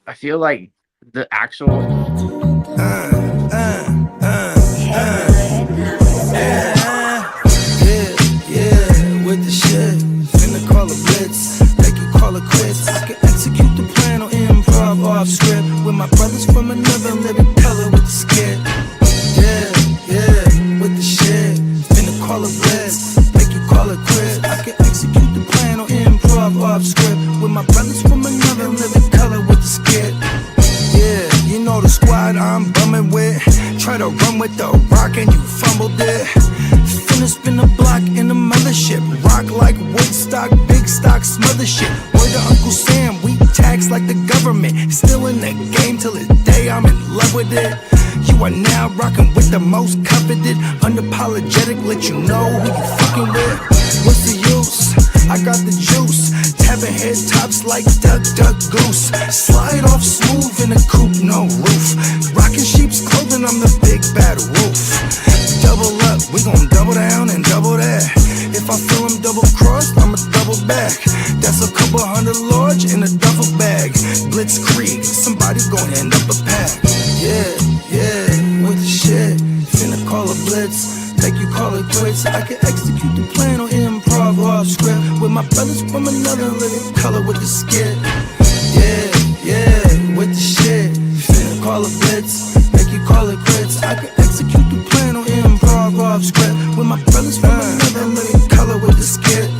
I feel like the actual with the shit, finna call a blitz, make you call it quits. I can execute the plan on improv off script with my brothers from another living color with the skit. Yeah, with the shit, finna call a blitz, make you call it quits. I can execute the plan on improv off script with my brothers from another living color with the skit. Yeah, you know the squad I'm bumming with. Try to run with the rock and you fumbled it. Finna spin the block in the mothership. Rock like Woodstock, big stock, smother shit. Word to Uncle Sam, we tax like the government. Still in the game till this day, I'm in love with it. You are now rocking with the most coveted. Unapologetic, let you know who you fucking with. What's the use? I got the juice. Tapping head tops like duck, goose. Slide off smooth in a coupe, no roof. Rocking sheep's clothing, I'm the big bad wolf. Double up, we gon' double down and double that. If I feel I'm double crossed, I'ma double back. That's a couple hundred large in a duffel bag. Blitzkrieg, somebody's gon' end up a pack. Yeah, with the shit. Finna call a blitz, make you call it quits. I can execute the plan on improv off script with my brothers from another living color with the skit. Yeah, with the shit. Finna call a blitz, make you call it quits. I can execute the plan on improv off script with my brothers from another living color with the skit.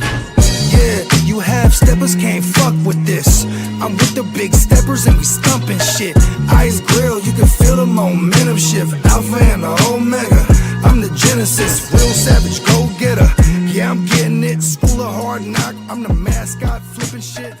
Yeah, you half steppers can't fuck with this. I'm with the big steppers and we stumping shit. Ice grill, you can feel the momentum shift. Alpha and the Omega, I'm the Genesis, real savage, go getter. Yeah, I'm getting it. School of hard knock, I'm the mascot, flipping shit.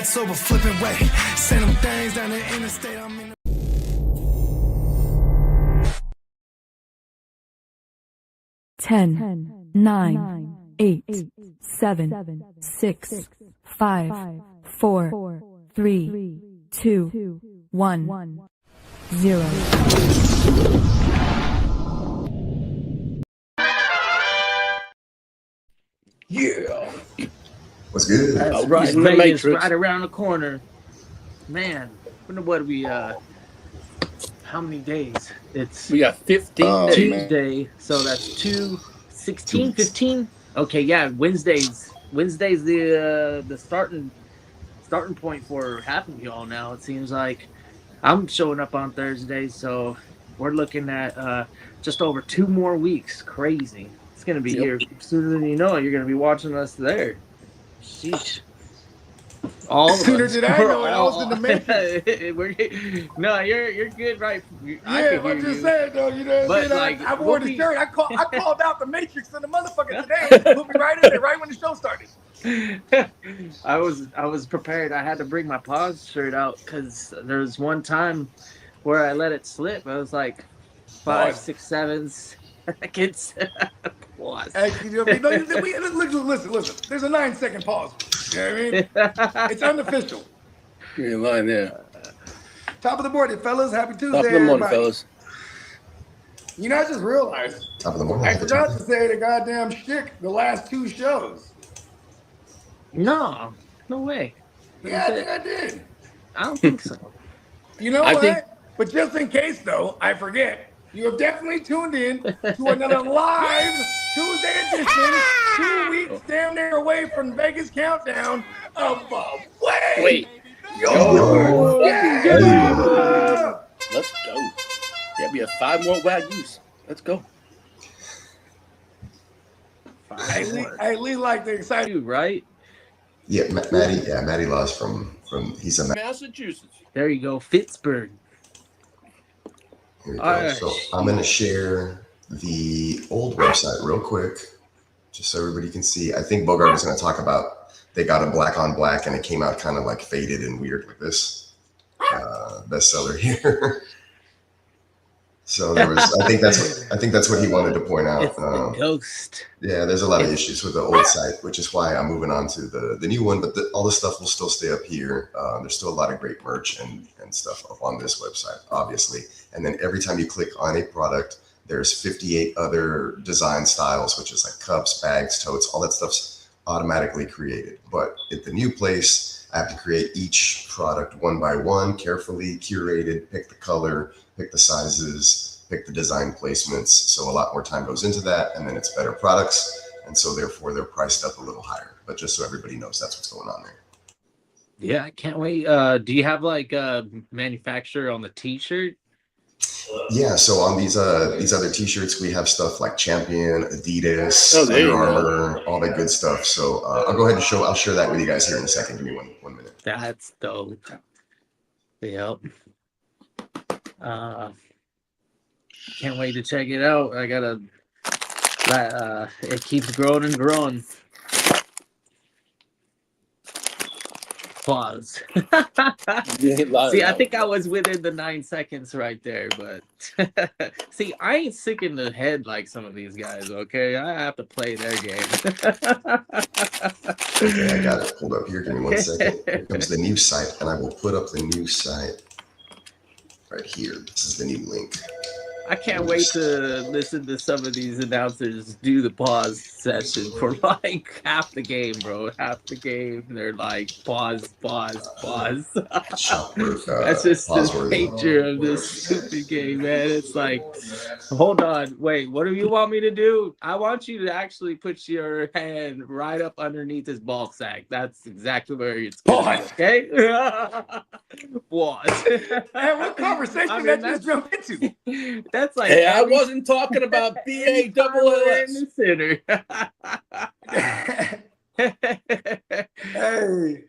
Sober flipping way, send them things down the interstate. I'm in 10, 9, 8, 7, 6, 5, 4, 3, 2, 1, 0. Yeah. What's good? That's right. Vegas right around the corner. Man, what we how many days? We got 15 Tuesday, man. So that's 16, 15. Okay, yeah, Wednesday's the starting point for half of y'all now. It seems like I'm showing up on Thursday, so we're looking at just over 2 more weeks. Crazy. It's gonna be here sooner than you know. You're gonna be watching us there. Sheesh. All of Sooner us. did I know it. I was in the Matrix. No, you're good, right? Yeah, I'm just saying though. You know what I'm saying? I wore the shirt. I called out the Matrix and the motherfucker today. Put me right in there, right when the show started. I was prepared. I had to bring my pause shirt out because there was one time where I let it slip. I was like 5, 6, 7 seconds. Pause. Actually, you know what I mean? Listen. There's a 9-second pause. You know what I mean? It's unofficial. You're in line there. Top of the morning, fellas. Happy Tuesday, Top of the morning, everybody. fellas. You know, I just realized Top of the morning. I forgot to say the goddamn shtick the last 2 shows. No way. Yeah, I think I did. I don't think so. You know what? But just in case, though, I forget. You have definitely tuned in to another live Tuesday edition. 2 weeks damn near away from Vegas countdown of Wait. Yo. Yeah. Let's go. Yeah, we have 5 more WYGUs. Let's go. I like the excitement, right? Yeah, Matty lost from he's a Massachusetts. There you go, Pittsburgh. Here we go. So I'm going to share the old website real quick, just so everybody can see. I think Bogard was going to talk about they got a black on black, and it came out kind of like faded and weird like this. Bestseller here. So there was. I think that's what he wanted to point out. It's the ghost. Yeah, there's a lot of issues with the old site, which is why I'm moving on to the new one. But all the stuff will still stay up here. There's still a lot of great merch and stuff up on this website, obviously. And then every time you click on a product, there's 58 other design styles, which is like cups, bags, totes, all that stuff's automatically created. But at the new place, I have to create each product one by one, carefully curated, pick the color, pick the sizes, pick the design placements. So a lot more time goes into that, and then it's better products. And so therefore they're priced up a little higher. But just so everybody knows, that's what's going on there. Yeah, I can't wait. Do you have like a manufacturer on the t-shirt? Yeah, so on these other t-shirts, we have stuff like Champion, Adidas, Under Armour, all that good stuff. So I'll go ahead and I'll share that with you guys here in a second. Give me one minute. That's dope. Yep. Can't wait to check it out. I gotta. It keeps growing and growing. Pause. See, I think I was within the 9 seconds right there, but see, I ain't sick in the head like some of these guys. Okay, I have to play their game. Okay, I got it pulled up here. Give me 1 second. Here comes the new site, and I will put up the new site right here. This is the new link. I can't wait to listen to some of these announcers do the pause session for like half the game, bro. Half the game, they're like pause. That's just the nature of this stupid game, man. It's like, hold on, wait, what do you want me to do? I want you to actually put your hand right up underneath his ball sack. That's exactly where it's going, okay? Pause. Hey, what conversation that just jumped into? That's like, hey, I wasn't talking about BALLS. in the center. Hey.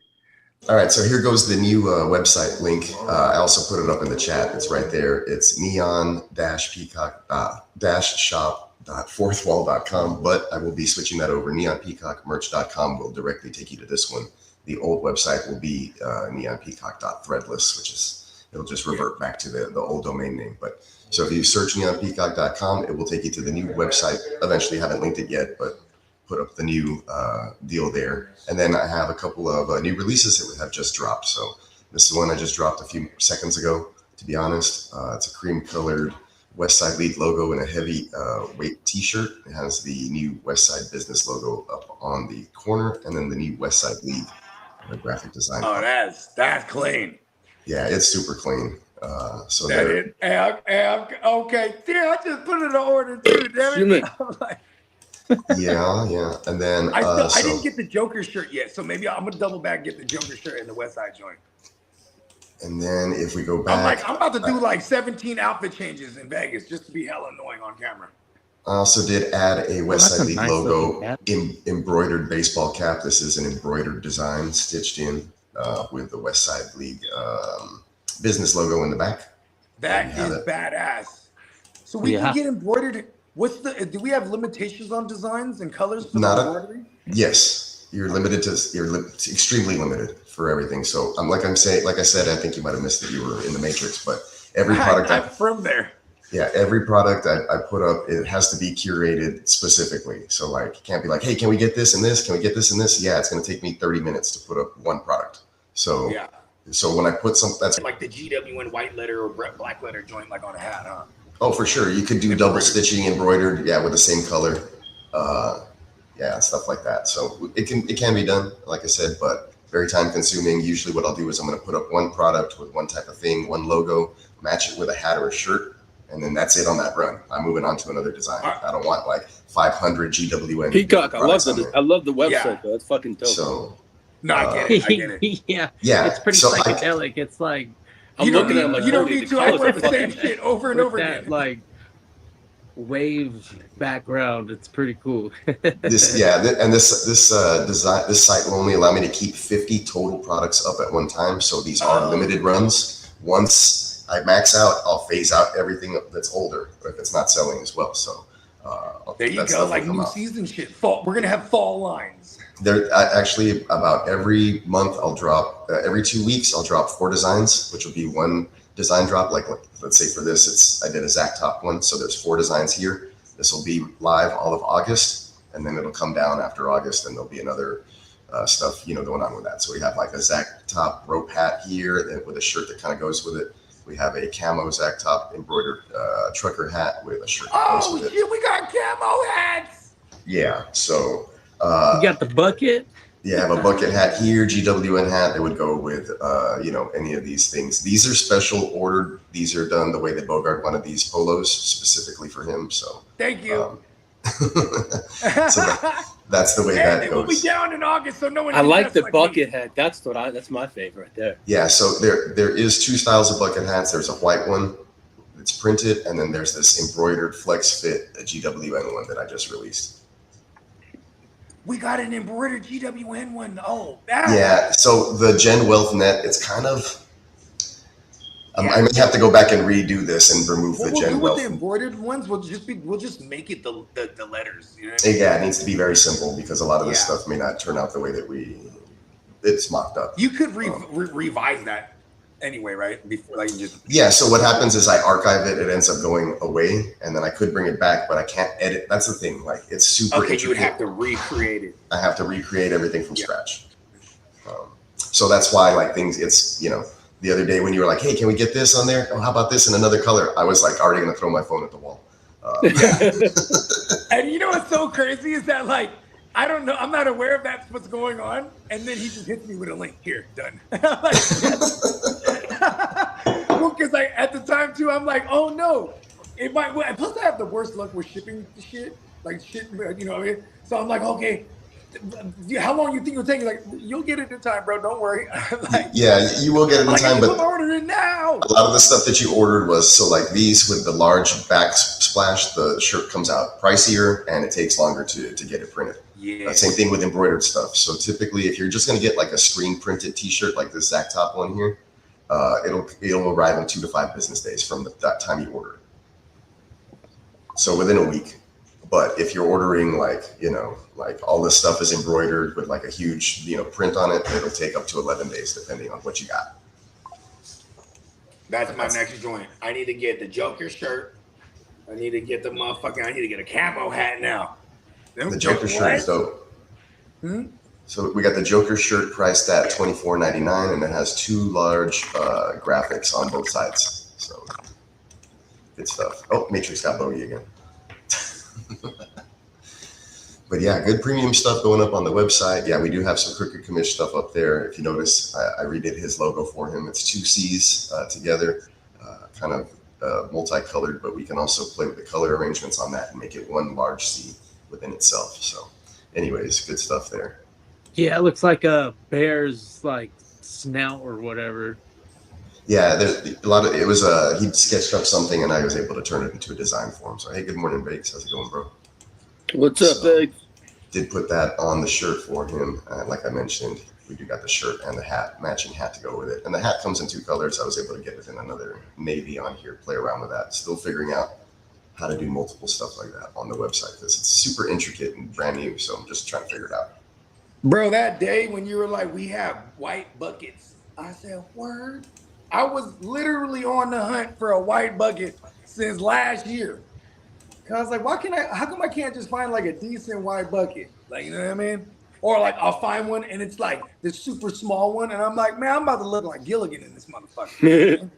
All right, so here goes the new website link. I also put it up in the chat. It's right there. It's neon-peacock-shop.fourthwall.com, but I will be switching that over. Neonpeacockmerch.com will directly take you to this one. The old website will be neonpeacock.threadless, which is, it'll just revert back to the old domain name. But so if you search neonpeacock.com, it will take you to the new website. Eventually, haven't linked it yet, but put up the new deal there. And then I have a couple of new releases that have just dropped. So this is one I just dropped a few seconds ago, to be honest. It's a cream colored Westside League logo in a heavy weight t-shirt. It has the new Westside Business logo up on the corner, and then the new Westside League graphic design. Oh, that's clean. Yeah, it's super clean. So that it. Okay. Damn, I just put it in order too. Damn it. Yeah. And then I didn't get the Joker shirt yet, so maybe I'm gonna double back and get the Joker shirt in the West Side joint. And then if we go back, I'm about to do like 17 outfit changes in Vegas just to be hella annoying on camera. I also did add a Westside League nice logo, embroidered baseball cap. This is an embroidered design stitched in with the Westside League business logo in the back. That is badass. So we can get embroidered. Do we have limitations on designs and colors for the embroidery? Yes, you're limited to. You're extremely limited for everything. So like I said, I think you might have missed that you were in the Matrix, but every product I'm from there. Yeah, every product I put up, it has to be curated specifically. So like, it can't be like, hey, can we get this and this? Can we get this and this? Yeah, it's going to take me 30 minutes to put up one product. So so when I put that's like the GWN white letter or black letter joint, like on a hat, huh? Oh, for sure. You could do double stitching, embroidered, with the same color, stuff like that. So it can be done, like I said, but very time consuming. Usually, what I'll do is I'm going to put up one product with one type of thing, one logo, match it with a hat or a shirt, and then that's it on that run. I'm moving on to another design. I don't want like 500 GWN. Peacock, I love the website though. It's fucking dope. So no, I get it. Yeah, yeah, it's pretty psychedelic. It's like I'm looking at like you don't need to. I wear the same shit over and over that, again. like wave background. It's pretty cool. This site will only allow me to keep 50 total products up at one time. So these are limited runs. Once I max out, I'll phase out everything that's older if it's not selling as well. So there you go, like new season shit. Fall. We're gonna have fall lines. There actually about every month I'll drop every 2 weeks I'll drop 4 designs, which will be one design drop. Like let's say for this, I did a Zach Top one, so there's 4 designs here. This will be live all of August, and then it'll come down after August, and there'll be another stuff going on with that. So we have like a Zach Top rope hat here with a shirt that kind of goes with it. We have a camo Zach Top embroidered trucker hat with a shirt that goes with it. We got camo hats. Yeah, so you got the bucket. Yeah, I have a bucket hat here, GWN hat that would go with any of these things. These are special ordered. These are done the way that Bogard wanted these polos specifically for him. So thank you. So that's the way that goes. We'll be down in August, so no one. I like the bucket hat. That's my favorite right there. Yeah, so there is 2 styles of bucket hats. There's a white one that's printed, and then there's this embroidered flex fit GWN one that I just released. We got an embroidered GWN one. Oh, yeah. So the Gen Wealth net, it's kind of. I may have to go back and redo this and remove the Gen Wealth. The embroidered ones we'll just make it the letters. You know? Yeah, it needs to be very simple because a lot of this stuff may not turn out the way that it's mocked up. You could revise that anyway, right? Before like just. Yeah. So what happens is I archive it. It ends up going away, and then I could bring it back, but I can't edit. That's the thing. Like it's super. Okay, you would have to recreate it. I have to recreate everything from scratch. So that's why like things. It's the other day when you were like, hey, can we get this on there? Oh, how about this in another color? I was like already going to throw my phone at the wall. And you know what's so crazy is that like, I don't know, I'm not aware of that's what's going on. And then he just hits me with a link. Here, done. Well, because like at the time too, I'm like, oh no. It might, plus I have the worst luck with shipping shit. Like shit, what I mean? So I'm like, okay. How long you think it'll take? Like, you'll get it in time, bro. Don't worry. Like, yeah, you will get it in time. But order it now. A lot of the stuff that you ordered was like these with the large backsplash. The shirt comes out pricier, and it takes longer to get it printed. Yeah. Same thing with embroidered stuff. So typically, if you're just gonna get like a screen printed T-shirt like this Zach Top one here, it'll arrive in 2 to 5 business days from that time you order. So within a week. But if you're ordering like all this stuff is embroidered with like a huge, print on it, it'll take up to 11 days depending on what you got. That's my next joint. I need to get the Joker shirt. I need to get I need to get a camo hat now. The Joker shirt is dope. So we got the Joker shirt priced at $24.99, and it has 2 large graphics on both sides. So good stuff. Oh, Matrix got bogey again. But yeah, good premium stuff going up on the website. Yeah, we do have some Crooked Commish stuff up there. If you notice, I redid his logo for him. It's 2 C's together, kind of multicolored, but we can also play with the color arrangements on that and make it 1 large C within itself. So anyways, good stuff there. Yeah, it looks like a bear's like snout or whatever. Yeah, there's a lot of, he sketched up something and I was able to turn it into a design for him. So, hey, good morning, Bakes. How's it going, bro? What's up, Bakes? Did put that on the shirt for him. Like I mentioned, we do got the shirt and the hat, matching hat to go with it. And the hat comes in 2 colors. I was able to get it in another navy on here, play around with that. Still figuring out how to do multiple stuff like that on the website because it's super intricate and brand new. So I'm just trying to figure it out. Bro, that day when you were like, we have white buckets, I said, word. I was literally on the hunt for a white bucket since last year. Cause I was like, how come I can't just find like a decent white bucket? Like, you know what I mean? Or like I'll find one and it's like this super small one. And I'm like, man, I'm about to look like Gilligan in this motherfucker.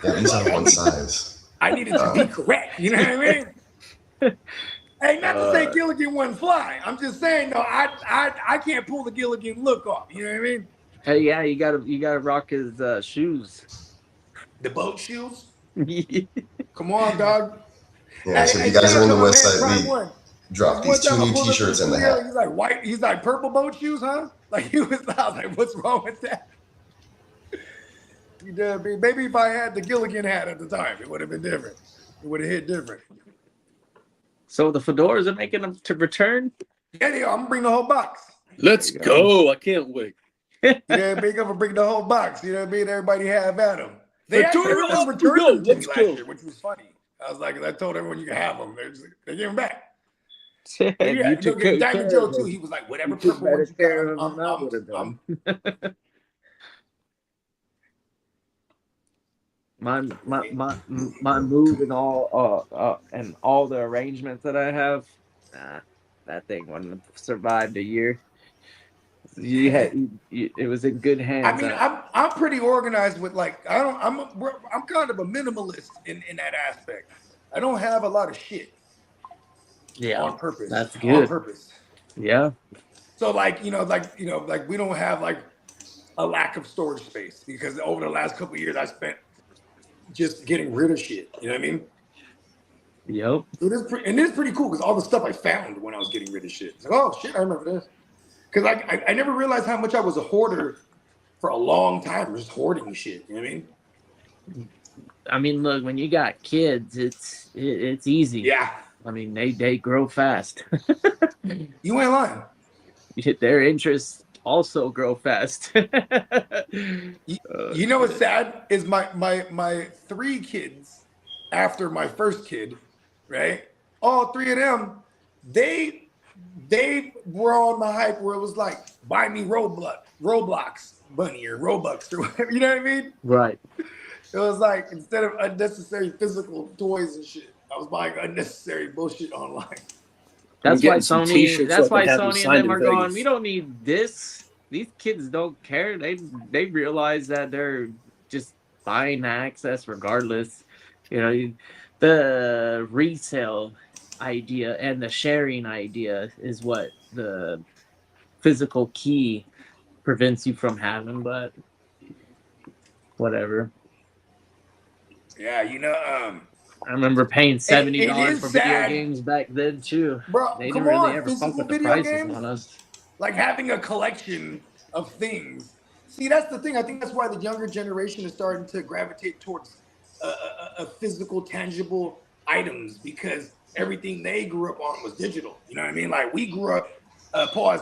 Yeah, these are one size. I needed to be correct. You know what I mean? Hey, not to say Gilligan wouldn't fly. I'm just saying, no, I can't pull the Gilligan look off. You know what I mean? Hey, yeah, you gotta rock his shoes. The boat shoes? Come on, dog. Yeah, so if you guys are in the West Side League, One. drop these 2 new T-shirts and the hat. He's like white. He's like purple boat shoes, huh? Like I was like, what's wrong with that? Maybe if I had the Gilligan hat at the time, it would have been different. It would have hit different. So the fedoras are making them to return? Yeah, they are. I'm gonna bring the whole box. Let's go. I can't wait. Big up and bring the whole box. You know what I mean? Everybody have at them. They actually Let's returned them to me go. last year, which was funny. I was like, I told everyone you can have them. They gave them back. Yeah, You took Diamond Joe too. He was like, whatever purple ones you got, my move and all the arrangements that I have, that thing wouldn't have survived a year. It was in good hands. I mean, I'm pretty organized with like I'm kind of a minimalist in that aspect. I don't have a lot of shit. Yeah, on purpose. That's good. On purpose. Yeah. So like we don't have like a lack of storage space because over the last couple of years I spent just getting rid of shit. You know what I mean? Yep. It is pretty cool because all the stuff I found when I was getting rid of shit. It's like, oh shit, I remember this. Because I never realized how much I was a hoarder for a long time, just hoarding shit. You know what I mean? I mean, look, when you got kids, it's easy. Yeah. I mean, they grow fast. You ain't lying. Their interests also grow fast. You know what's sad is my 3 kids after my first kid, right? All 3 of them, they were on the hype where it was like, buy me Roblox bunny or Robux or whatever. You know what I mean? Right. It was like, instead of unnecessary physical toys and shit, I was buying unnecessary bullshit online. That's why Sony. That's why Sony and them are going. We don't need this. These kids don't care. They realize that they're just buying access regardless. You know, the resale idea and the sharing idea is what the physical key prevents you from having. But whatever. Yeah, you know. I remember paying $70 for video games back then too. Bro, they come didn't really on, ever fuck with the video prices games? on us. Like having a collection of things. See, that's the thing. I think that's why the younger generation is starting to gravitate towards a physical, tangible items because everything they grew up on was digital. You know what I mean? Like we grew up,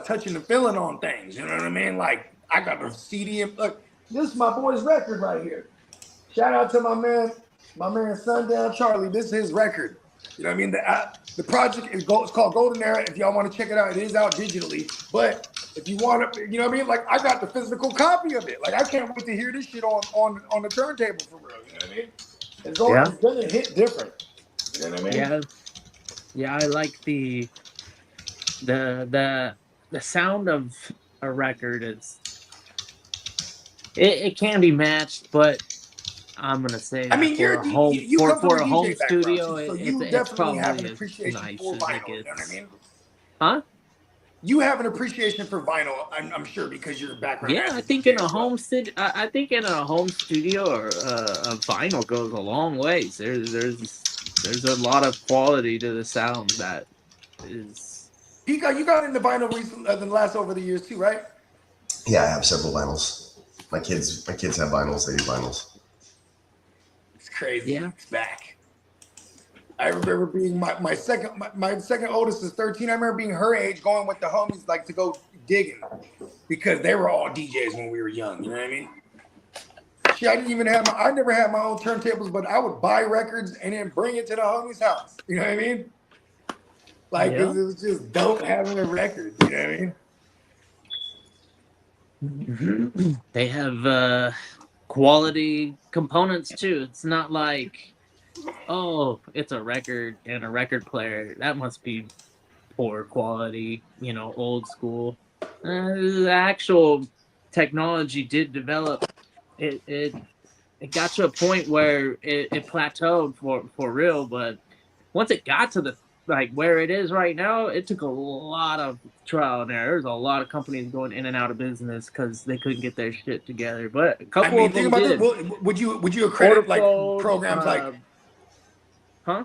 touching and feeling on things. You know what I mean? Like I got a CD and look, this is my boy's record right here. Shout out to my man Sundown Charlie. This is his record. You know what I mean? The project it's called Golden Era. If y'all want to check it out, it is out digitally. But if you want to, you know what I mean? Like I got the physical copy of it. Like I can't wait to hear this shit on the turntable for real. You know what I mean? It's gonna hit different. You know what I mean? Yeah. I like the sound of a record is it can be matched, but I'm gonna say you're a home studio, so it's definitely probably have an as appreciation nice for as vinyl. it You know gets. what I mean? Huh? You have an appreciation for vinyl, I'm sure, because your background. Yeah, I think in a home studio, or a vinyl goes a long ways. There's a lot of quality to the sound that is. Peacock, you got into vinyl recently, over the years too, right? Yeah, I have several vinyls. My kids have vinyls. They do vinyls. It's crazy. Yeah. It's back. I remember being my second oldest is 13. I remember being her age, going with the homies like to go digging because they were all DJs when we were young. You know what I mean? Shit, I never had my own turntables, but I would buy records and then bring it to the homie's house. You know what I mean? Like it was just dope having a record. You know what I mean? They have quality components too. It's not like, oh, it's a record and a record player. That must be poor quality, old school. The actual technology did develop. It got to a point where it plateaued for real, but once it got to where it is right now, it took a lot of trial and error. There's a lot of companies going in and out of business because they couldn't get their shit together. But a couple of them did. Would you accredit like programs like Huh?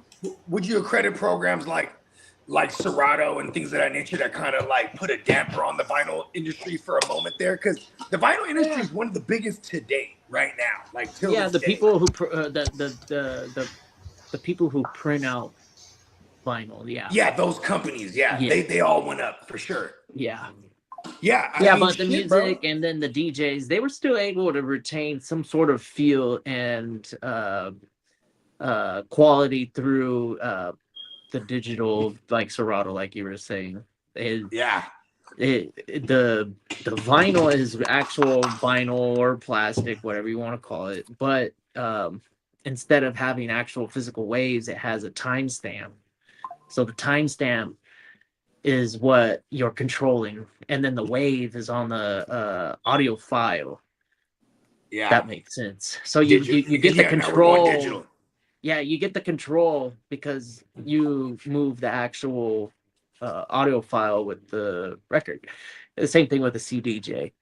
Would you accredit programs like Serato and things of that nature that kind of like put a damper on the vinyl industry for a moment there? Because the vinyl industry is one of the biggest today, right now. Like till Yeah, this the day. people who the people who print out vinyl. Yeah. Yeah, those companies. Yeah, Yeah. they all went up for sure. Yeah. Yeah, I mean, but the shit, music bro. and then the DJs, they were still able to retain some sort of feel and quality through the digital, like Serato, like you were saying. Yeah. The vinyl is actual vinyl or plastic, whatever you want to call it, but instead of having actual physical waves, it has a timestamp. So the timestamp is what you're controlling, and then the wave is on the audio file. Yeah, that makes sense. So you get the control. Yeah, you get the control because you move the actual audio file with the record. The same thing with the CDJ,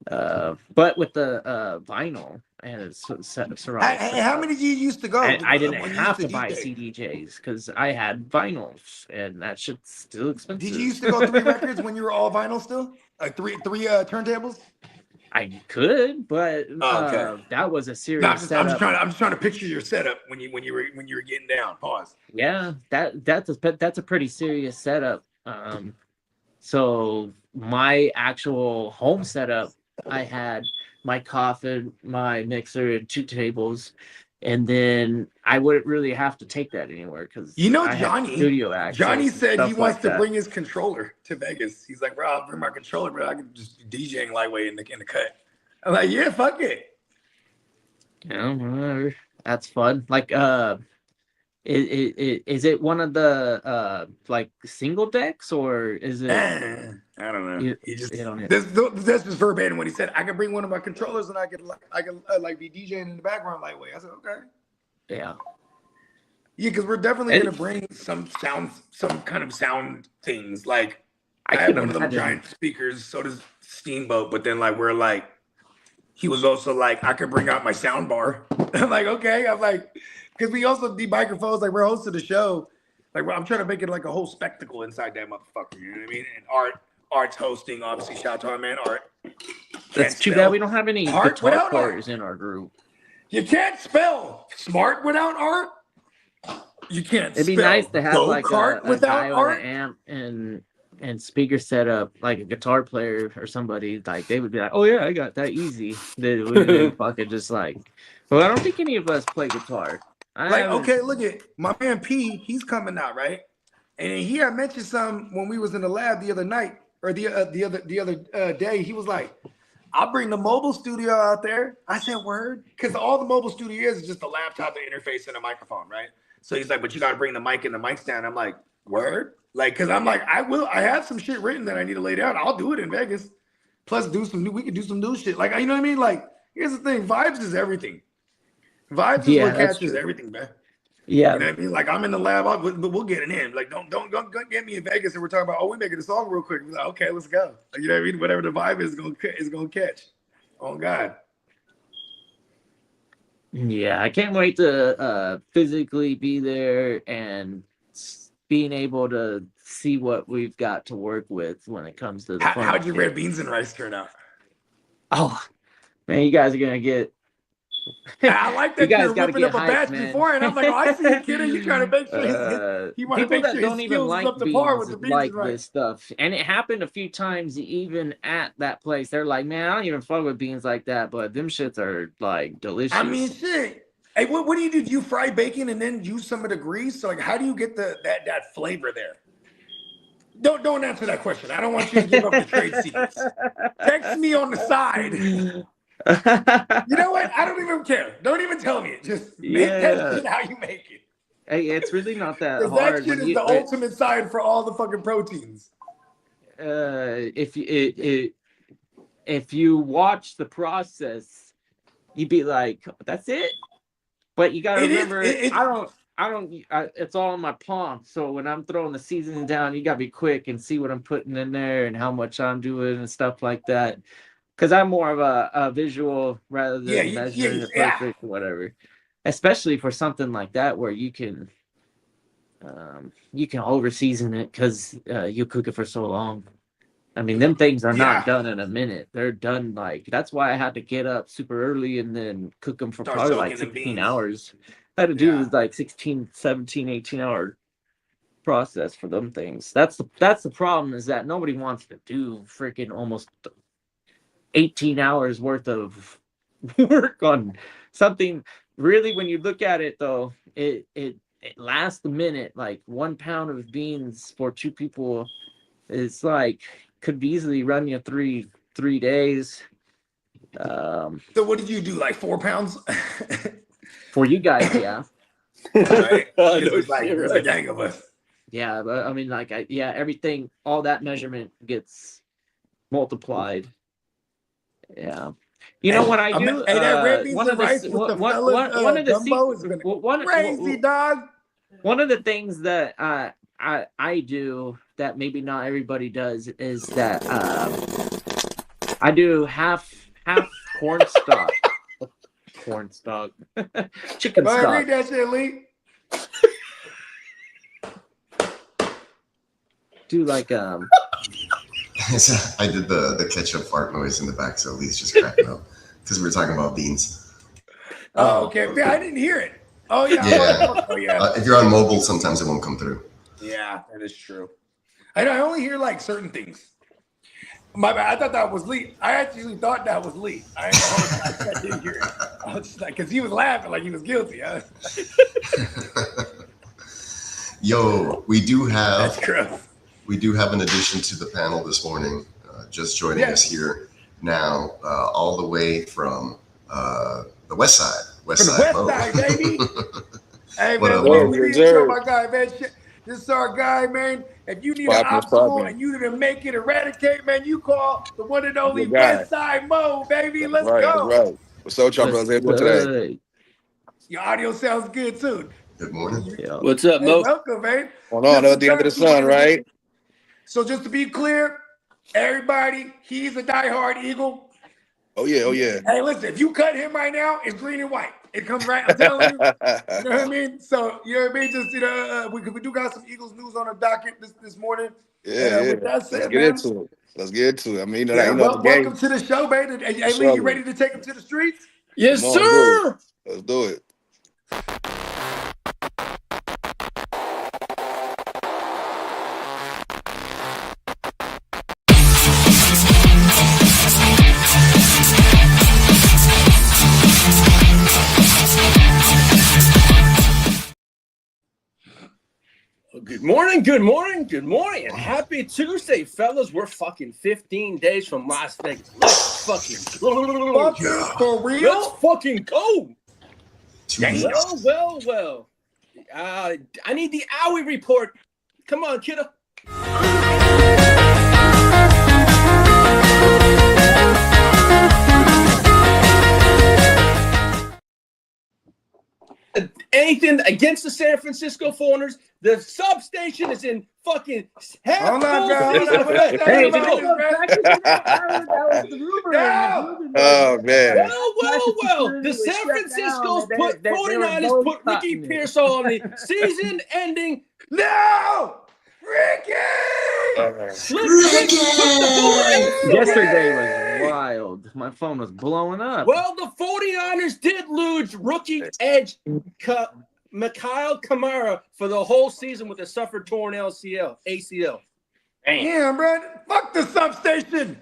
but with the vinyl and it's How many did you used to go? I didn't have to buy CDJs because I had vinyls, and that shit's still expensive. Did you used to go 3 records when you were all vinyl still? Like three turntables? I could, but that was a serious setup. I'm just trying to picture your setup when you were getting down. Pause. Yeah, that's a pretty serious setup. So my actual home setup, I had my coffin, my mixer, and 2 tables, and then I wouldn't really have to take that anywhere because Johnny said he wants to bring his controller to Vegas. He's like, bro, I'll bring my controller, but I can just DJing lightweight in the cut. I'm like, yeah, fuck it. Yeah, whatever. That's fun. Like, is it one of the like single decks or is it? I don't know. That's just verbatim when he said I can bring one of my controllers and I can be DJing in the background lightweight. I said okay. Yeah. Yeah, because we're definitely gonna bring some kind of sound things. Like I have one of them giant speakers. So does Steamboat. But then he was also like I could bring out my sound bar. I'm like okay. I'm like. Because we also need microphones, like we're hosting the show. Like I'm trying to make it like a whole spectacle inside that motherfucker. You know what I mean? And Art's hosting, obviously. Shout out to our man Art. That's too bad we don't have any guitar players in our group. You can't spell smart without Art. You can't. It'd be nice to have like a guy Art. With an amp and speaker setup, like a guitar player or somebody. Like they would be like, "Oh yeah, I got that easy." They would fucking just like, well, I don't think any of us play guitar. Okay, look at my man P. He's coming out, right? And he had mentioned some when we was in the lab the other night or the other day. He was like, "I'll bring the mobile studio out there." I said, "Word," because all the mobile studio is just a laptop, the interface, and a microphone, right? So he's like, "But you got to bring the mic and the mic stand." I'm like, "Word," because I'm like, I have some shit written that I need to lay down. I'll do it in Vegas. Plus, we could do some new shit. Like, you know what I mean? Like, here's the thing: vibes is everything. Vibes is what catches everything, man. Yeah. You know what I mean? Like I'm in the lab, but we'll get it in. Like don't get me in Vegas and we're talking about we're making a song real quick. We're like, okay, let's go. Like, you know what I mean? Whatever the vibe is gonna catch. Oh God. Yeah, I can't wait to physically be there and being able to see what we've got to work with when it comes to the how'd your red beans and rice turn out? Oh man, you guys are gonna get I like that you're whipping up a batch before, and I'm like, oh, I see you, Kitteh. You trying to make sure he want to make sure his skills is up to par with the beans like this stuff. And it happened a few times, even at that place. They're like, man, I don't even fuck with beans like that, but them shits are like delicious. I mean, shit. Hey, what do you do? Do you fry bacon and then use some of the grease? So, like, how do you get that flavor there? Don't answer that question. I don't want you to give up the trade secrets. Text me on the side. You know what? I don't even care. Don't even tell me. Just make that shit how you make it. Hey, it's really not that hard. That shit is the ultimate side for all the fucking proteins. If you watch the process, you'd be like, "That's it." But you gotta remember, it's all in my palm. So when I'm throwing the seasoning down, you gotta be quick and see what I'm putting in there and how much I'm doing and stuff like that. Because I'm more of a visual rather than measuring the perfect whatever. Especially for something like that where you can you can over season it because you cook it for so long. I mean, them things are not done in a minute. They're done that's why I had to get up super early and then cook them for probably like 16 hours. I had to do like 16, 17, 18-hour process for them things. That's the problem, is that nobody wants to do freaking almost 18 hours worth of work on something. Really, when you look at it though, it lasts a minute. Like 1 pound of beans for 2 people is like could easily run you three days. So what did you do, like 4 pounds? For you guys, yeah. Right? There's a gang of us. Yeah, but I mean, like, everything, all that measurement gets multiplied. Yeah. You know what I do? Hey, that red beans and rice with the fellas gumbo is crazy, dog. One of the things that I do that maybe not everybody does is that I do half cornstalk. Cornstalk. Chicken stock. Read that shit, Lee. Do like I did the ketchup fart noise in the back, so Lee's just cracking up because we were talking about beans. Oh, okay. Yeah, I didn't hear it. Oh yeah. Yeah. Oh yeah. If you're on mobile, sometimes it won't come through. Yeah, that is true. I only hear like certain things. My bad. I thought that was Lee. I actually thought that was Lee. I didn't hear it. I was just like, because he was laughing like he was guilty. Yo, we do have. That's gross. We do have an addition to the panel this morning, just joining us here now, all the way from the West Side. West Side, baby. Hey, man, let me show my guy, man. This is our guy, man. If you need an obstacle and you need to make it eradicate, man, you call the one and only West Side Mo, baby. Let's go. Right. What's up, y'all brothers? Today? Your audio sounds good, too. Good morning. Yeah. What's up, Mo? Welcome, man. Hold on, at the end of the sun, right? So just to be clear, everybody, he's a diehard Eagle. Oh yeah. Hey, listen, if you cut him right now, it's green and white. It comes right. I'm telling you. You know what I mean? So you know what I mean? Just we do got some Eagles news on the docket this morning. Yeah. With that said, Let's get into it. I mean, welcome to the show, man. Hey, Lee, you ready to take him to the streets? Yes, sir. Let's do it. Good morning, and happy Tuesday, fellas. We're fucking 15 days from Las Vegas. Let's fucking go. For real? Let's fucking go. Well. I need the Owie report. Come on, Kitteh. Anything against the San Francisco 49ers, the substation is in fucking hell. Hey, oh man. Well. The San Francisco's 49ers put Ricky Pearsall on the season-ending. No, Ricky. Yesterday was wild. My phone was blowing up. Well, the 49ers did lose rookie edge Mikail Kamara for the whole season with a suffered torn ACL. Damn, bro. Fuck the substation.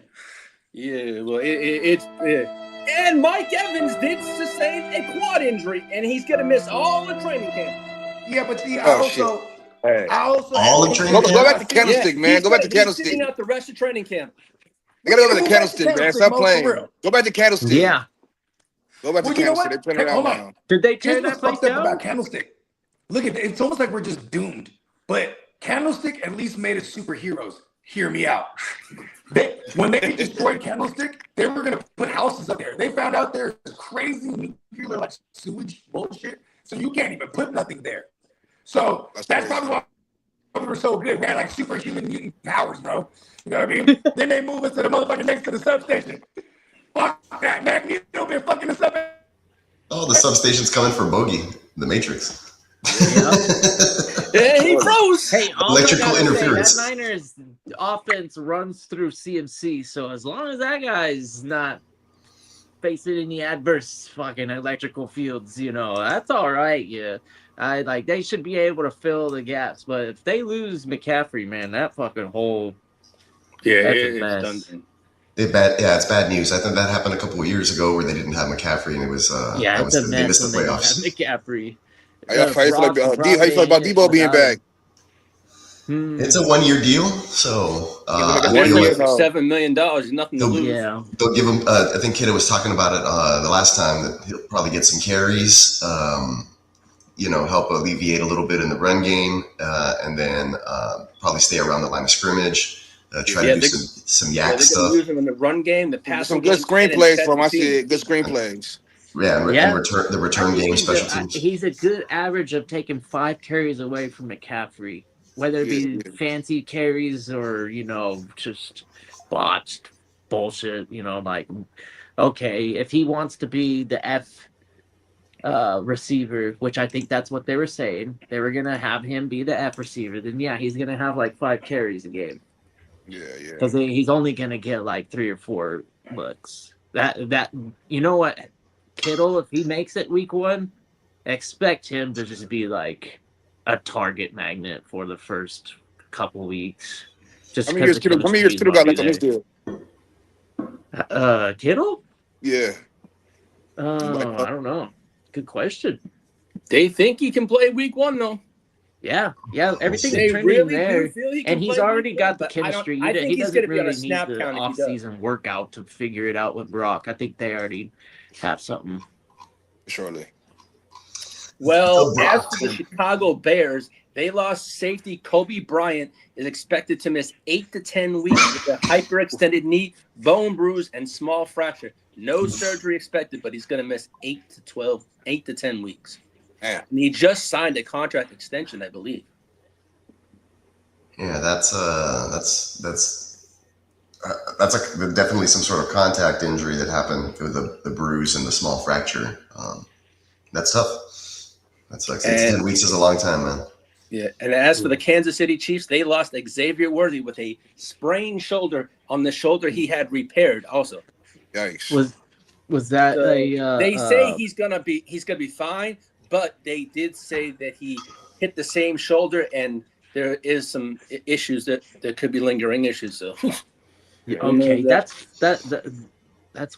Yeah, well, it's and Mike Evans did sustain a quad injury, and he's going to miss all the training camp. Yeah, but see, I also all the training camp. Go back to Candlestick, man. Go back to Candlestick. He's sitting out the rest of training camp. You gotta go back to Candlestick, man. Stop playing. Go back to Candlestick. Yeah. Go back to Candlestick. They're turning it out. Did they tear that place down? About Candlestick. Look at it. It's almost like we're just doomed. But Candlestick at least made us superheroes. Hear me out. When they destroyed Candlestick, they were gonna put houses up there. They found out there's crazy nuclear like sewage bullshit, so you can't even put nothing there. So that's probably why we were so good. We had like superhuman mutant powers, bro. You know what I mean? Then they move us to the motherfucker next to the substation. Fuck that, man. You don't been fucking the substation. Oh, the substation's coming for Bogey, the Matrix. Yeah, he froze. Hey, Electrical interference. That Niners offense runs through CMC, so as long as that guy's not facing any adverse fucking electrical fields, that's all right. Yeah, they should be able to fill the gaps. But if they lose McCaffrey, man, that fucking hole, that's a mess. It's bad news. I think that happened a couple of years ago where they didn't have McCaffrey, and it was it's a mess. They missed the playoffs. McCaffrey. How you feel about Deebo being back? It's a 1-year deal, so $7 million, nothing to lose. Yeah. They'll give him. I think Kitteh was talking about it the last time that he'll probably get some carries, help alleviate a little bit in the run game, and then probably stay around the line of scrimmage. Try to do some yak stuff. Use him in the run game, the pass. Some good screenplays from. I see good screenplays. Yeah, and the return game, special teams. He's a good average of taking 5 carries away from McCaffrey, whether it be fancy carries or just botched bullshit. Okay, if he wants to be the F receiver, which I think that's what they were saying, they were gonna have him be the F receiver. Then he's gonna have 5 carries a game. Yeah. Because he's only gonna get 3 or 4 looks. That what. Kittle, if he makes it week 1, expect him to just be a target magnet for the first couple weeks. Just how many years Kittle got left on this deal? Kittle? Yeah. I don't know. Good question. They think he can play week 1 though. Yeah. Everything's trending really there, and he's already got the chemistry. I think he doesn't really need snap the count off-season workout to figure it out with Brock. I think they already have something. Surely. Well, as for the Chicago Bears, they lost safety Kobe Bryant is expected to miss 8 to 10 weeks with a hyperextended knee, bone bruise, and small fracture. No surgery expected, but he's going to miss 8 to 10 weeks. Yeah. And he just signed a contract extension, I believe. Yeah, that's definitely some sort of contact injury that happened with the bruise and the small fracture. That's tough. That's 10 weeks is a long time, man. Yeah, and as for the Kansas City Chiefs, they lost Xavier Worthy with a sprained shoulder on the shoulder he had repaired. Also, yikes. Was that they say he's gonna be fine, but they did say that he hit the same shoulder, and there is some issues that there could be lingering issues. So. Okay, that's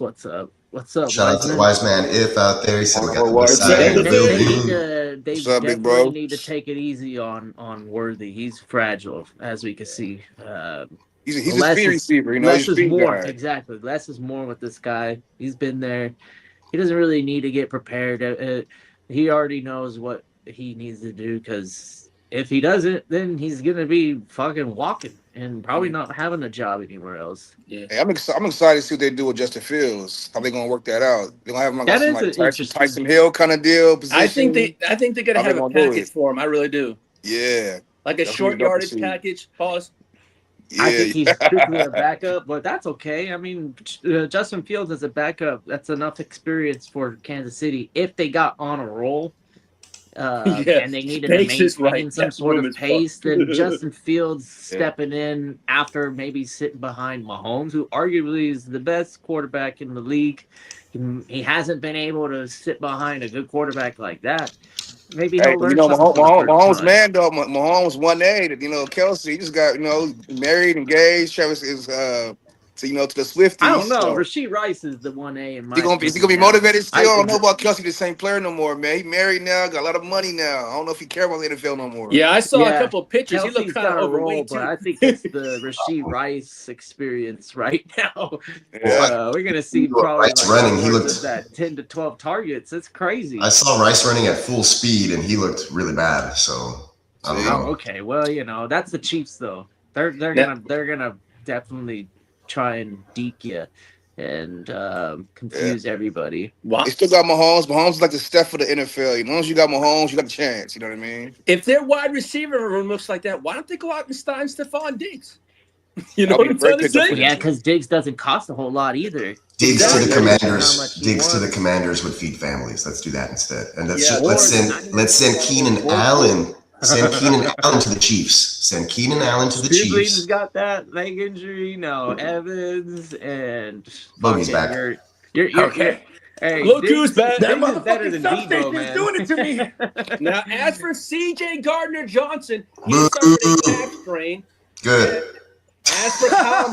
what's up. What's up? Shout out to the wise man if out there. He said we got the west side they of the building. They definitely need to take it easy on Worthy. He's fragile, as we can see. He's a speed receiver. Less he's is more. Guy. Exactly. Less is more with this guy. He's been there. He doesn't really need to get prepared. He already knows what he needs to do, because if he doesn't, then he's going to be fucking walking and probably not having a job anywhere else. Yeah, hey, I'm excited to see what they do with Justin Fields. How they gonna work that out? They're gonna have him like Taysom Hill kind of deal. Position. I think they're gonna have a package for him. I really do. Yeah, like a short yardage package. Pause. Yeah. I think he's strictly a backup, but that's okay. I mean, Justin Fields as a backup, that's enough experience for Kansas City if they got on a roll. And they needed to maintain some sort of pace. Then Justin Fields stepping in after maybe sitting behind Mahomes, who arguably is the best quarterback in the league. He hasn't been able to sit behind a good quarterback like that. Maybe he'll learn something. Mahomes, man, though. Mahomes 1A. Kelsey, he just got married, engaged. Travis is to the Swifties. I don't know. So. Rasheed Rice is the 1A in my opinion. Is he gonna be motivated still? I don't know about Kelsey, the same player no more, man. He married now, got a lot of money now. I don't know if he cares about the NFL no more. Yeah, I saw a couple of pictures. Kelsey's he looked kind of overweight too. But I think it's the Rasheed Rice experience right now. Yeah. We're gonna see probably running. He looked that 10 to 12 targets. It's crazy. I saw Rice running at full speed, and he looked really bad. So I don't know. Okay, well, that's the Chiefs though. They're gonna definitely try and deke you and confuse everybody. Wow. They still got Mahomes. Mahomes is like the Steph for the NFL. As long as you got Mahomes, you got a chance. You know what I mean? If their wide receiver room looks like that, why don't they go out and sign Stephon Diggs? You know That'll what be I'm a trying great to pickup say? for Yeah, because Diggs doesn't cost a whole lot either. Digs to the Exactly. How Commanders. much he Digs to the wants. Commanders would feed families. Let's do that instead. And let's Yeah, just or let's send Keenan Allen. Send Keenan Allen to the Chiefs. Send Keenan Allen to the Stribling's Chiefs. got that leg injury. No, Evans and Bogey's fucking back. you're Okay. hey, Look who's back. That Diggs is better motherfucking than Deebo, substation's man. doing it to me. Now, as for C.J. Gardner-Johnson, he Boo. suffered a calf strain. Good. As for Kyle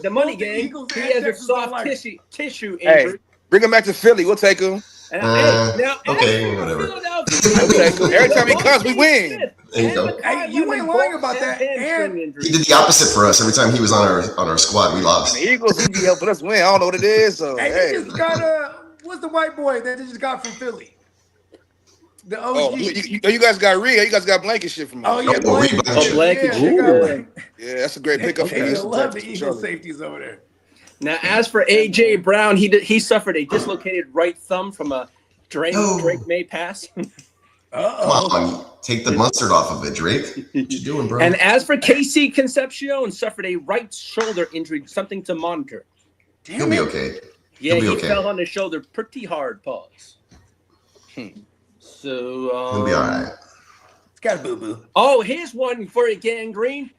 the money Both the gang, Eagles he and has a Texans don't soft like tissue Hey, injury. bring him back to Philly. We'll take him. And okay, as for whatever. Philadelphia, We'll take him. Every time he comes, we win. There you go. Hey, you ain't lying about that. And He did the opposite for us. Every time he was on our squad, we lost. The Eagles, he be helping us win. I don't know what it is. So, hey, hey. they just got what's the white boy that they just got from Philly? The OG. Oh, you guys got Reed. You guys got blanket shit from me. Oh, yeah, Oh, Blake. Reed Blankenship. Oh, Blankenship. Yeah, they got Ooh. Blake. Yeah, that's a great pickup for Hey, you. I love the Eagles safeties over there. Now, as for A.J. Brown, he suffered a dislocated right thumb from a Drake May pass. Come on, take the mustard off of it, Drake. What you doing, bro? And as for Casey Concepcion, suffered a right shoulder injury, something to monitor. He'll be okay. Yeah, He'll be he okay. fell on his shoulder pretty hard. Pause. So He'll be all right. It's got a boo-boo. Oh, here's one for you, Gang Green.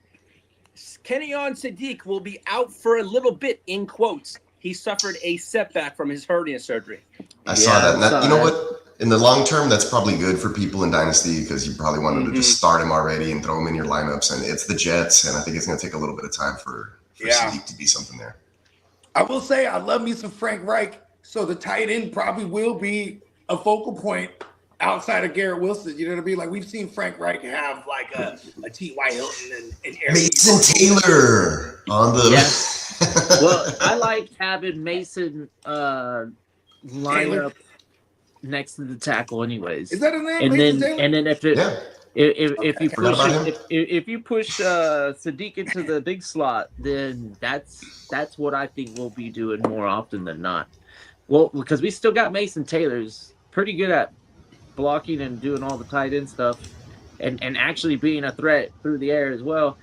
Kenyon Sadiq will be out for a little bit, in quotes. He suffered a setback from his hernia surgery. I saw that. And that, you know what? In the long term, that's probably good for people in Dynasty because you probably wanted to just start him already and throw him in your lineups. And it's the Jets, and I think it's going to take a little bit of time for Sadiq to be something there. I will say I love me some Frank Reich, so the tight end probably will be a focal point outside of Garrett Wilson. You know what I mean? Like we've seen Frank Reich have like a T.Y. Hilton and Aaron Mason Taylor on the. Yeah. Well, I like having Mason line up next to the tackle, anyways. Is that his name? And Mason then Taylor? and then if it. Yeah. If you Forgot push about him. if you push Sadiq into the big slot, then that's what I think we'll be doing more often than not. Well, because we still got Mason Taylor's pretty good at blocking and doing all the tight end stuff, and actually being a threat through the air as well.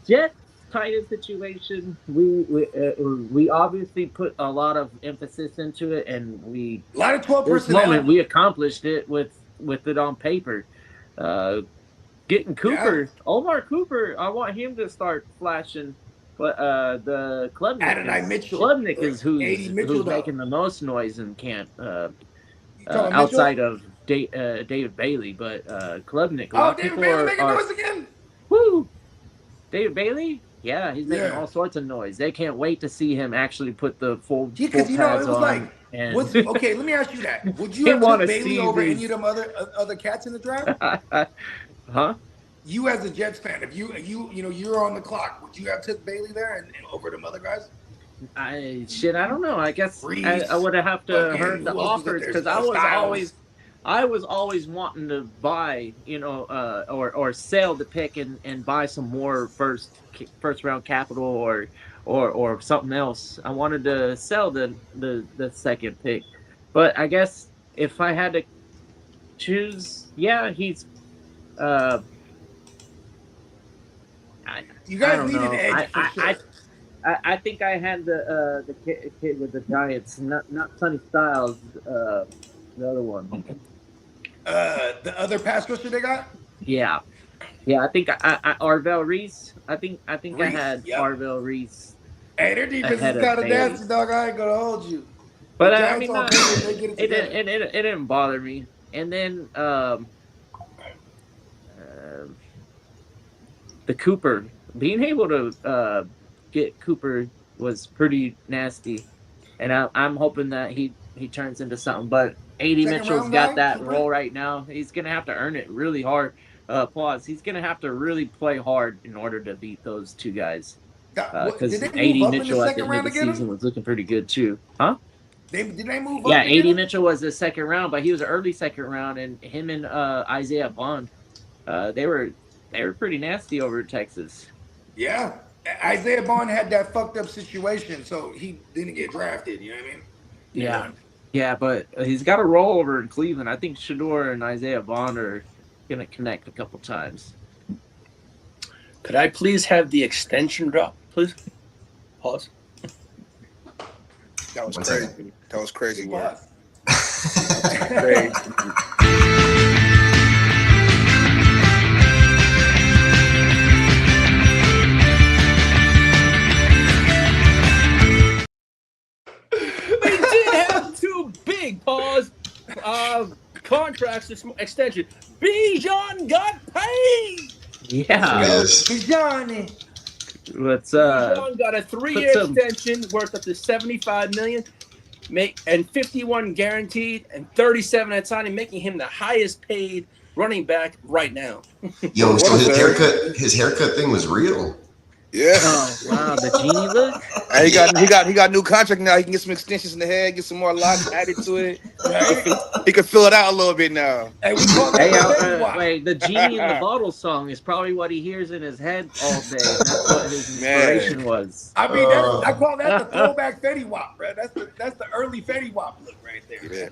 Jets tight end situation, we obviously put a lot of emphasis into it, and we A lot of 12 this personnel. moment we accomplished it with it on paper. Getting Cooper, Omar Cooper, I want him to start flashing. But the Klubnik is who's making the most noise in camp outside of David Bailey. But Klubnik, a lot of David people Bailey making are noise again. Woo! David Bailey? Yeah, he's making all sorts of noise. They can't wait to see him actually put the full because you know pads it was on. like, and okay, let me ask you that: would you They have took wanna Bailey see over these- any of them other cats in the draft? huh? You as a Jets fan, if you're on the clock, would you have took Bailey there and over them other guys? I don't know. I guess Reese, I would have to fucking, heard the who else was up offers there? because I was always wanting to buy, or sell the pick and buy some more first round capital or something else. I wanted to sell the second pick, but I guess if I had to choose, he's. You guys I don't need know. an edge for sure. I think I had the kid with the Giants, not Sonny Styles, the other one. The other pass rusher they got? Yeah. I think I Arvell Reese. I think I had yep. Arvell Reese. Hey, their defense ahead is of kind of Bailey. nasty, dog. I ain't gonna hold you. But The I Giants mean, all good, they get it it together. didn't bother me. And then the Cooper, being able to get Cooper was pretty nasty, and I'm hoping that he turns into something. But AD Second Mitchell's round got guy, that Cooper? role right now. He's gonna have to earn it really hard. He's gonna have to really play hard in order to beat those two guys. Because Did they move AD up in Mitchell the at the second end of round the to get season him? was looking pretty good too, huh? Did they move Yeah, up? to get AD him? Mitchell was the second round, but he was an early second round, and him and Isaiah Bond, they were pretty nasty over at Texas. Yeah. Isaiah Bond had that fucked up situation, so he didn't get drafted. You know what I mean? Yeah, but he's got a roll over in Cleveland. I think Shador and Isaiah Bond are gonna connect a couple times. Could I please have the extension drop, please? Pause. That was One crazy. second. That was crazy work. What? Crazy. They did have two big contracts this extension. Bijan got paid. Yeah. Yes. Johnny. Let's Bijan got a 3-year put some- extension worth up to $75 million, and 51 guaranteed, and 37 at signing, making him the highest paid running back right now. Yo, so What his the- haircut thing was real. Yeah. Oh wow, the genie look. Hey, he got new contract now. He can get some extensions in the head, get some more locks added to it. Right? He can fill it out a little bit now. Hey, we call that Hey, the Fetty Wap. wait, the genie in the bottle song is probably what he hears in his head all day. And that's what his inspiration was. I mean, I call that the throwback Fetty Wap, bro. That's the early Fetty Wap look right there. Yeah.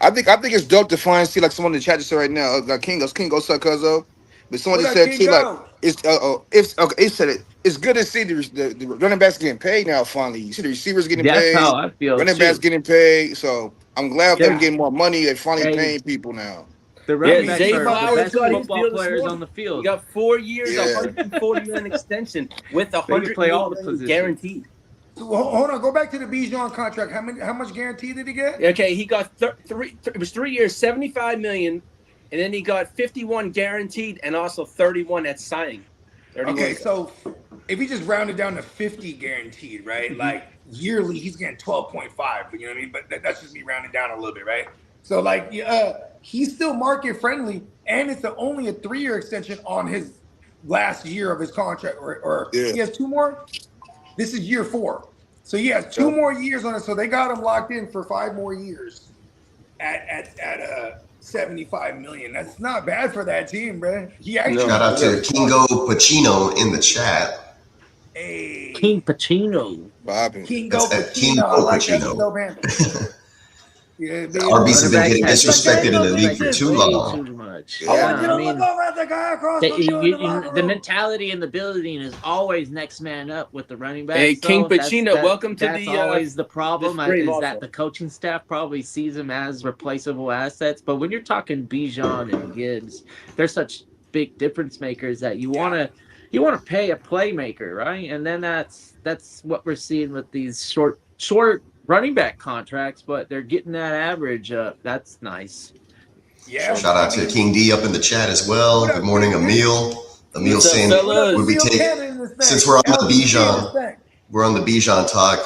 I think it's dope to find see like someone in the chat just said right now. King go suck cuzzo. But someone What just up, said too Kingo? like he said it. It's good to see the running backs getting paid now. Finally, you see the receivers getting That's paid. how I feel. Running too. backs getting paid. So I'm glad Yeah. they're getting more money. They're finally Hey. paying people now. The running backs Zay are Flowers the best got his football deal this players morning. on the He field. got 4 years, Yeah. $140 million extension with They can play all the $100 positions. guaranteed. So, hold on, go back to the Bijan contract. How much guarantee did he get? Okay, he got it was 3 years, $75 million, and then he got 51 guaranteed and also 31 at signing. 31. Okay, so if he just rounded down to 50 guaranteed, right? Like yearly, he's getting 12.5. You know what I mean? But that's just me rounding down a little bit, right? So like, he's still market friendly, and it's only a 3-year extension on his last year of his contract, or Yeah. he has 2 more. This is year 4, so he has 2 more years on it. So they got him locked in for 5 more years at $75 million. That's not bad for that team, bro. He actually Shout out to Kingo Pacino in the chat. Hey, King Pacino. Bobbing. Kingo That's at Pacino. Kingo I like that. Pacino. Kingo Panther. Yeah, The RBs have been getting disrespected in the league for too Way long. Too much. I Yeah, want you to I mean, look over at the guy across the, from you in the locker the room. mentality in the building is always next man up with the running back. Hey, King Pacino, welcome to that's the, always the problem. the stream Is also. that the coaching staff probably sees them as replaceable assets. But when you're talking Bijan and Gibbs, they're such big difference makers that you want to pay a playmaker, right? And then that's what we're seeing with these short running back contracts, but they're getting that average up. That's nice. Yeah. Shout out to King D up in the chat as well. Good morning, Emil. Emil What's up, saying, fellas? would we take, since we're on the Bijan, we're on the Bijan talk,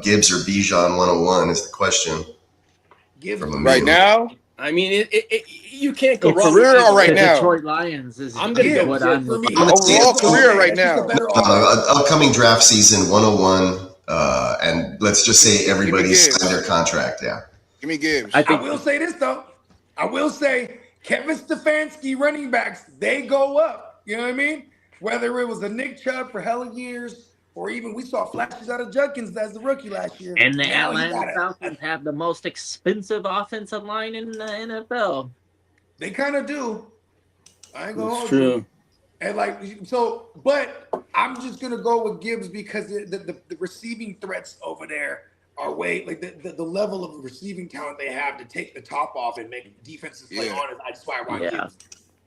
Gibbs or Bijan 101 is the question. From Emil. Right now, I mean, you can't go It's wrong. career or right The now? Detroit Lions is I'm gonna go what with I'm for me. looking Overall career right now. Upcoming draft season 101, and let's just say everybody's Gibbs. signed their contract. Yeah. Give me Gibbs. I I think will say this though. I will say Kevin Stefanski running backs, they go up. You know what I mean? Whether it was a Nick Chubb for hella years, or even we saw flashes out of Judkins as the rookie last year. and the Now he Atlanta got Falcons have the most expensive offensive line in the NFL. They kind of do. I ain't gonna It's hold true. you. And like so, but I'm just gonna go with Gibbs because the receiving threats over there are way like the level of receiving talent they have to take the top off and make defenses play Yeah. on it. That's why I want Yeah. Gibbs.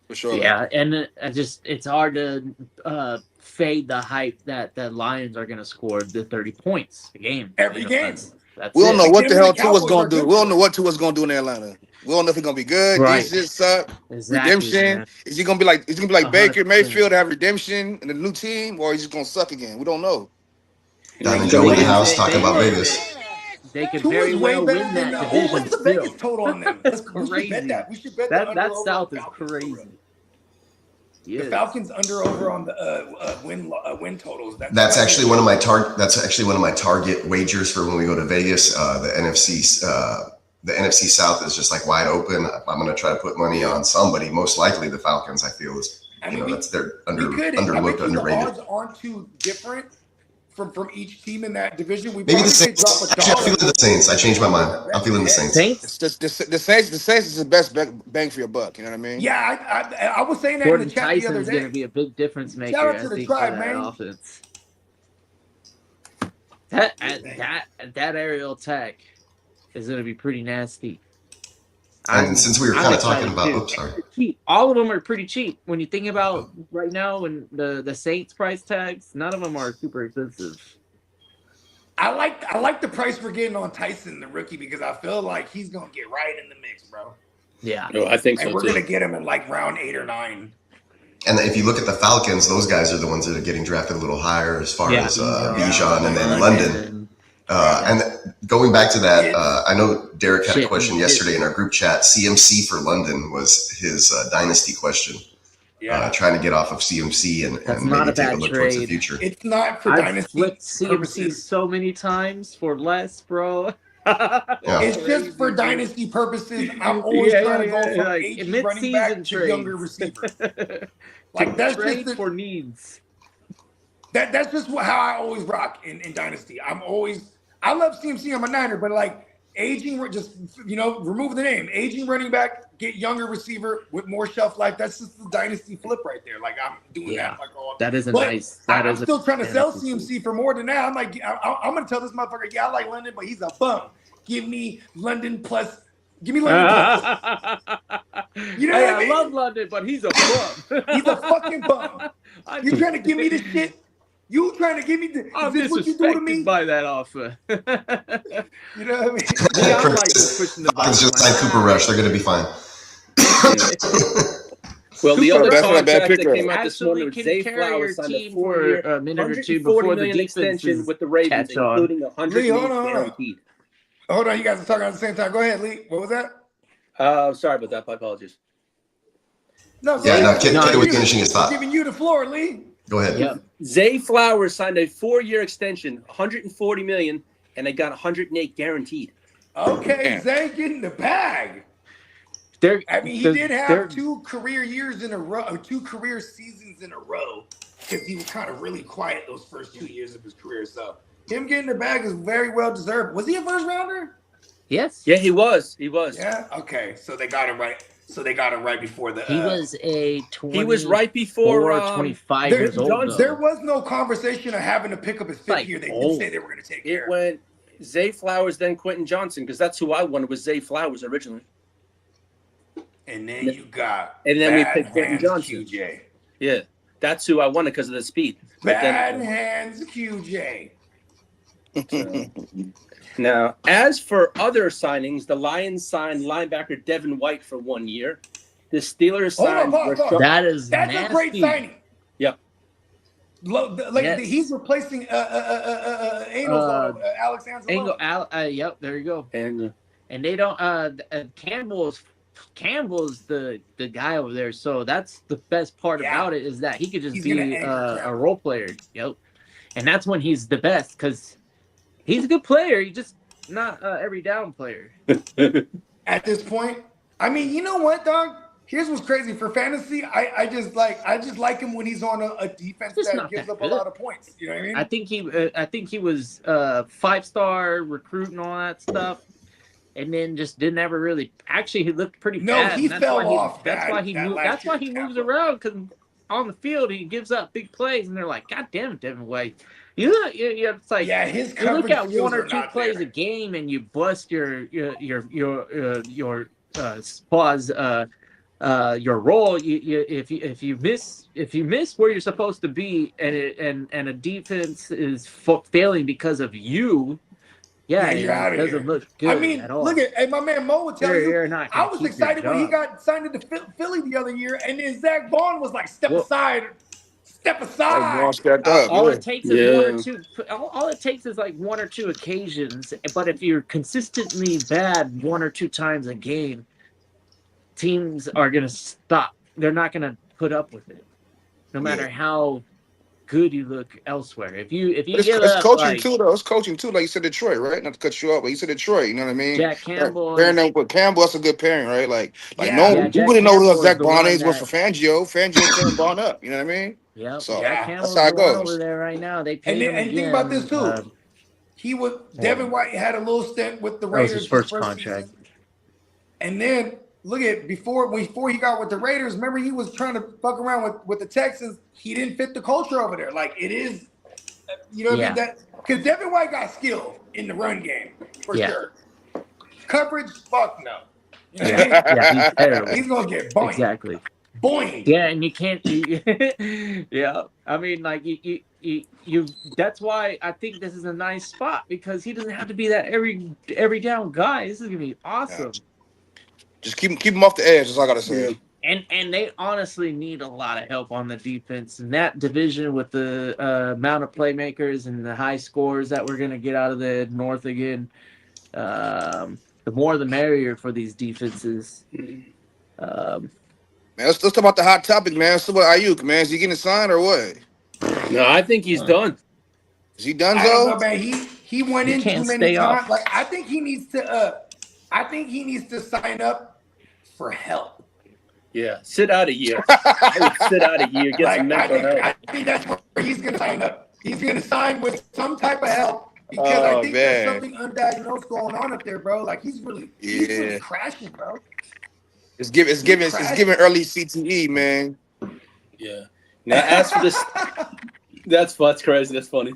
For sure. Yeah, and it's hard to fade the hype that the Lions are going to score the 30 points a game. Every game. That's We don't it. know what the hell Them and the Tua's Cowboys gonna are do. good We don't for know what Tua's gonna do in Atlanta. We don't know if he's gonna be good. Right. Defense suck. Exactly, Redemption. man. Is he gonna be like? Is he gonna be like Baker 100%. Mayfield have redemption in the new team, or is he just gonna suck again? We don't know. Diamond Joe in the house talking about Vegas. They could Tua's very way well better win than that what's division the still. Vegas total on them? We should Crazy. bet that. We should bet That the under over South on is Falcons. crazy. The Yes. Falcons under over on the win totals. That's actually one of my target wagers for when we go to Vegas. The NFC South is just like wide open. I'm going to try to put money on somebody. Most likely the Falcons. I feel is I mean, that's they're we could. underlooked, The underrated. odds aren't too different from each team in that division. We Maybe the probably could Saints. drop a Actually, I'm dollar. feeling the Saints. I changed my mind. I'm feeling the Saints. Saints. It's just the Saints. The Saints is the bang for your buck. You know what I mean? Yeah, I was saying that Jordan in the chat the other Tyson's going to day. be a big difference maker. Shout out I to the think tribe, for that man. offense. That aerial attack is going to be pretty nasty. And since we were kind of talking about, oops, sorry. Cheap. All of them are pretty cheap. When you think about right now, when the Saints price tags, none of them are super expensive. I like the price we're getting on Tyson, the rookie, because I feel like he's gonna get right in the mix, bro. Yeah, No, I think so And we're too. gonna get him in like round 8 or 9. And if you look at the Falcons, those guys are the ones that are getting drafted a little higher as far as Bijan and then London. And going back to that, I know Derek had a question yesterday in our group chat. CMC for London was his dynasty question. Trying to get off of CMC and maybe take a look towards the future. It's not for I've dynasty flipped CMC purposes. so many times for less, bro. It's just for dynasty purposes. I'm always trying to go from like, aging running back to younger receiver. Like that's trade just for needs. That's just how I always rock in dynasty. I love CMC. I'm a Niner, but like aging, just remove the name. Aging running back, get younger receiver with more shelf life. That's just the dynasty flip right there. Like I'm doing that. Like all. That is a but nice. I'm still trying to sell CMC for more than that. I'm like, I'm gonna tell this motherfucker, yeah, I like London, but he's a bum. Give me London plus. Give me London plus. You know what I mean? I love London, but he's a bum. He's a fucking bum. You trying to give me this shit? You trying to give me the? I'm is this what you do to me? by that offer. You know what I mean? Yeah, I'm like pushing the Falcons just signed Cooper Rush. They're going to be fine. Well, the other That's not a bad contract that pickup. came out this morning was Zay Flowers signed a 4-year, a minute or two $140 before the million defense extension with the Ravens, catch on. including $100 Lee, hold million on. guaranteed. Hold on, you guys are talking at the same time. Go ahead, Lee. What was that? Sorry about that. My apologies. No, Kitteh was finishing his thought. Giving you the floor, Lee. Go ahead. Yep. Zay Flowers signed a 4-year extension, $140 million, and they got $108 guaranteed. Okay, Zay getting the bag. He did have 2 career years in a row, or 2 career seasons in a row, because he was kind of really quiet those first 2 years of his career. So him getting the bag is very well deserved. Was he a first rounder? Yes. Yeah, he was. He was. Yeah. Okay, so they got him right. So they got him right before the. He was a 20. He was right before 25 years old. There was no conversation of having to pick up his 5th year. They did say they were going to take care. It went Zay Flowers, then Quentin Johnson, because that's who I wanted was Zay Flowers originally. And then you got. And then we picked Quentin Johnson. QJ. Yeah, that's who I wanted because of the speed. Bad hands, QJ. Now, as for other signings, the Lions signed linebacker Devin White for 1 year. The Steelers signed. That's nasty. A great signing. Yep. He's replacing Alex Anzalone. Yep, there you go. And they don't. Campbell's the guy over there, so that's the best part about it is that he could just be a role player. Yep, and that's when he's the best because he's a good player. He's just not every down player. At this point, I mean, you know what, dog? Here's what's crazy for fantasy. I just like him when he's on a defense that gives up a lot of points. You know what I mean? I think he was 5-star recruit and all that stuff. And then just didn't ever really. Actually, he looked pretty bad. He fell off. That's why he moves around because on the field he gives up big plays, and they're like, "God damn it, Devin White." It's like his you look at 1 or 2 plays a game, and you bust your pause your role. If you miss where you're supposed to be, and a defense is failing because of you. Yeah, you're out of here. Doesn't look good. I mean, at all. look at my man Mo would tell you. I was excited when he job. got signed into Philly the other year, and then Zach Vaughn was like, "Step aside." All it takes is 1 or 2. All it takes is like 1 or 2 occasions. But if you're consistently bad 1 or 2 times a game, teams are gonna stop. They're not gonna put up with it, no matter how good you look elsewhere. If you But give it's up coaching like too, though. It's coaching too. Like you said, Detroit, right? Not to cut you off, but you said Detroit. You know what I mean? Jack Campbell Pairing is them with Campbell, that's a good pairing, right? Like no Yeah. one, yeah, we Jack wouldn't know who Campbell is Zach the one Bonnet was for that Fangio. Fangio pairing Bon up. You know what I mean? yep, So Jack Yeah. that's Campbell's how the it one over goes. there right now. They And paid him think about this again. too. Devin White had a little stint with the That was his Raiders first first contract. season. And then look at before he got with the Raiders, remember he was trying to fuck around with the Texans. He didn't fit the culture over there. Like it is, you know what I mean? That because Devin White got skill in the run game for sure. Coverage, fuck no. You know what I mean? Yeah, he's terrible. He's gonna get boing. Exactly. Boing. Yeah, and you can't. Yeah, I mean, like you. That's why I think this is a nice spot because he doesn't have to be that every down guy. This is gonna be awesome. Just keep him off the edge. That's all I gotta say. And they honestly need a lot of help on the defense in that division with the amount of playmakers and the high scores that we're gonna get out of the North again. The more the merrier for these defenses. Man, let's talk about the hot topic, man. So what Ayuk, man? Is he getting signed or what? No, I think he's done. Is he done, I don't though? know, man. He went in too many times. Like I think he needs to sign up for help. Yeah, sit out a year. I would sit out a year, get some mental help. I think that's where he's going to sign up. He's going to sign with some type of help because I think there's something undiagnosed going on up there, bro. Like he's really crashing, bro. It's giving early CTE, man. Yeah. Now as for this, that's crazy. That's funny.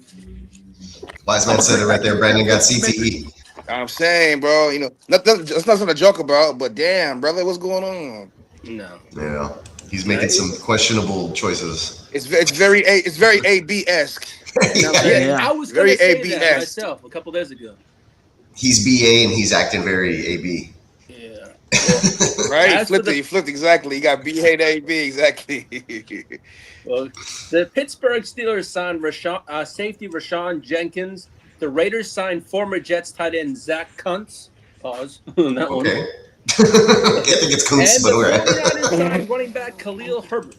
Wise man said it right there. Brandon got CTE. I'm saying, bro, you know, that's not something to joke about, but damn, brother, what's going on? No. Yeah, he's making some questionable choices. It's very AB-esque. Yeah, I was very going to say that myself a couple days ago. He's BA and he's acting very AB. Yeah. Right? He flipped exactly. He got BA to AB exactly. Well, the Pittsburgh Steelers signed safety Rashawn Jenkins. The Raiders signed former Jets tight end Zach Kuntz. Pause. That one. Okay. I think it's Kuntz, but the 49ers signed running back Khalil Herbert.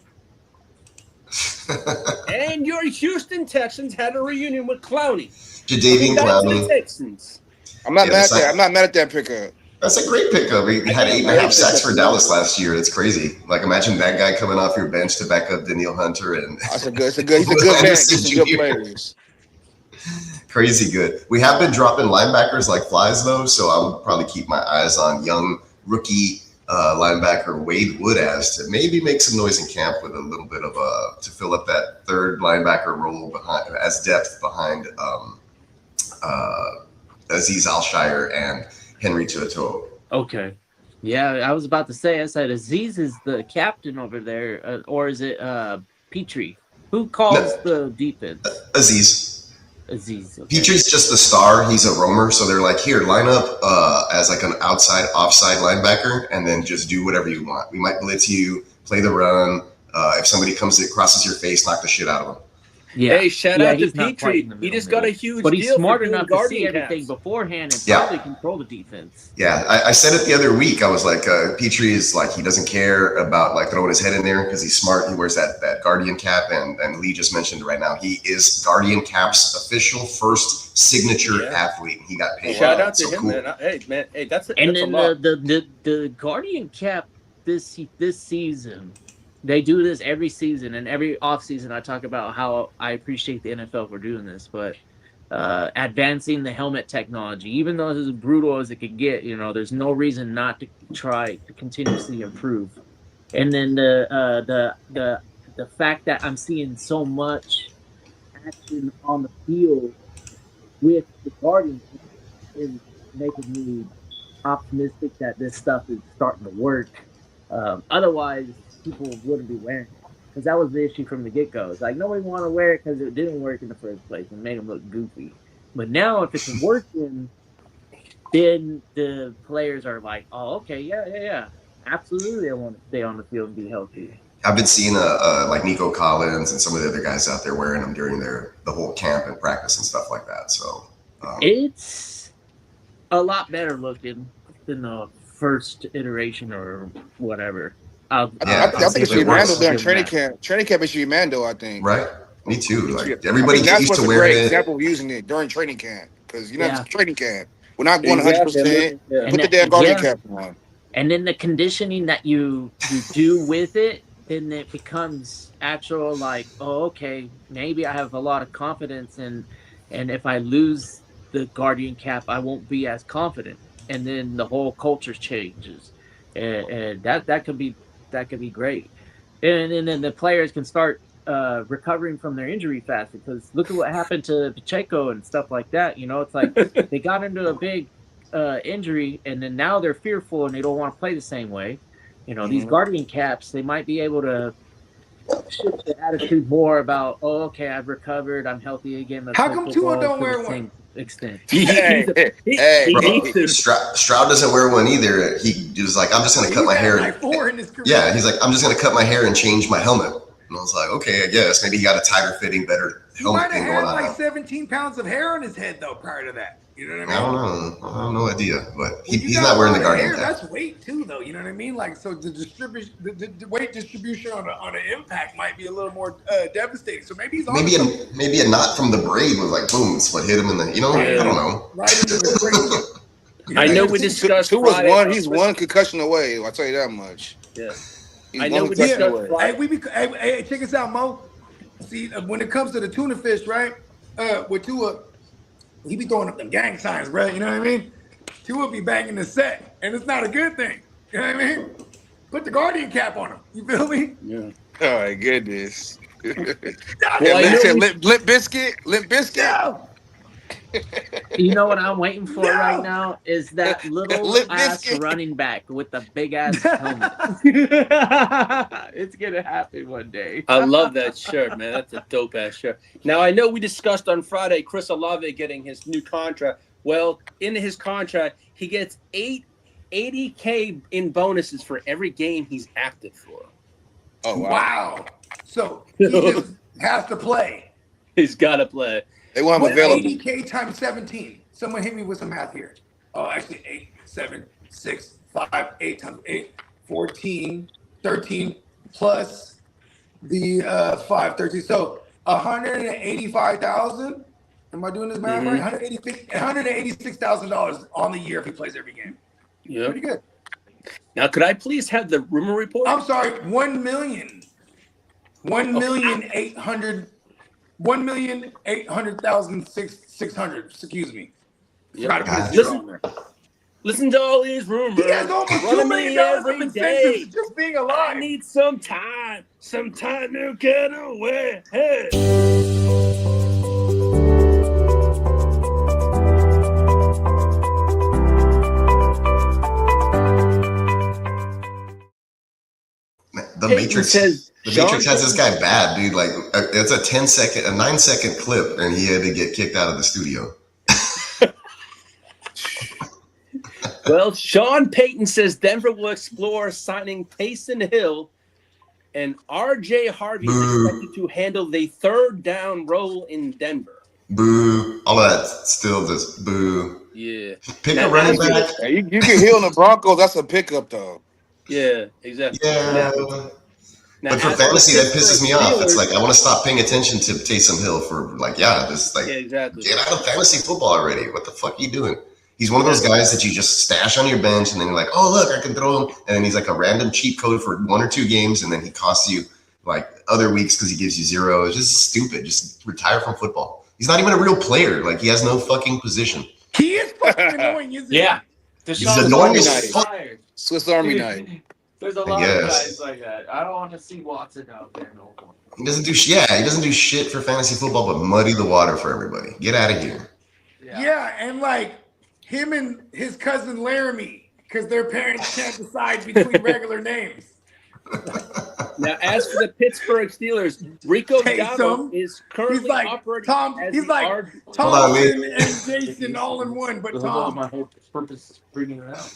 And your Houston Texans had a reunion with Clowney. Jadeveon Clowney. Texans. I'm not mad at that pickup. That's a great pickup. He had 8.5 sacks for Dallas last year. It's crazy. Like imagine that guy coming off your bench to back up Danielle Hunter and he's a good man. He's good players. Crazy good. We have been dropping linebackers like flies though, so I would probably keep my eyes on young rookie linebacker Wade Woodaz to maybe make some noise in camp with a little bit of to fill up that third linebacker role behind as depth behind Azeez Al-Shire and Henry To'oTo'o. Okay. Yeah, I was about to say, I said Azeez is the captain over there, or is it Petrie? Who calls the defense? Azeez. Okay. Petrie's just the star. He's a roamer, so they're like, here, line up as like an outside, offside linebacker, and then just do whatever you want. We might blitz you, play the run. If somebody crosses your face, knock the shit out of them. Yeah. Hey, shout out to Petrie. He just got a huge but he's deal smart for enough to see guardian everything caps. beforehand and probably control the defense. Yeah, I said it the other week. I was like, Petrie is like, he doesn't care about like throwing his head in there because he's smart. He wears that guardian cap, and Lee just mentioned it right now. He is Guardian Cap's official first signature athlete. He got paid. Shout out to him, cool. Man. Hey, that's and that's then a lot. the Guardian Cap this season. They do this every season, and every offseason I talk about how I appreciate the NFL for doing this, but advancing the helmet technology, even though it's as brutal as it could get, there's no reason not to try to continuously improve. And then the fact that I'm seeing so much action on the field with the Guardians is making me optimistic that this stuff is starting to work. Otherwise, people wouldn't be wearing it because that was the issue from the get-go. It's like nobody want to wear it because it didn't work in the first place and made them look goofy. But now, if it's working, then the players are like, "Oh, okay, yeah, absolutely, I want to stay on the field and be healthy." I've been seeing like Nico Collins and some of the other guys out there wearing them during the whole camp and practice and stuff like that. So it's a lot better looking than the first iteration or whatever. I think it should be Mando during training camp. Training camp, it should be Mando, I think. Right. Me too. Like I everybody think get that's used what's to a wearing great it. example of using it during training camp because Yeah. it's training camp. We're not going 100%. Yeah. Put the damn guardian cap on. And then the conditioning that you do with it, then it becomes actual. Like, oh, okay, maybe I have a lot of confidence, and if I lose the guardian cap, I won't be as confident, and then the whole culture changes, and that could be great, and then the players can start recovering from their injury faster, because look at what happened to Pacheco and stuff like that. You know, it's like they got into a big injury, and then now they're fearful and they don't want to play the same way. You know, these guardian caps, they might be able to shift the attitude more about, oh, okay, I've recovered, I'm healthy again. Let's How play come football Tua don't to wear the one? same extent. Hey, Stroud doesn't wear one either. He was like, I'm just going to cut my hair. Like 4 in his career. Yeah, he's like, I'm just going to cut my hair and change my helmet. And I was like, okay, I guess. Maybe he got a tighter fitting, better He helmet might thing have going had on. like 17 pounds of hair on his head though prior to that. You know what I mean? I don't know, no idea. But When you he's got not a wearing lot the of guardian hair, cap. that's weight too, though. You know what I mean? Like, so the distribution, the weight distribution on an impact might be a little more devastating. So maybe he's on Maybe a knot from the braid was like boom, it's what hit him in the. You know, I don't know. right into the brain. I know we discussed Tua was Friday one. about He's one concussion away. I'll tell you that much. Yeah. He's I know one we concussion discussed away. Friday. Hey, check us out, Mo. See, when it comes to the tuna fish, right? With Tua, he be throwing up them gang signs, bro. You know what I mean? Tua be banging the set, and it's not a good thing. You know what I mean? Put the guardian cap on him. You feel me? Yeah. Oh my goodness. Well, I know Limp Biscuit. Yeah. You know what I'm waiting for right now is that little Lip ass biscuit. running back with the big ass helmet. It's gonna happen one day. I love that shirt, man. That's a dope ass shirt. Now I know we discussed on Friday Chris Olave getting his new contract. Well, in his contract, he gets $80K in bonuses for every game he's active for. Oh Wow. So he just has to play. He's got to play. They want him What's available. 80K times 17? Someone hit me with some math here. Oh, actually, 8, 7, 6, 5, 8 times 8, 14, 13 plus the 5, 13. So 185,000. Am I doing this math right? $186,000 on the year if he plays every game. Yeah. Pretty good. Now, could I please have the rumor report? I'm sorry, 1 million. 1,800,600. Excuse me. Forgot to put a zero on there. Listen to all these rumors. He has almost $2 million of incentives just being alive. I need some time to get away. Hey. The Peyton Matrix says, The Sean Matrix has this Payton- guy bad, dude. Like it's a 9-second clip, and he had to get kicked out of the studio. Well, Sean Payton says Denver will explore signing Taysom Hill, and R.J. Harvey is expected to handle the third down role in Denver. Boo! All of that still just boo. Yeah. Pick a running back. Yeah, you can heal in the Broncos. That's a pickup, though. Yeah, exactly. Yeah. Now, But for as the fantasy, that Pittsburgh pisses me off. It's Steelers- like I want to stop paying attention to Taysom Hill for this Yeah, exactly. get out of fantasy football already. What the fuck are you doing? He's one of those guys that you just stash on your bench, and then you're like, oh look, I can throw him, and then he's like a random cheat code for 1 or 2 games, and then he costs you like other weeks because he gives you 0. It's just stupid. Just retire from football. He's not even a real player. Like he has no fucking position. He is fucking annoying, isn't he? Yeah. He's annoying as Nice. fuck. Swiss Army knife. There's a lot of Yes. guys like that. I don't want to see Watson out there no more. He doesn't do shit. Yeah, he doesn't do shit for fantasy football, but muddy the water for everybody. Get out of here. Yeah, and like him and his cousin Laramie, because their parents can't decide between regular names. Now, as for the Pittsburgh Steelers, Rico Taysom. Dowdle is currently He's like operating Tom. as He's the like R- Hold on, Thompson and Jason all in one, but That was Tom. my whole purpose of bringing it out.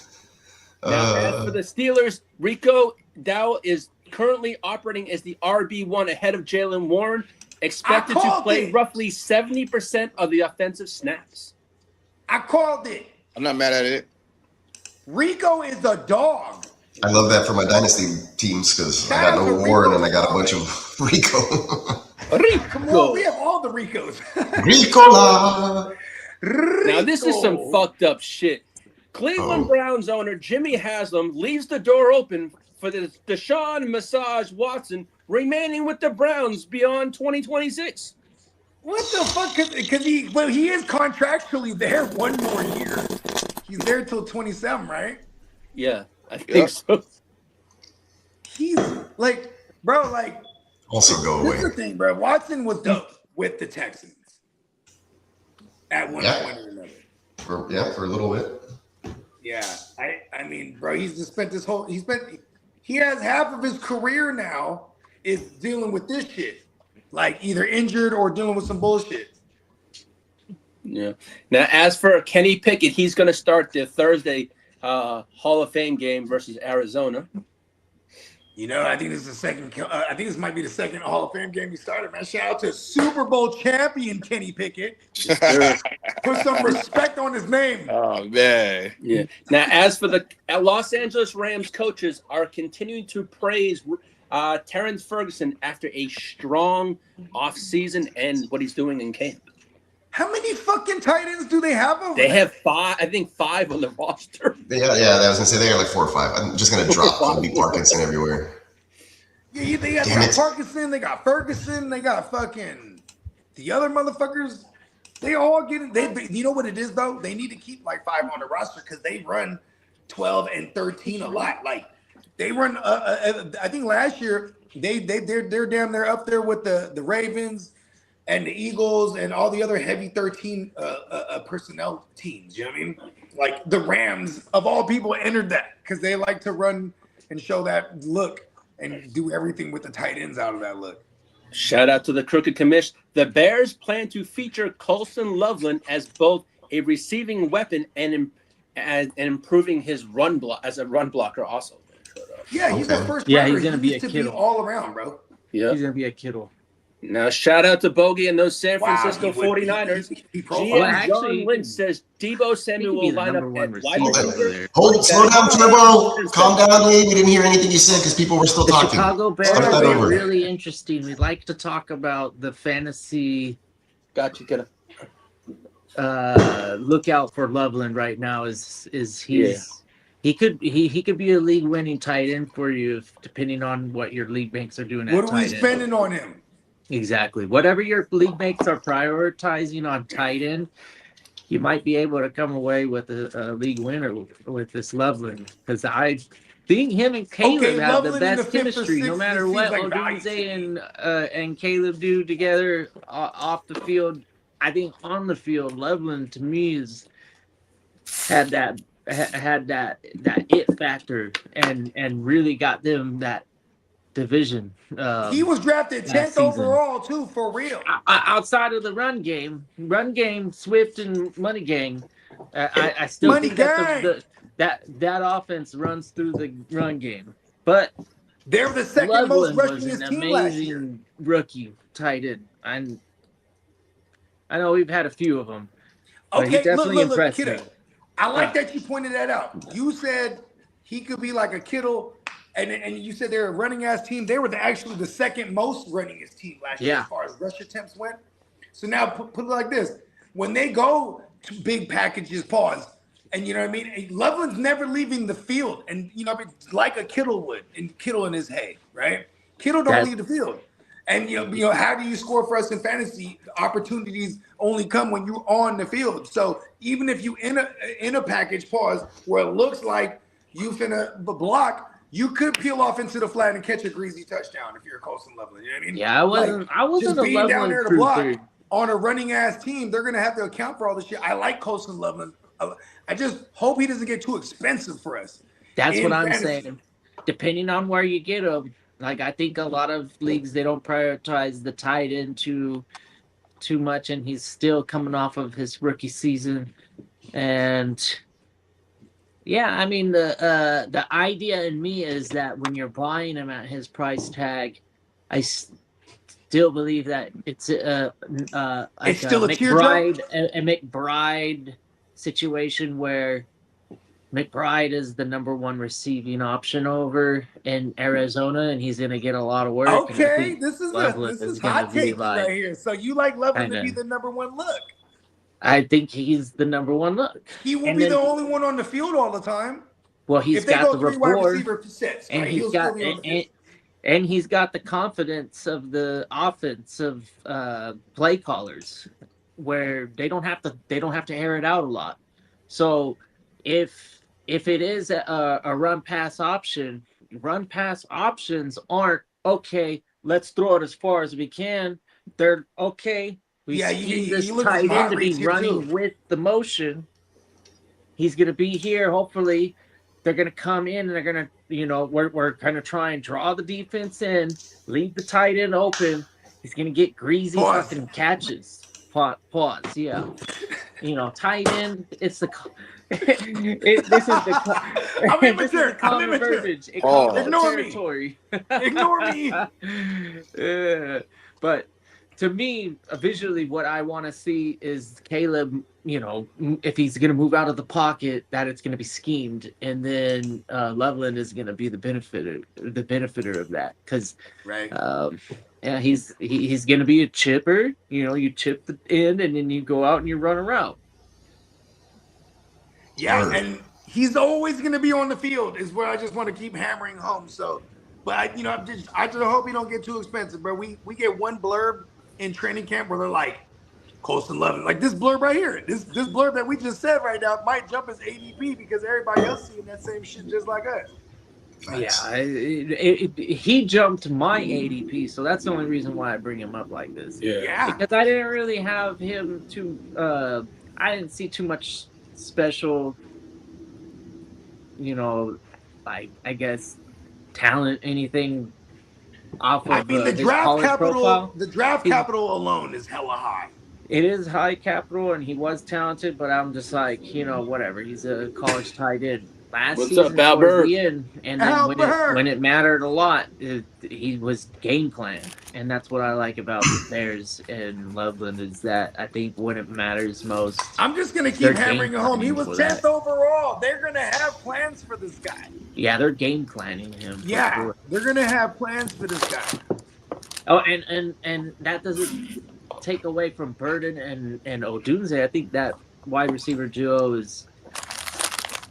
Now, as for the Steelers, Rico Dowdle is currently operating as the RB1 ahead of Jalen Warren, expected I to called play it. roughly 70% of the offensive snaps. I called it. I'm not mad at it. Rico is a dog. I love that for my dynasty teams because I got no Warren and I got a bunch of Rico. Rico. Come on, we have all the Ricos. Ricola. Now, this is some Rico. fucked up shit. Cleveland Browns owner Jimmy Haslam leaves the door open for the Deshaun Massage Watson remaining with the Browns beyond 2026. What the fuck? Because he is contractually there one more year. He's there till 27, right? Yeah, I think so. He's like, bro, like. Also go away. This is the thing, bro. Watson was dope with the Texans at one point or another. For a little bit. Yeah, I mean, bro, he has half of his career now is dealing with this shit, like either injured or dealing with some bullshit. Yeah. Now, as for Kenny Pickett, he's going to start the Thursday Hall of Fame game versus Arizona. You know, I think this is the second. I think this might be the second Hall of Fame game he started. Man, shout out to Super Bowl champion Kenny Pickett. Put some respect on his name. Oh man. Yeah. Now, as for the Los Angeles Rams coaches, are continuing to praise Terrence Ferguson after a strong offseason and what he's doing in camp. How many fucking tight ends do they have over They there? have five. I think 5 on the roster. Yeah, I was gonna say they got like 4 or 5. I'm just gonna drop Colby Parkinson everywhere. Yeah, they got Parkinson, they got Ferguson, they got fucking the other motherfuckers. They all get it. You know what it is though? They need to keep like 5 on the roster because they run 12 and 13 a lot. Like they run. I think last year they're damn near up there with the Ravens and the Eagles and all the other heavy 13 personnel teams. You know what I mean? Like the Rams of all people entered that because they like to run and show that look and do everything with the tight ends out of that look. Shout out to the Crooked Commish. The Bears plan to feature Colston Loveland as both a receiving weapon and improving his run block as a run blocker also. Yeah, he's the first. Yeah, he's gonna be used a to Kittle all around, bro. Yeah. He's gonna be a Kittle. Now, shout out to Bogey and those San Wow, Francisco he would- 49ers. he GM Well, actually, John Lynch says Deebo Samuel be will the line number up one at wide receiver receiver. there. Slow down, Turbo. Calm down, Lee. We didn't hear anything you said because people were still The talking. Chicago Bears Start that are over. really interesting. We like to talk about the fantasy. Gotcha, Kitteh. Look out for Loveland right now. He could be a league winning tight end for you depending on what your league banks are doing. What at are we tight end. spending on him? Exactly. Whatever your league mates are prioritizing on tight end, you might be able to come away with a league winner with this Loveland. Because I think him and Caleb have the Loveland in best the 5th or chemistry. No 6th, matter it what seems like value Odunze and Caleb do together off the field, I think on the field, Loveland to me had that it factor and really got them that division. He was drafted 10th overall too, for real. Outside of the run game, Swift and Money Gang, I still Money think Gang. that offense runs through the run game. But They're the second Loveland most was rushing an team last year. amazing rookie tight end. I know we've had a few of them. But he Okay, definitely look, impressed Kitteh. me. I like that you pointed that out. You said he could be like a Kittle, and you said they're a running ass team. They were actually the second most runningest team last year as far as rush attempts went. So now put it like this: when they go to big packages, and you know what I mean. Loveland's never leaving the field, and you know, like a Kittle would, and Kittle in his hay, right? Kittle don't leave the field. And you know, how do you score for us in fantasy? Opportunities only come when you're on the field. So even if you in a package where it looks like you finna block, you could peel off into the flat and catch a greasy touchdown if you're Colston Loveland. You know what I mean? Yeah, I wasn't just a being down Loveland there to truther. block on a running ass team. They're gonna have to account for all this shit. I like Colston Loveland. I just hope he doesn't get too expensive for us. That's in what I'm fantasy. saying. Depending on where you get him, like I think a lot of leagues they don't prioritize the tight end too much, and he's still coming off of his rookie season. And yeah, I mean the idea in me is that when you're buying him at his price tag, I still believe that it's like It's still a McBride situation where McBride is the number one receiving option over in Arizona, and he's going to get a lot of work. And I Okay, think this is Loveland hot gonna be takes like, right here. So you like Loveland to be kinda- the number one look? I think he's the number one look. He will And be then- the only one on the field all the time. Well, he's If they got go the 3 wide rapport, receiver sets, and right, he's he'll got still be on the field. and he's got the confidence of the offensive play callers, where they don't have to air it out a lot. So if it is a run pass option, run pass options aren't okay. Let's throw it as far as we can. They're okay. We scheme this look at tight some heart end to be rates here, running too. with the motion. He's going to be here. Hopefully, they're going to come in and they're going to, we're going to try and draw the defense in, leave the tight end open. He's going to get greasy fucking catches. Pause. Yeah. Tight end. It's the. This is the. I'm immature. I'm immature. Verbiage. It Oh. comes with Ignore me. territory. Ignore me. But to me, visually, what I want to see is Caleb. If he's going to move out of the pocket, that it's going to be schemed, and then Loveland is going to be the benefiter of that, because Right. yeah, he's going to be a chipper. You chip the end, and then you go out and you run around. Yeah, and he's always going to be on the field is where I just want to keep hammering home. So, but I just hope he don't get too expensive, bro. We get one blurb in training camp where they're like, Colston Loveland, like this blurb right here. This blurb that we just said right now might jump his ADP because everybody else seeing that same shit just like us. Yeah, he jumped my ADP, so that's the only reason why I bring him up like this. Yeah. Because I didn't really have him I didn't see too much special, I guess, talent, anything off of I mean, the his draft college capital, profile. the draft capital alone is hella high. It is high capital, and he was talented, but I'm just like, whatever. He's a college tight end. Last What's season, up, Al towards Bird? the end, and then Al when it mattered a lot, he was game plan, and that's what I like about the Bears and Loveland is that I think when it matters most, I'm just going to They're keep hammering game it home. He planning was for 10th that. overall. They're going to have plans for this guy. yeah, they're game planning him. for Yeah, sure. they're going to have plans for this guy. Oh, and that doesn't take away from Burden and Odunze. I think that wide receiver duo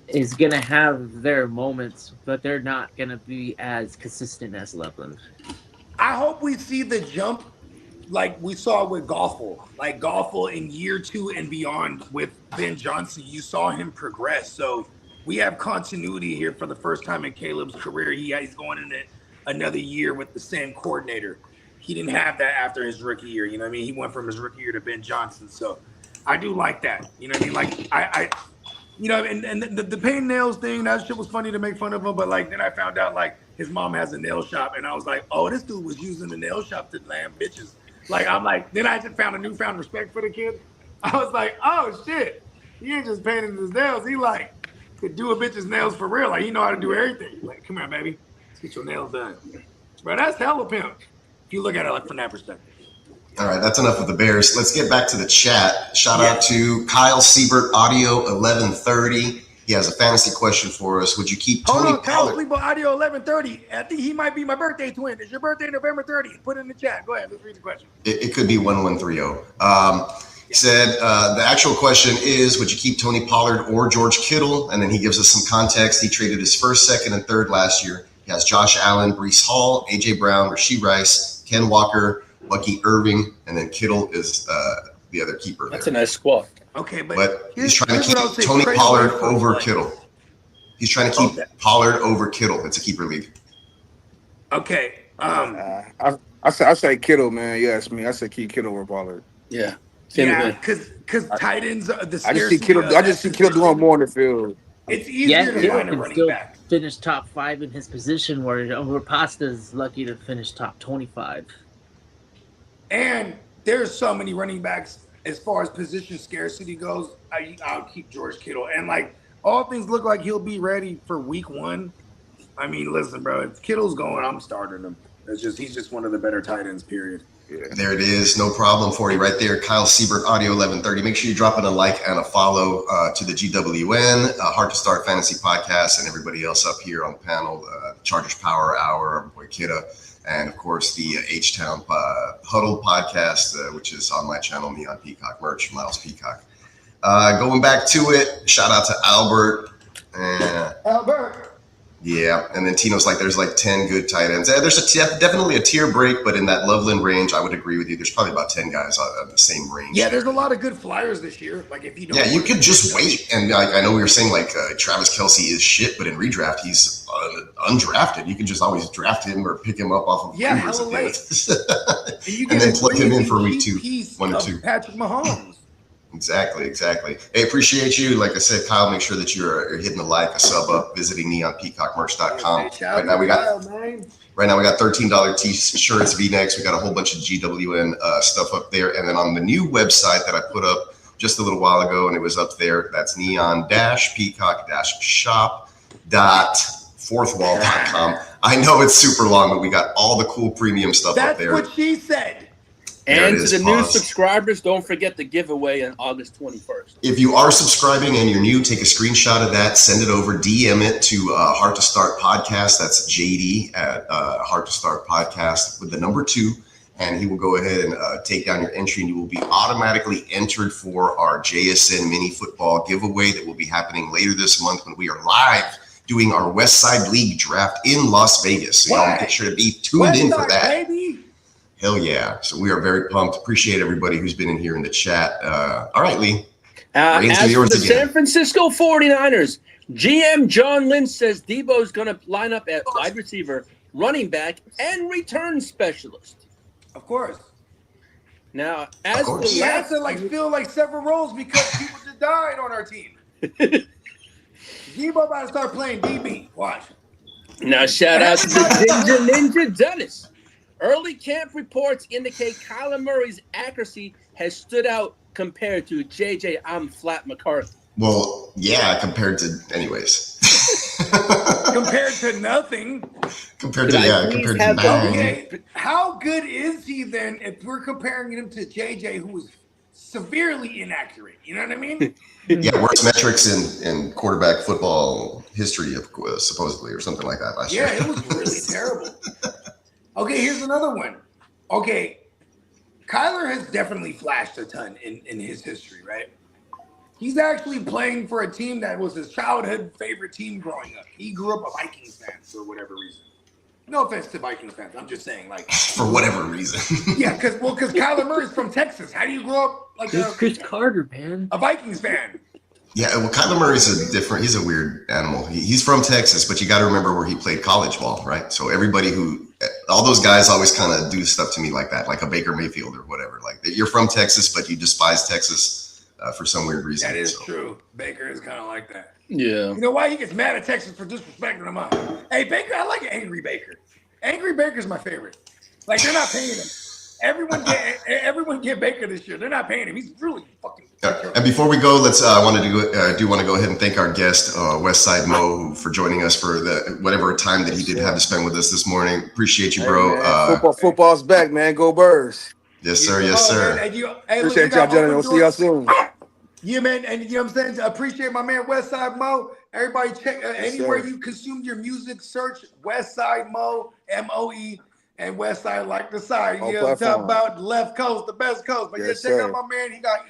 is gonna have their moments, but they're not gonna be as consistent as Loveland. I hope we see the jump like we saw with Goffel. Like Goffel in year 2 and beyond with Ben Johnson, you saw him progress. So we have continuity here for the first time in Caleb's career. He's going into another year with the same coordinator. He didn't have that after his rookie year. You know what I mean? He went from his rookie year to Ben Johnson. So I do like that. You know what I mean? Like and the paint nails thing, that shit was funny to make fun of him. But like then I found out like his mom has a nail shop, and I was like, oh, this dude was using the nail shop to land bitches. Like I'm like, then I just found a newfound respect for the kid. I was like, oh shit, he ain't just painting his nails. He like could do a bitch's nails for real. Like he know how to do everything. Like come here, baby, let's get your nails done. Bro, that's hella pimp. If you look at it like from that perspective. All right, that's enough of the Bears. Let's get back to the chat. Shout out to Kyle Siebert, Audio 1130. He has a fantasy question for us. Would you keep Hold Tony on, Kyle Pollard? Sleep on Audio 1130. I think he might be my birthday twin. It's your birthday November 30th. Put it in the chat. Go ahead. Let's read the question. It could be 1130. He said the actual question is, would you keep Tony Pollard or George Kittle? And then he gives us some context. He traded his first, second, and third last year. He has Josh Allen, Breece Hall, A.J. Brown, Rashee Rice, Ken Walker, Bucky Irving, and then Kittle is the other keeper there. That's a nice squad. Okay, But he's trying to here's what I would keep say. Tony Trade Pollard away from over Blake. Kittle. He's trying to keep Okay. Pollard over Kittle. It's a keeper league. Okay. I say Kittle, man. You ask me. I say keep Kittle over Pollard. Yeah. Same Yeah, with me. because tight ends are the I just see scarcity Kittle. of I just see that Kittle doing position. more in the field. It's easier to Kittle find a can running still back. finish top 5 in his position, where Pasta's lucky to finish top 25. And there's so many running backs as far as position scarcity goes. I'll keep George Kittle. And like all things look like he'll be ready for week 1. I mean, listen, bro, if Kittle's going, I'm starting him. He's just one of the better tight ends, period. There it is. No problem for you right there. Kyle Siebert, Audio 1130. Make sure you're dropping a like and a follow to the GWN, Hard to Start Fantasy Podcast, and everybody else up here on the panel, Chargers Power Hour, our boy Kitteh, and, of course, the H-Town Huddle Podcast, which is on my channel, me on Peacock Merch, Miles Peacock. Going back to it, shout out to Albert. Albert. Yeah, and then Tino's like, there's like 10 good tight ends. There's definitely a tier break, but in that Loveland range, I would agree with you. There's probably about 10 guys on the same range. Yeah, there's a lot of good flyers this year. Like if you don't, you could just wait. And I know we were saying like Travis Kelce is shit, but in redraft he's undrafted. You can just always draft him or pick him up off of hella late. and then plug him in for week 2, 1 or 2. Patrick Mahomes. Exactly. Hey, appreciate you. Like I said, Kyle, make sure that you're hitting the like, a sub up, visiting me on peacockmerch.com. Right now we got $13 t-shirts, V-necks. We got a whole bunch of GWN stuff up there. And then on the new website that I put up just a little while ago, and it was up there, that's neon-peacock-shop.fourthwall.com. I know it's super long, but we got all the cool premium stuff up there. That's what she said. And to the new subscribers, don't forget the giveaway on August 21st. If you are subscribing and you're new, take a screenshot of that, send it over, DM it to Hard to Start Podcast. That's JD at Hard to Start Podcast with the number 2. And he will go ahead and take down your entry, and you will be automatically entered for our JSN mini football giveaway that will be happening later this month when we are live doing our West Side League draft in Las Vegas. So y'all make sure to be tuned in for that. Baby. Hell yeah. So we are very pumped. Appreciate everybody who's been in here in the chat. All right, Lee. As for the San Francisco 49ers, GM John Lynch says Deebo's going to line up at wide receiver, running back, and return specialist. Of course. Now, as for he has to fill several roles because people just died on our team. Deebo about to start playing DB. Watch. Now, shout out to the Ninja Dennis. Early camp reports indicate Kyler Murray's accuracy has stood out compared to JJ I'm Flat McCarthy. Well, yeah, compared to anyways. Compared to nothing. Compared to nothing. Okay, how good is he then if we're comparing him to JJ, who was severely inaccurate? You know what I mean? Yeah, worst metrics in quarterback football history, supposedly, or something like that last year. Yeah, it was really terrible. Okay, here's another one. Okay, Kyler has definitely flashed a ton in his history, right? He's actually playing for a team that was his childhood favorite team growing up. He grew up a Vikings fan for whatever reason. No offense to Vikings fans. I'm just saying, for whatever reason. Yeah, because Kyler Murray's from Texas. How do you grow up Chris Carter, man? A Vikings fan. Yeah, well, Kyler Murray's he's a weird animal. He's from Texas, but you got to remember where he played college ball, right? So all those guys always kind of do stuff to me like that, like a Baker Mayfield or whatever. Like you're from Texas, but you despise Texas for some weird reason. That is true. Baker is kind of like that. Yeah. You know why he gets mad at Texas for disrespecting him? Hey, Baker, I like Angry Baker. Angry Baker's my favorite. Like they're not paying him. Everyone get Baker this year. They're not paying him. He's really fucking. And before we go, I want to go ahead and thank our guest, Westside Mo, for joining us for whatever time that he did have to spend with us this morning. Appreciate you, bro. Football's back, man. Go Birds. Yes, sir. Yes, sir. Appreciate y'all, gentlemen. We'll see y'all soon. Yeah, man, and you know what I'm saying? Appreciate my man Westside Mo. Everybody check anywhere you consume your music, search Westside Mo, M-O-E, and Westside like the side. You know what I'm talking about? The left coast, the best coast. But just check out my man. He got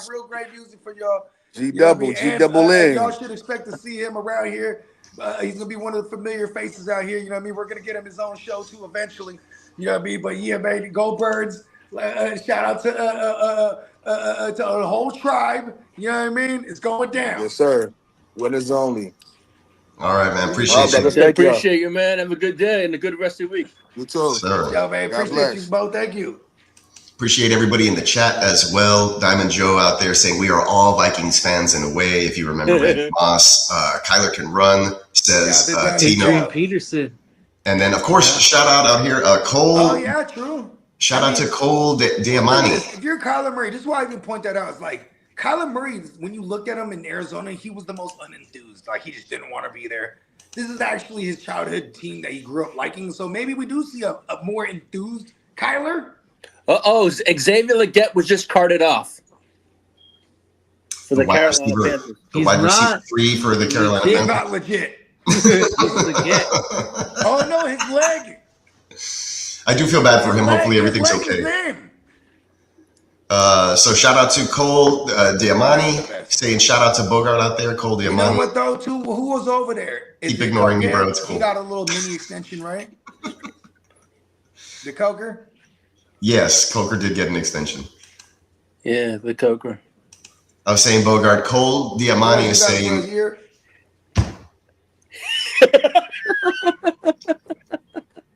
real great music for y'all. G-double-N. Y'all should expect to see him around here. He's gonna be one of the familiar faces out here. You know what I mean? We're gonna get him his own show too eventually. You know what I mean? But yeah, baby, go Birds. Shout out to the whole tribe. You know what I mean? It's going down. Yes, sir. Winners only. All right, man. Appreciate you. Appreciate you, man. Have a good day and a good rest of the week. You too. Sir. Yo, man. Appreciate you both. Thank you. Appreciate everybody in the chat as well. Diamond Joe out there saying we are all Vikings fans in a way. If you remember Red Moss, Kyler can run, says Tino. Peterson. And then, of course, shout out here, Cole. Oh, yeah, true. Shout out to Cole Diamani. If you're Kyler Murray, this is why I even point that out. It's like Kyler Murray, when you look at him in Arizona, he was the most unenthused. Like he just didn't want to be there. This is actually his childhood team that he grew up liking. So maybe we do see a more enthused Kyler. Xavier Legette was just carted off for the Carolina Panthers. The wide receiver 3 for the Carolina Panthers. He's not legit. He's legit. Oh no, his leg. I do feel bad for him. Hopefully everything's okay. So shout out to Cole Diamani, saying shout out to Bogard out there, Cole Diamani. You know what though, too? Who was over there? Keep ignoring me, bro. It's cool. He got a little mini extension, right? The Coker? Yes, Coker did get an extension. Yeah, the Coker. I was saying Bogard. Cole Diamani is saying.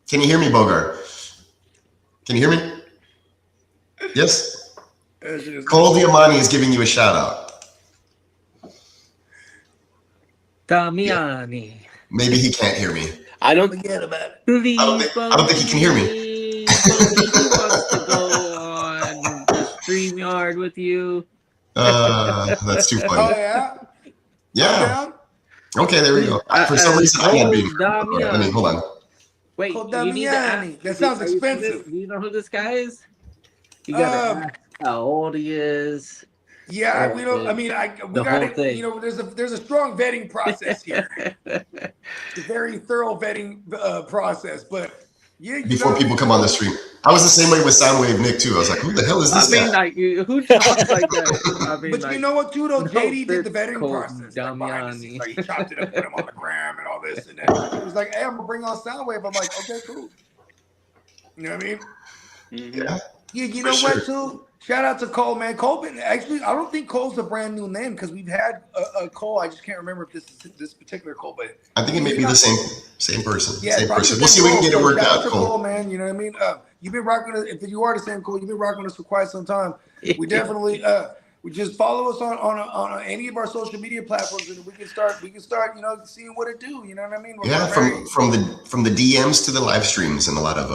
Can you hear me, Bogard? Can you hear me? Yes. Cole Diamani is giving you a shout out. Damiani. Yeah. Maybe he can't hear me. I don't forget about it. I don't think he can hear me. He wants to go on the StreamYard with you. That's too funny. Oh yeah. Yeah. Okay, there we go. For some reason, I can't be. Let me hold on. Wait, you need to ask, that sounds expensive. Do you know who this guy is? You gotta ask how old he is. Yeah, we don't. I mean, we got to. You know, there's a strong vetting process here. It's a very thorough vetting process, but yeah. Before people come on the stream, I was the same way with Soundwave Nick too. I was like, who the hell is this guy? Like, who talks like that? I mean, but like, you know what, too, though? JD did the vetting process. Damiani. Like, he chopped it up, put him on the gram and all this, and then he was like, "Hey, I'm gonna bring on Soundwave." I'm like, "Okay, cool." You know what I mean? Yeah. Yeah, you know what, too? Shout out to Cole, man. Cole, actually, I don't think Cole's a brand new name because we've had a Cole. I just can't remember if this is this particular Cole, but I think it may be the same person. Yeah, same person. We'll see if we can get it worked out, Cole, man. You know what I mean? You've been rocking us. If you are the same Cole, you've been rocking us for quite some time. We definitely we just follow us on any of our social media platforms, and we can start you know seeing what it do. You know what I mean? From the DMs to the live streams and a lot of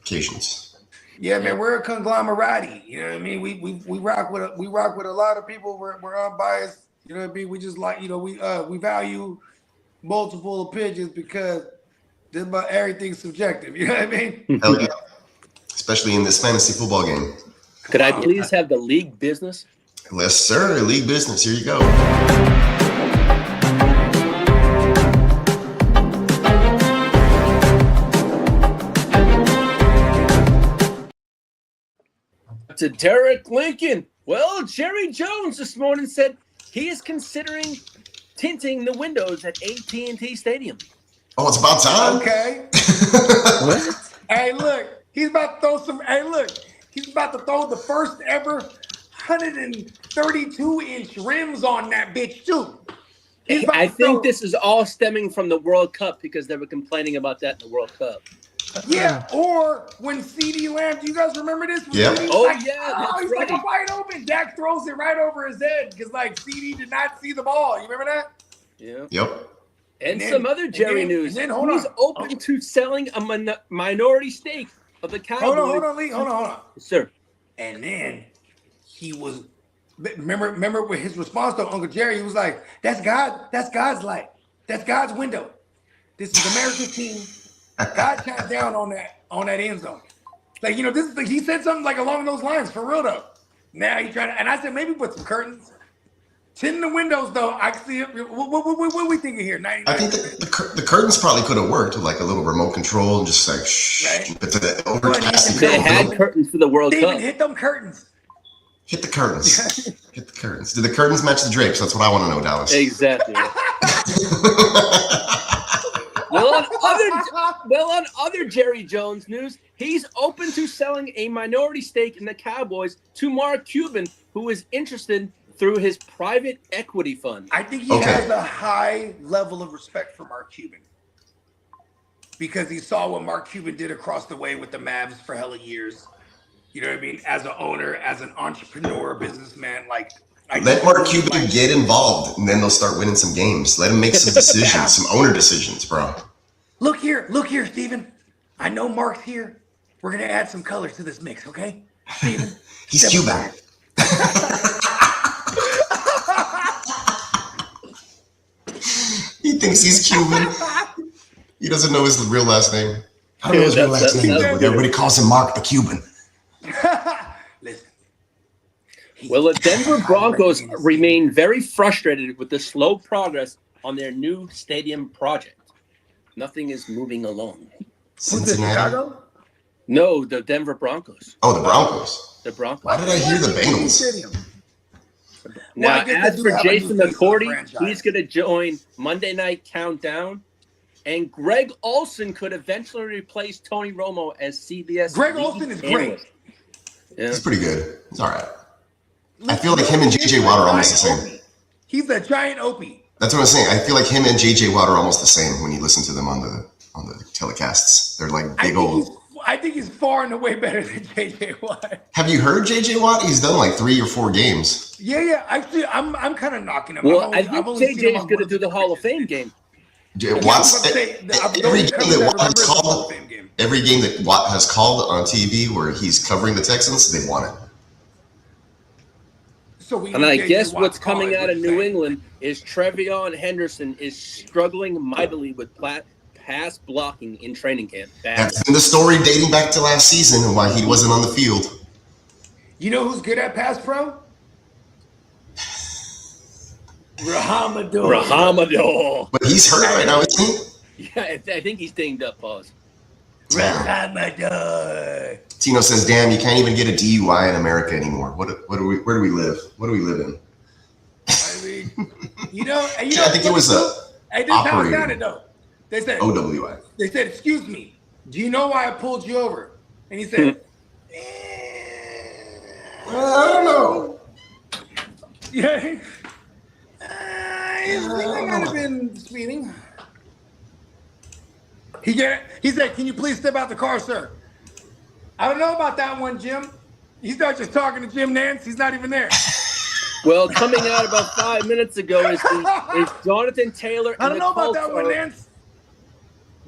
occasions. Yeah, man, we're a conglomerati. You know what I mean? We rock with a lot of people. We're unbiased. You know what I mean? We just like we value multiple opinions because everything's subjective. You know what I mean? Hell yeah. Especially in this fantasy football game. Could I please have the league business? Yes, sir. League business. Here you go. To Derek Lincoln. Well, Jerry Jones this morning said he is considering tinting the windows at AT&T Stadium. Oh, it's about time. Okay. What? Hey, look, he's about to throw he's about to throw the first ever 132-inch rims on that bitch too. I think this is all stemming from the World Cup because they were complaining about that in the World Cup. Yeah, or when CD Lamb, do you guys remember this? Yeah. He's like wide open. Dak throws it right over his head because like CD did not see the ball. You remember that? Yeah. Yep. And some other Jerry news. He's open to selling a minority stake of the Cowboys. Hold on, Lee. Hold on. Sir. And then he was remember with his response to Uncle Jerry, he was like, that's God's light. That's God's window. This is America's team. God shot down on that end zone. Like, you know, this is he said something like along those lines for real though. Now he's trying to, and I said maybe put some curtains. Tint the windows though. I see it. What are we thinking here? 99. I think the curtains probably could have worked with like a little remote control and just like shh. Right. But they had curtains for the World Cup. Hit them curtains. Hit the curtains. Hit the curtains. Did the curtains match the drapes? That's what I want to know, Dallas. Exactly. Well, on other Jerry Jones news, he's open to selling a minority stake in the Cowboys to Mark Cuban, who is interested through his private equity fund. I think he has a high level of respect for Mark Cuban because he saw what Mark Cuban did across the way with the Mavs for hella years. You know what I mean? As an owner, as an entrepreneur, businessman, let Mark Cuban get involved, and then they'll start winning some games. Let him make some decisions, some owner decisions, bro. Look here, Steven. I know Mark's here. We're gonna add some colors to this mix, okay? Steven. He's Cuban. He thinks he's Cuban. He doesn't know his real last name. I don't know his real last name, but everybody calls him Mark the Cuban. Well, the Denver Broncos remain very frustrated with the slow progress on their new stadium project. Nothing is moving along. Cincinnati? Chicago? No, the Denver Broncos. Oh, the Broncos. The Broncos. Why did I hear the Bengals? Now, Well, as for Jason McCourty, franchise. he's going to join Monday Night Countdown. And Greg Olson could eventually replace Tony Romo as CBS. Greg lead Olson is analyst. great. Yeah. He's pretty good. It's all right. I feel like him and JJ Watt are almost the same. He's a giant Opie. That's what I'm saying. I feel like him and JJ Watt are almost the same when you listen to them on the telecasts. They're like big old. I think he's far and away better than JJ Watt. Have you heard JJ Watt? He's done like 3 or 4 games. Yeah. Actually, I'm kind of knocking him. Well, I think JJ is going to do the Hall of Fame game. Watt's, every game that Watt has called on TV where he's covering the Texans, they've won it. And I guess what's coming out of New England is Trevion Henderson is struggling mightily with pass blocking in training camp. That's been the story dating back to last season and why he wasn't on the field. You know who's good at pass pro? Rahamador. But he's hurt right now, isn't he? Yeah, I think he's dinged up. Pause. Rahamador. Tino says, "Damn, you can't even get a DUI in America anymore. Where do we live? What do we live in?" I mean, you know. I think it was Hey, this is how it sounded though. They said OWI. They said, "Excuse me, do you know why I pulled you over?" And he said, I don't know. "Yeah, I might have been speeding." He said, "Can you please step out the car, sir?" I don't know about that one, Jim. He's not just talking to Jim Nance. He's not even there. Well, coming out about 5 minutes ago is Jonathan Taylor. I don't know about that one, Nance.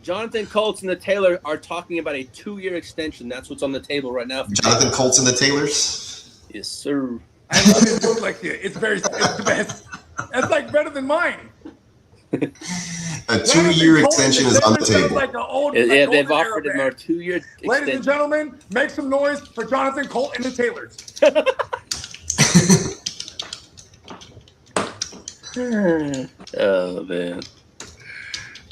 Jonathan Colts and the Taylor are talking about a 2-year extension. That's what's on the table right now. Jonathan Colts and the Taylors? Yes, sir. I love his dyslexia. It's the best. That's like better than mine. A 2-year extension is on the table. They've offered him a 2-year extension. Ladies and gentlemen, make some noise for Jonathan Colt and the Taylors. Oh, man.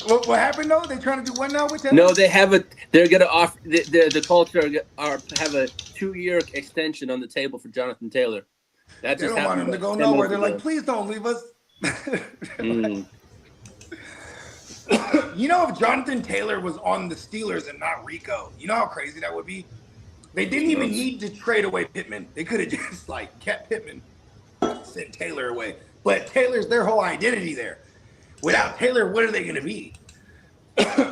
What happened though? They trying to do what now with that? No, they have they're going to offer the Colts have a 2-year extension on the table for Jonathan Taylor. They don't want him to go nowhere. They're like, please don't leave us. You know, if Jonathan Taylor was on the Steelers and not Rico, you know how crazy that would be? They didn't even need to trade away Pittman. They could have just kept Pittman, sent Taylor away. But Taylor's their whole identity there. Without Taylor, what are they going to be?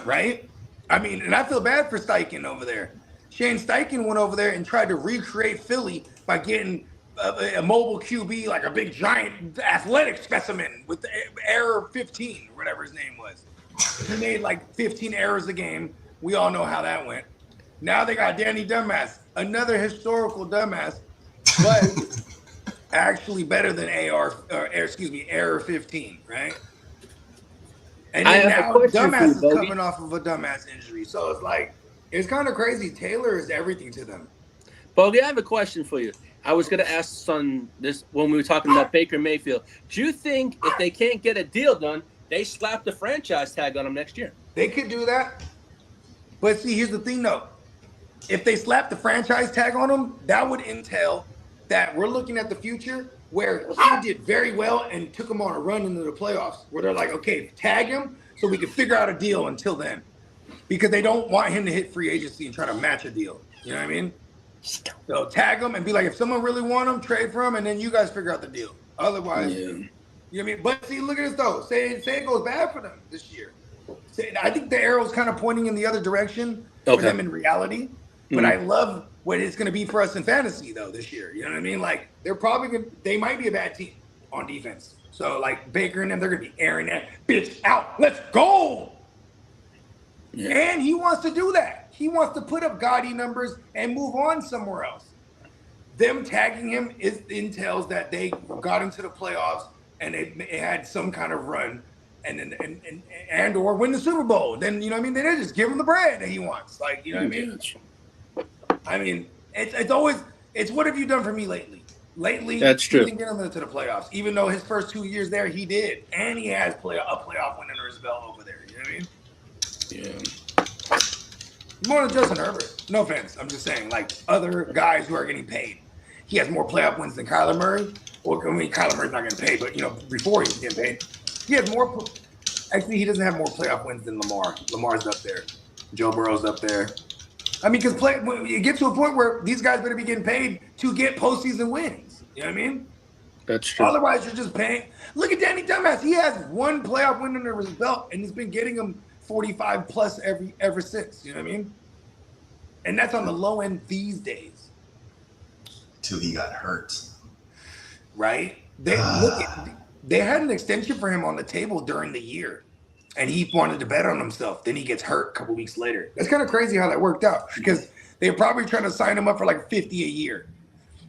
Right? I mean, and I feel bad for Steichen over there. Shane Steichen went over there and tried to recreate Philly by getting a mobile QB, like a big giant athletic specimen with the error 15, or whatever his name was. He made 15 errors a game. We all know how that went. Now they got Danny Dumbass, another historical dumbass, but actually better than error 15, right? And then now Dumbass is coming off of a dumbass injury. So it's kind of crazy. Taylor is everything to them. Bogey, I have a question for you. I was going to ask on this when we were talking about Baker Mayfield. Do you think if they can't get a deal done, they slap the franchise tag on him next year? They could do that. But see, here's the thing, though. If they slap the franchise tag on him, that would entail that we're looking at the future where he did very well and took him on a run into the playoffs where they're like, okay, tag him so we can figure out a deal until then. Because they don't want him to hit free agency and try to match a deal. You know what I mean? So tag him and be like, if someone really want him, trade for him, and then you guys figure out the deal. Otherwise, you know what I mean? But see, look at this though. Say it goes bad for them this year. I think the arrow's kind of pointing in the other direction for them in reality. But I love what it's going to be for us in fantasy though this year. You know what I mean? They might be a bad team on defense. So Baker and them, they're going to be airing that bitch out. Let's go. Yeah. And he wants to do that. He wants to put up gaudy numbers and move on somewhere else. Them tagging him entails that they got into the playoffs and they had some kind of run and or win the Super Bowl. Then, you know what I mean? They just give him the bread that he wants. You know what I mean? I mean, it's always, what have you done for me lately? Lately, That's true. He didn't get him into the playoffs, even though his first 2 years there he did, and he has a playoff win under his belt over there. You know what I mean? Yeah. More than Justin Herbert. No offense. I'm just saying, like other guys who are getting paid. He has more playoff wins than Kyler Murray. Well, I mean, Kyler Murray's not getting paid, but before he was getting paid, he has more. Actually, he doesn't have more playoff wins than Lamar. Lamar's up there. Joe Burrow's up there. I mean, because you get to a point where these guys better be getting paid to get postseason wins. You know what I mean? That's true. Otherwise, you're just paying. Look at Danny Dumbass. He has one playoff win under his belt, and he's been getting them 45 plus ever since. You know what I mean? And that's on the low end these days. Till he got hurt. Right? They had an extension for him on the table during the year. And he wanted to bet on himself. Then he gets hurt a couple weeks later. That's kind of crazy how that worked out because they were probably trying to sign him up for like 50 a year.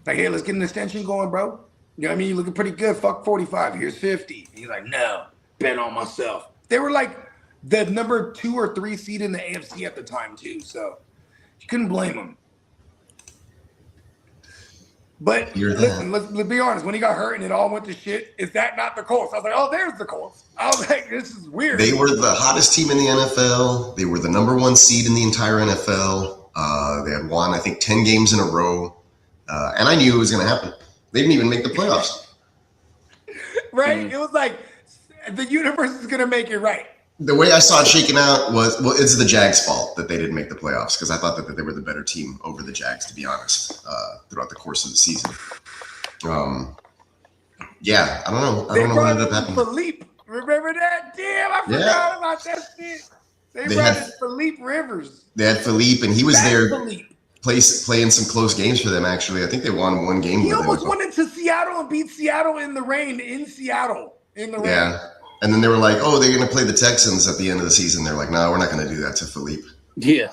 Like, hey, let's get an extension going, bro. You know what I mean? You're looking pretty good. Fuck 45. Here's 50. And he's like, no, bet on myself. They were like the number 2 or 3 seed in the AFC at the time, too. So you couldn't blame him. But listen, let's be honest. When he got hurt and it all went to shit, is that not the Colts? I was like, oh, there's the Colts. I was like, this is weird. They were the hottest team in the NFL. They were the number 1 seed in the entire NFL. They had won, I think, 10 games in a row. And I knew it was going to happen. They didn't even make the playoffs. Right? It was like the universe is going to make it right. The way I saw it shaking out was, well, it's the Jags' fault that they didn't make the playoffs because I thought that they were the better team over the Jags, to be honest, throughout the course of the season. Yeah, I don't know. I don't know what ended up happening. Philippe, remember that? Damn, I forgot about that shit. They brought in Philippe Rivers. They had Philippe, and he was there playing some close games for them, actually. I think they won 1 game. He almost went into Seattle and beat Seattle in the rain in Seattle. Yeah. And then they were like, oh, they're going to play the Texans at the end of the season. They're like, no, we're not going to do that to Philippe. Yeah.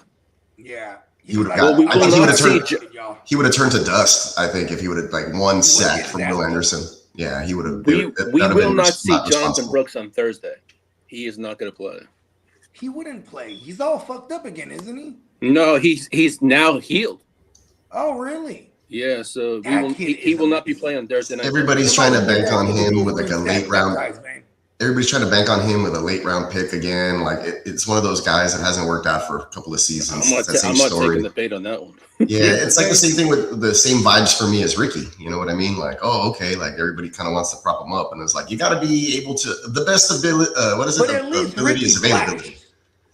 Yeah. He would have got. I think he would have turned to dust. I think if he would have like 1 sack from Will Anderson. Yeah, he would have. We will not see Jonathan Brooks on Thursday. He is not going to play. He wouldn't play. He's all fucked up again, isn't he? No, he's now healed. Oh, really? Yeah. So he will not be playing on Thursday night. Everybody's trying to bank on him with like a late round. Everybody's trying to bank on him with a late round pick again. Like it's one of those guys that hasn't worked out for a couple of seasons. I'm not taking the bait on that one. Yeah, it's like the same thing with the same vibes for me as Ricky. You know what I mean? Like, oh, okay. Like everybody kind of wants to prop him up, and it's like you got to be able to the best ability. What is it? The ability is availability.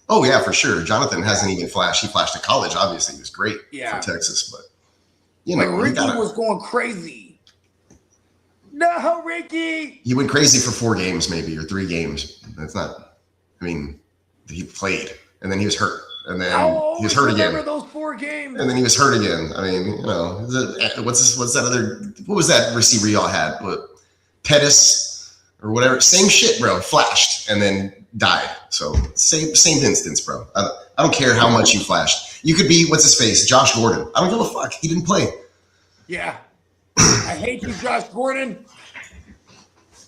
Oh yeah, for sure. Jonathan hasn't even flashed. He flashed at college. Obviously, he was great for Texas, but you know, Ricky was going crazy. No, Ricky. He went crazy for 4 games, maybe, or 3 games. That's not. I mean, he played, and then he was hurt, and then he was hurt again. Remember those 4 games? And then he was hurt again. I mean, you know, what's that other? What was that receiver y'all had? What, Pettis or whatever? Same shit, bro. Flashed and then died. So same instance, bro. I don't care how much you flashed. You could be what's his face, Josh Gordon. I don't give a fuck. He didn't play. Yeah. I hate you, Josh Gordon.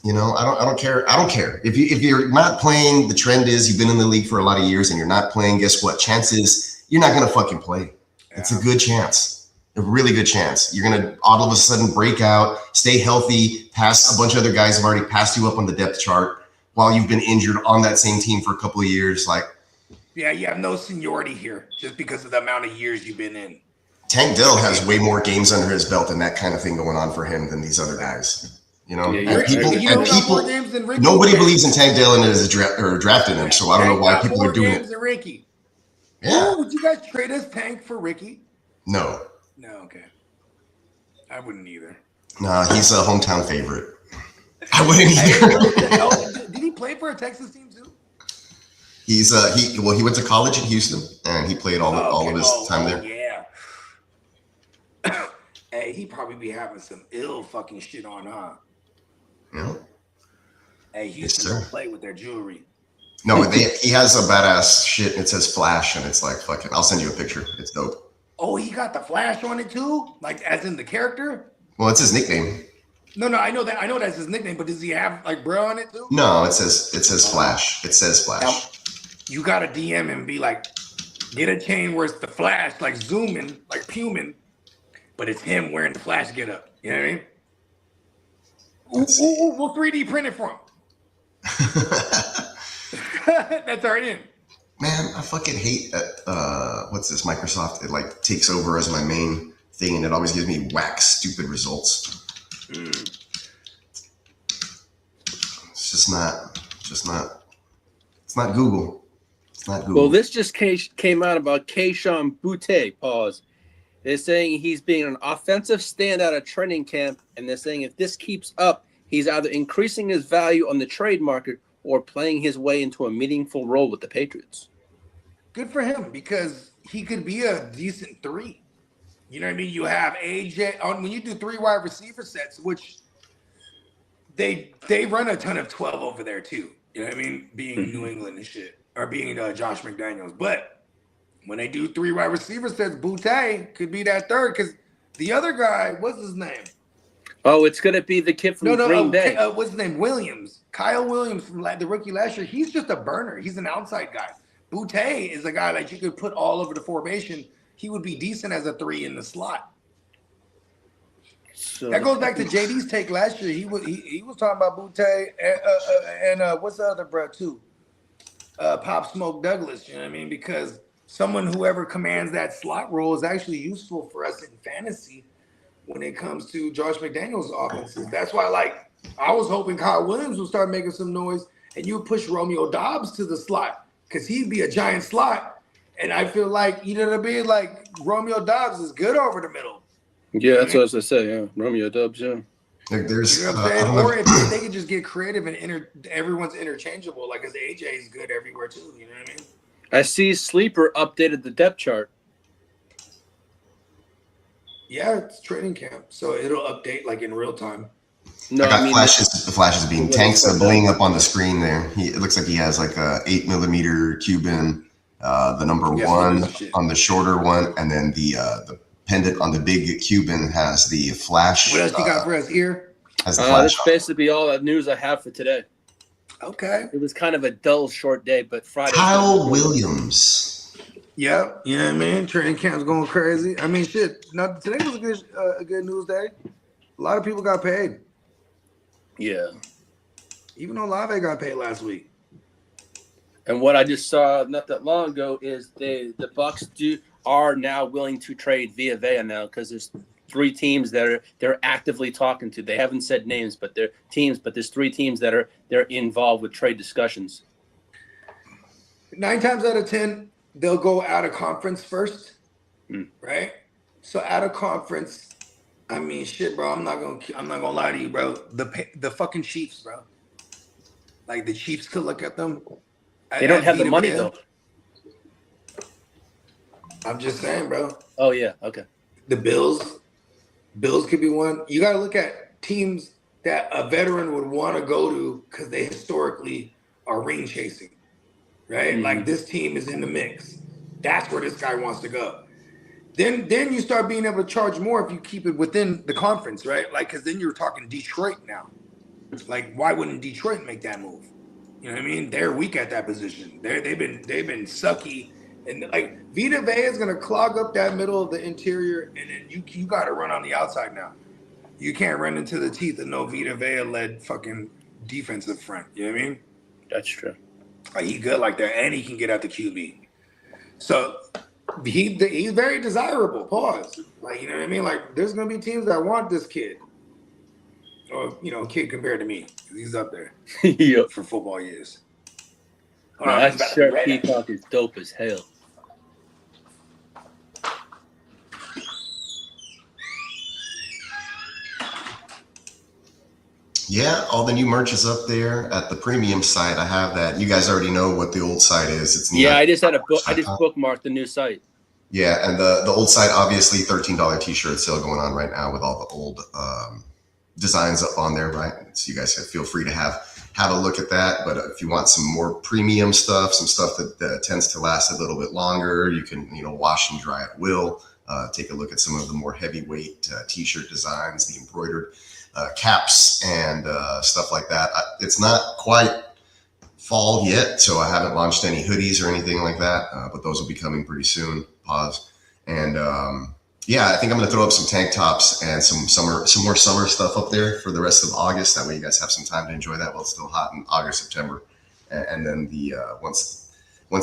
You know, I don't care. I don't care. If you're not playing, the trend is you've been in the league for a lot of years and you're not playing, guess what? Chances you're not gonna fucking play. Yeah. It's a good chance. A really good chance. You're gonna all of a sudden break out, stay healthy, pass a bunch of other guys have already passed you up on the depth chart while you've been injured on that same team for a couple of years. Like, yeah, you have no seniority here just because of the amount of years you've been in. Tank Dell has way more games under his belt and that kind of thing going on for him than these other guys. You know, nobody believes in Tank Dell and is drafted him. So I don't know why people are doing it. Ricky. Yeah. Oh, would you guys trade us Tank for Ricky? No. No, okay. I wouldn't either. Nah, he's a hometown favorite. I wouldn't either. Did he play for a Texas team too? He's he went to college in Houston and he played all of his time there. Yeah. Hey, he probably be having some ill fucking shit on, huh? Yeah. Hey, Houston don't play with their jewelry. No, he has a badass shit. It says Flash, and it's like fucking. I'll send you a picture. It's dope. Oh, he got the Flash on it too, like as in the character. Well, it's his nickname. No, I know that. I know that's his nickname, but does he have like bro on it too? No, it says Flash. It says Flash. Now, you gotta DM him and be like, get a chain where it's the Flash, like zooming, like Puman, but it's him wearing the Flash getup. You know what I mean? We'll 3D print it for him. That's already in. Man, I fucking hate that. What's this? Microsoft. It like takes over as my main thing, and it always gives me whack, stupid results. It's just not. It's not Google. It's not Google. Well, this just came out about Kayshon Boutte. Pause. They're saying he's being an offensive standout at training camp, and they're saying if this keeps up, he's either increasing his value on the trade market or playing his way into a meaningful role with the Patriots. Good for him, because he could be a decent 3. You know what I mean? You have AJ on when you do 3 wide receiver sets, which they run a ton of 12 over there too. You know what I mean? Being New England and shit, or being Josh McDaniels. But when they do 3 wide receiver sets, Boutte could be that third, because the other guy, what's his name? Oh, it's going to be the kid from Green Bay. What's his name? Williams. Kyle Williams from the rookie last year. He's just a burner. He's an outside guy. Boutte is a guy that you could put all over the formation. He would be decent as a 3 in the slot. So that goes back to JD's take last year. He was talking about Boutte and what's the other bro too? Pop Smoke Douglas. You know what I mean? Because whoever commands that slot role is actually useful for us in fantasy when it comes to Josh McDaniels' offenses. That's why, I was hoping Kyle Williams would start making some noise, and you would push Romeo Doubs to the slot, because he'd be a giant slot. And I feel like, you know what I mean? Like, Romeo Doubs is good over the middle. Yeah, that's what I was going to say, yeah. Romeo Doubs, yeah. Like there's, you know what I'm saying? Or if they could just get creative and everyone's interchangeable, because AJ is good everywhere too, you know what I mean? I see Sleeper updated the depth chart. Yeah, it's training camp, so it'll update in real time. No, I got flashes being tanks bling up on the screen there. It looks like he has like a 8mm Cuban, the number 1 on the shorter one, and then the pendant on the big Cuban has the flash. What else you got for us here? That's basically all the news I have for today. Okay. It was kind of a dull, short day, but Friday. Kyle Williams. Yep, you know what I mean? Training camp's going crazy. I mean, shit. Today was a good news day. A lot of people got paid. Yeah. Even though Olave got paid last week. And what I just saw not that long ago is the Bucs are now willing to trade Vita Vea now, because there's 3 teams that they're actively talking to. They haven't said names, but they're teams. But there's 3 teams that they're involved with trade discussions. 9 times out of 10, they'll go out of conference first, right? So out of conference, I mean, shit, bro. I'm not gonna lie to you, bro. The fucking Chiefs, bro. Like, the Chiefs could look at them. They don't have the money though. I'm just saying, bro. Oh yeah, okay. The Bills could be one. You got to look at teams that a veteran would want to go to because they historically are ring chasing, right? Mm-hmm. Like, this team is in the mix. That's where this guy wants to go. Then you start being able to charge more if you keep it within the conference, right? Like, because then you're talking Detroit now. Like, why wouldn't Detroit make that move? You know what I mean? They're weak at that position. They've been sucky, and like Vita Vea is gonna clog up that middle of the interior, and then you got to run on the outside now. You can't run into the teeth of no Vita Vea led fucking defensive front. You know what I mean? That's true. Like, he good like that, and he can get at the QB. So he's very desirable. Pause. Like, you know what I mean? Like, there's gonna be teams that want this kid, or kid compared to me. He's up there yep. for football years. That shirt Peacock is dope as hell. Yeah, all the new merch is up there at the premium site. I have that. You guys already know what the old site is. It's I just bookmarked the new site. Yeah, and the old site, obviously, $13 t-shirt sale going on right now with all the old designs up on there, right? So you guys feel free to have a look at that. But if you want some more premium stuff, some stuff that tends to last a little bit longer, you can wash and dry at will. Take a look at some of the more heavyweight t-shirt designs, the embroidered caps and stuff like that. It's not quite fall yet, so I haven't launched any hoodies or anything like that, but those will be coming pretty soon. Pause. And Yeah, I think I'm going to throw up some tank tops and some more summer stuff up there for the rest of August. That way you guys have some time to enjoy that while it's still hot in August, September. And then once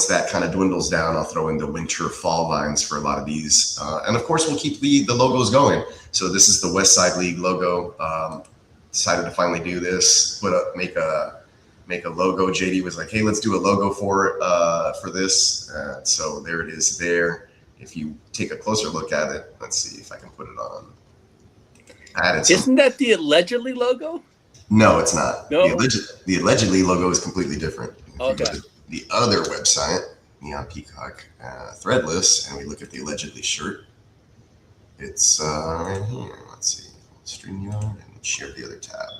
that kind of dwindles down, I'll throw in the winter fall lines for a lot of these. And of course, we'll keep the logos going. So this is the West Side League logo. Decided to finally do this, make a logo. JD was like, hey, let's do a logo for this. So there it is there. If you take a closer look at it, let's see if I can put it on. Isn't that the allegedly logo? No, it's not. No? The allegedly logo is completely different. If Okay. you go to the other website, Neon Peacock Threadless, and we look at the allegedly shirt, it's right here. Let's see. StreamYard, and share the other tab.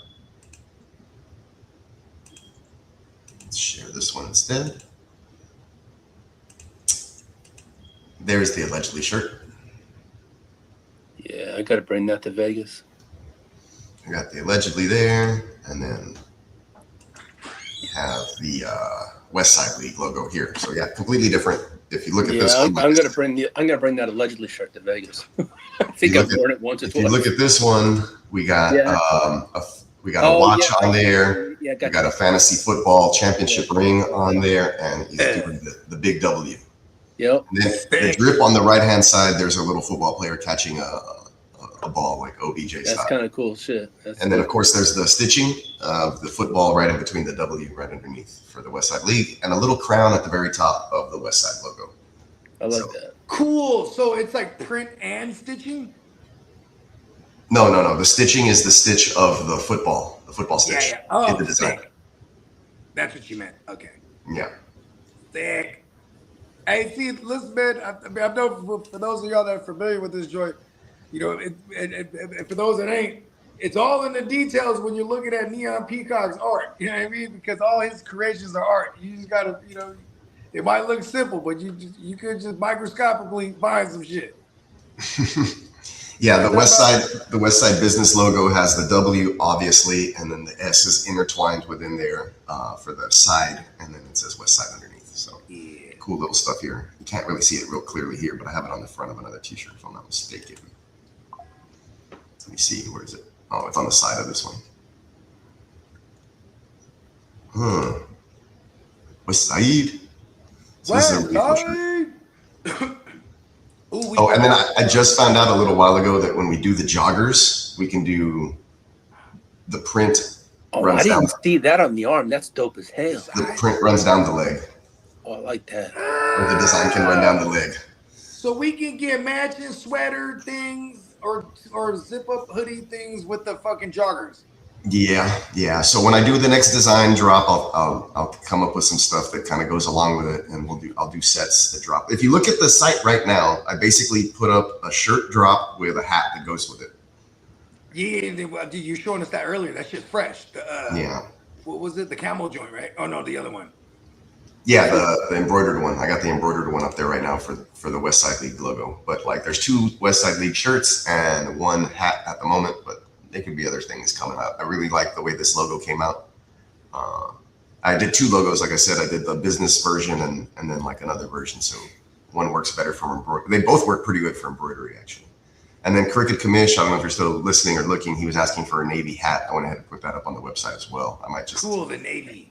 Let's share this one instead. There's the allegedly shirt. Yeah, I got to bring that to Vegas. I got the allegedly there, and then we have the West Side League logo here. So yeah, completely different. If you look at this one, I'm gonna bring that allegedly shirt to Vegas. I think I've worn it once or twice. If you look at this one, we got a watch on there. Yeah, we got a fantasy football championship ring on there, and he's doing the big W. Yep. And then the drip on the right-hand side, there's a little football player catching a ball like OBJ style. That's kind of cool shit. And then, of course, there's the stitching of the football right in between the W right underneath for the West Side League, and a little crown at the very top of the West Side logo. I like that. Cool. So it's like print and stitching? No. The stitching is the stitch of the football stitch. Yeah. Oh, in the design. sick. That's what you meant. Okay. Yeah. Sick. Hey, see, listen, man. I know for those of y'all that are familiar with this joint, you know, and for those that ain't, it's all in the details when you're looking at Neon Peacock's art. You know what I mean? Because all his creations are art. You just gotta, you know, it might look simple, but you could just microscopically find some shit. Yeah, the West Side business logo has the W obviously, and then the S is intertwined within there for the side, and then it says West Side underneath. So cool little stuff here. You can't really see it real clearly here, but I have it on the front of another T-shirt if I'm not mistaken. Let me see, where is it? Oh, it's on the side of this one. West Side. And then I just found out a little while ago that when we do the joggers, we can do the print. I didn't see that on the arm. That's dope as hell. The print runs down the leg. Oh, I like that. Or the design can run down the leg. So we can get matching sweater things or zip up hoodie things with the fucking joggers. Yeah. So when I do the next design drop, I'll come up with some stuff that kind of goes along with it, and I'll do sets that drop. If you look at the site right now, I basically put up a shirt drop with a hat that goes with it. Yeah, you showing us that earlier. That shit's fresh. Yeah. What was it? The camel joint, right? Oh no, the other one. Yeah, the embroidered one. I got the embroidered one up there right now for the West Side League logo. But like, there's 2 West Side League shirts and 1 hat at the moment, but there could be other things coming out. I really like the way this logo came out. I did 2 logos. Like I said, I did the business version and then like another version. So one works better for embroidery. They both work pretty good for embroidery, actually. And then Cricket Commish, I don't know if you're still listening or looking, he was asking for a Navy hat. I went ahead and put that up on the website as well. I might just the Navy.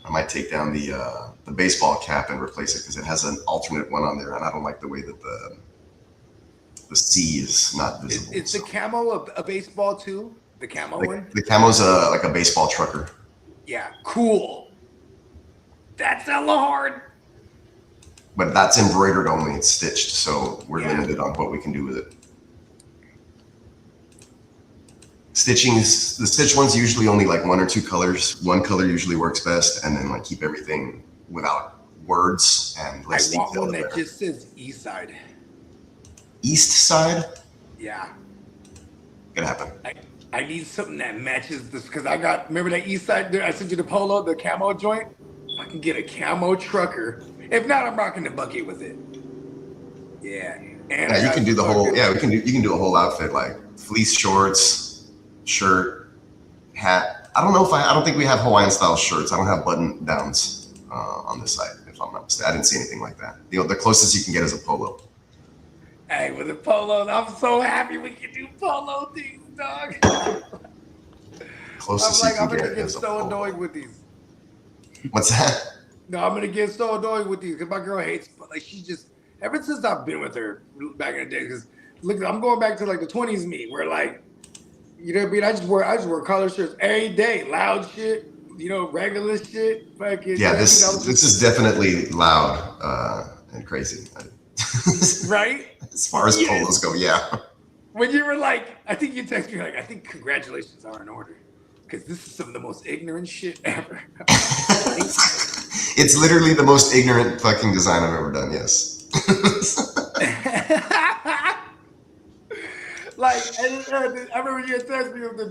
I might take down the baseball cap and replace it because it has an alternate one on there, and I don't like the way that the C is not visible. Is the camo a baseball too? The camo one? The camo's like a baseball trucker. Yeah, cool. That's hella hard. But that's embroidered only. It's stitched, so we're limited on what we can do with it. The stitch one's usually only like 1 or 2 colors. 1 color usually works best, and then like keep everything without words and less detail. I want one that just says East Side. East Side? Yeah. Could happen. I need something that matches this because remember that East Side? I sent you the polo, the camo joint. If I can get a camo trucker. If not, I'm rocking the bucket with it. Yeah. And you can do the whole. Yeah, you can do a whole outfit like fleece shorts, shirt, hat. I don't think we have Hawaiian style shirts. I don't have button downs on this site, if I'm not mistaken. I didn't see anything like that. The closest you can get is a polo. Hey, with the polos, I'm so happy we can do polo things, dog. Closest I'm you can gonna get get is a so polo. annoyed with these. What's that? No, I'm gonna get so annoyed with these because my girl hates, but like she just ever since I've been with her back in the day. Because look, I'm going back to like the 20s me, where like you know what I mean. I just wear collar shirts every day, loud shit, regular shit. Fucking Yeah, this is definitely loud and crazy. right. As far as polos go, yeah. When you were like, I think you texted me like, I think congratulations are in order. Because this is some of the most ignorant shit ever. It's literally the most ignorant fucking design I've ever done, yes. Like, I remember you had texted me of the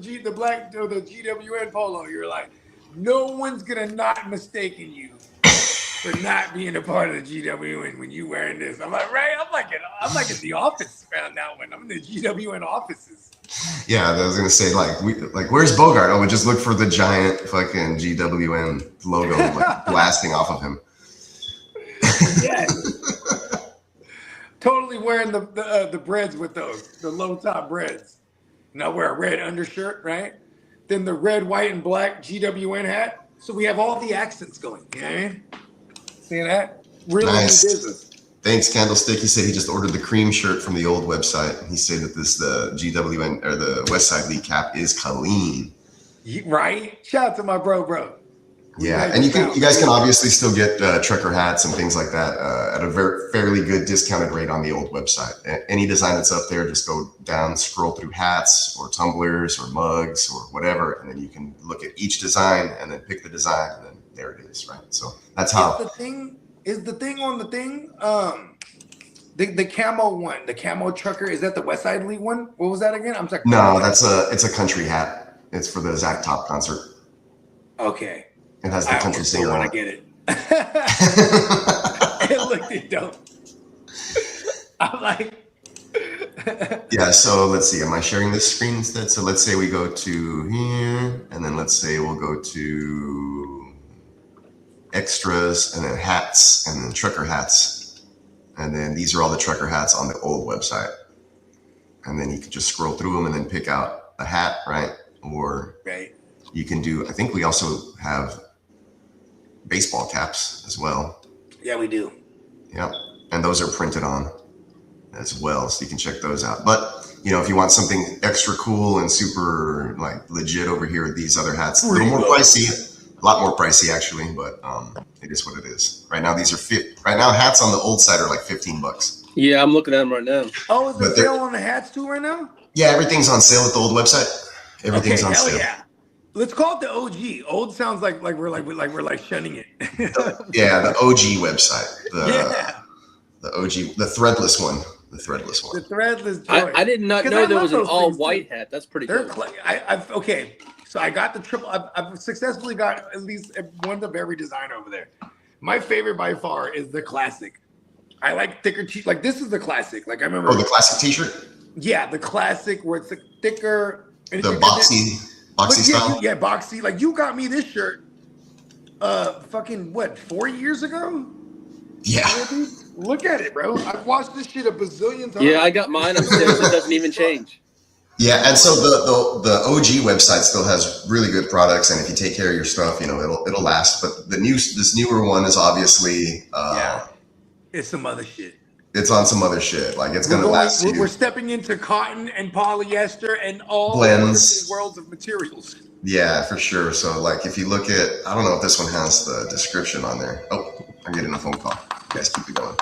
GWN polo. You were like, no one's going to not mistaken you for not being a part of the GWN when you wearing this. I'm like, right? I'm like in the office around now when I'm in the GWN offices. Yeah, I was gonna say where's Bogard? Oh, we just look for the giant fucking GWN logo like blasting off of him. Yes. Totally wearing the breads with those, the low top breads. And I wear a red undershirt, right? Then the red, white, and black GWN hat. So we have all the accents going. You know what I mean? See that? Really Nice. good business. Thanks, Candlestick. He said he just ordered the cream shirt from the old website. He said that the GWN or the Westside League cap is clean. Right? Shout out to my bro. Yeah, and you guys can obviously still get trucker hats and things like that at a fairly good discounted rate on the old website. Any design that's up there, just go down, scroll through hats or tumblers or mugs or whatever, and then you can look at each design and then pick the design, and then there it is, right? So that's how. Is the thing on the thing? The camo one, the camo trucker, is that the West Side League one? What was that again? I'm sorry. No, it's a country hat. It's for the Zach Top concert. Okay. It has the country singer on it. I get it. It looked dope. I'm like. Yeah, so let's see. Am I sharing this screen instead? So let's say we go to here, and then let's say we'll go to extras, and then hats, and then trucker hats. And then these are all the trucker hats on the old website. And then you can just scroll through them and then pick out a hat, right? Or you can do, I think we also have baseball caps as well. Yeah, we do. Yep. And those are printed on as well, so you can check those out. But, if you want something extra cool and super like legit over here, these other hats, a little more pricey, a lot more pricey actually, but it is what it is. Right now, hats on the old side are like $15. Yeah, I'm looking at them right now. Oh, is there sale on the hats too right now? Yeah, everything's on sale at the old website. Everything's on sale. Yeah. Let's call it the OG. Old sounds like we're shunning it. Yeah, the OG website. The OG, the threadless one. The threadless joint. I did not know there was an all white hat. That's pretty good. Okay, so I got the triple. I've successfully got at least one of every design over there. My favorite by far is the classic. I like thicker t-shirts. Like this is the classic. Like I remember. Oh, the classic t-shirt? Yeah, the classic where it's thicker. The boxy style? Yeah, boxy. Like you got me this shirt fucking 4 years ago? Yeah. Look at it, bro. I've watched this shit a bazillion times. Yeah, I got mine upstairs. It doesn't even change. Yeah, and so the OG website still has really good products, and if you take care of your stuff, it'll last. But this newer one is obviously it's some other shit. It's on some other shit. Like it's gonna last. We're stepping into cotton and polyester and all blends, worlds of materials. Yeah, for sure. So like if you look at, I don't know if this one has the description on there. Oh, I'm getting a phone call. You guys keep it going.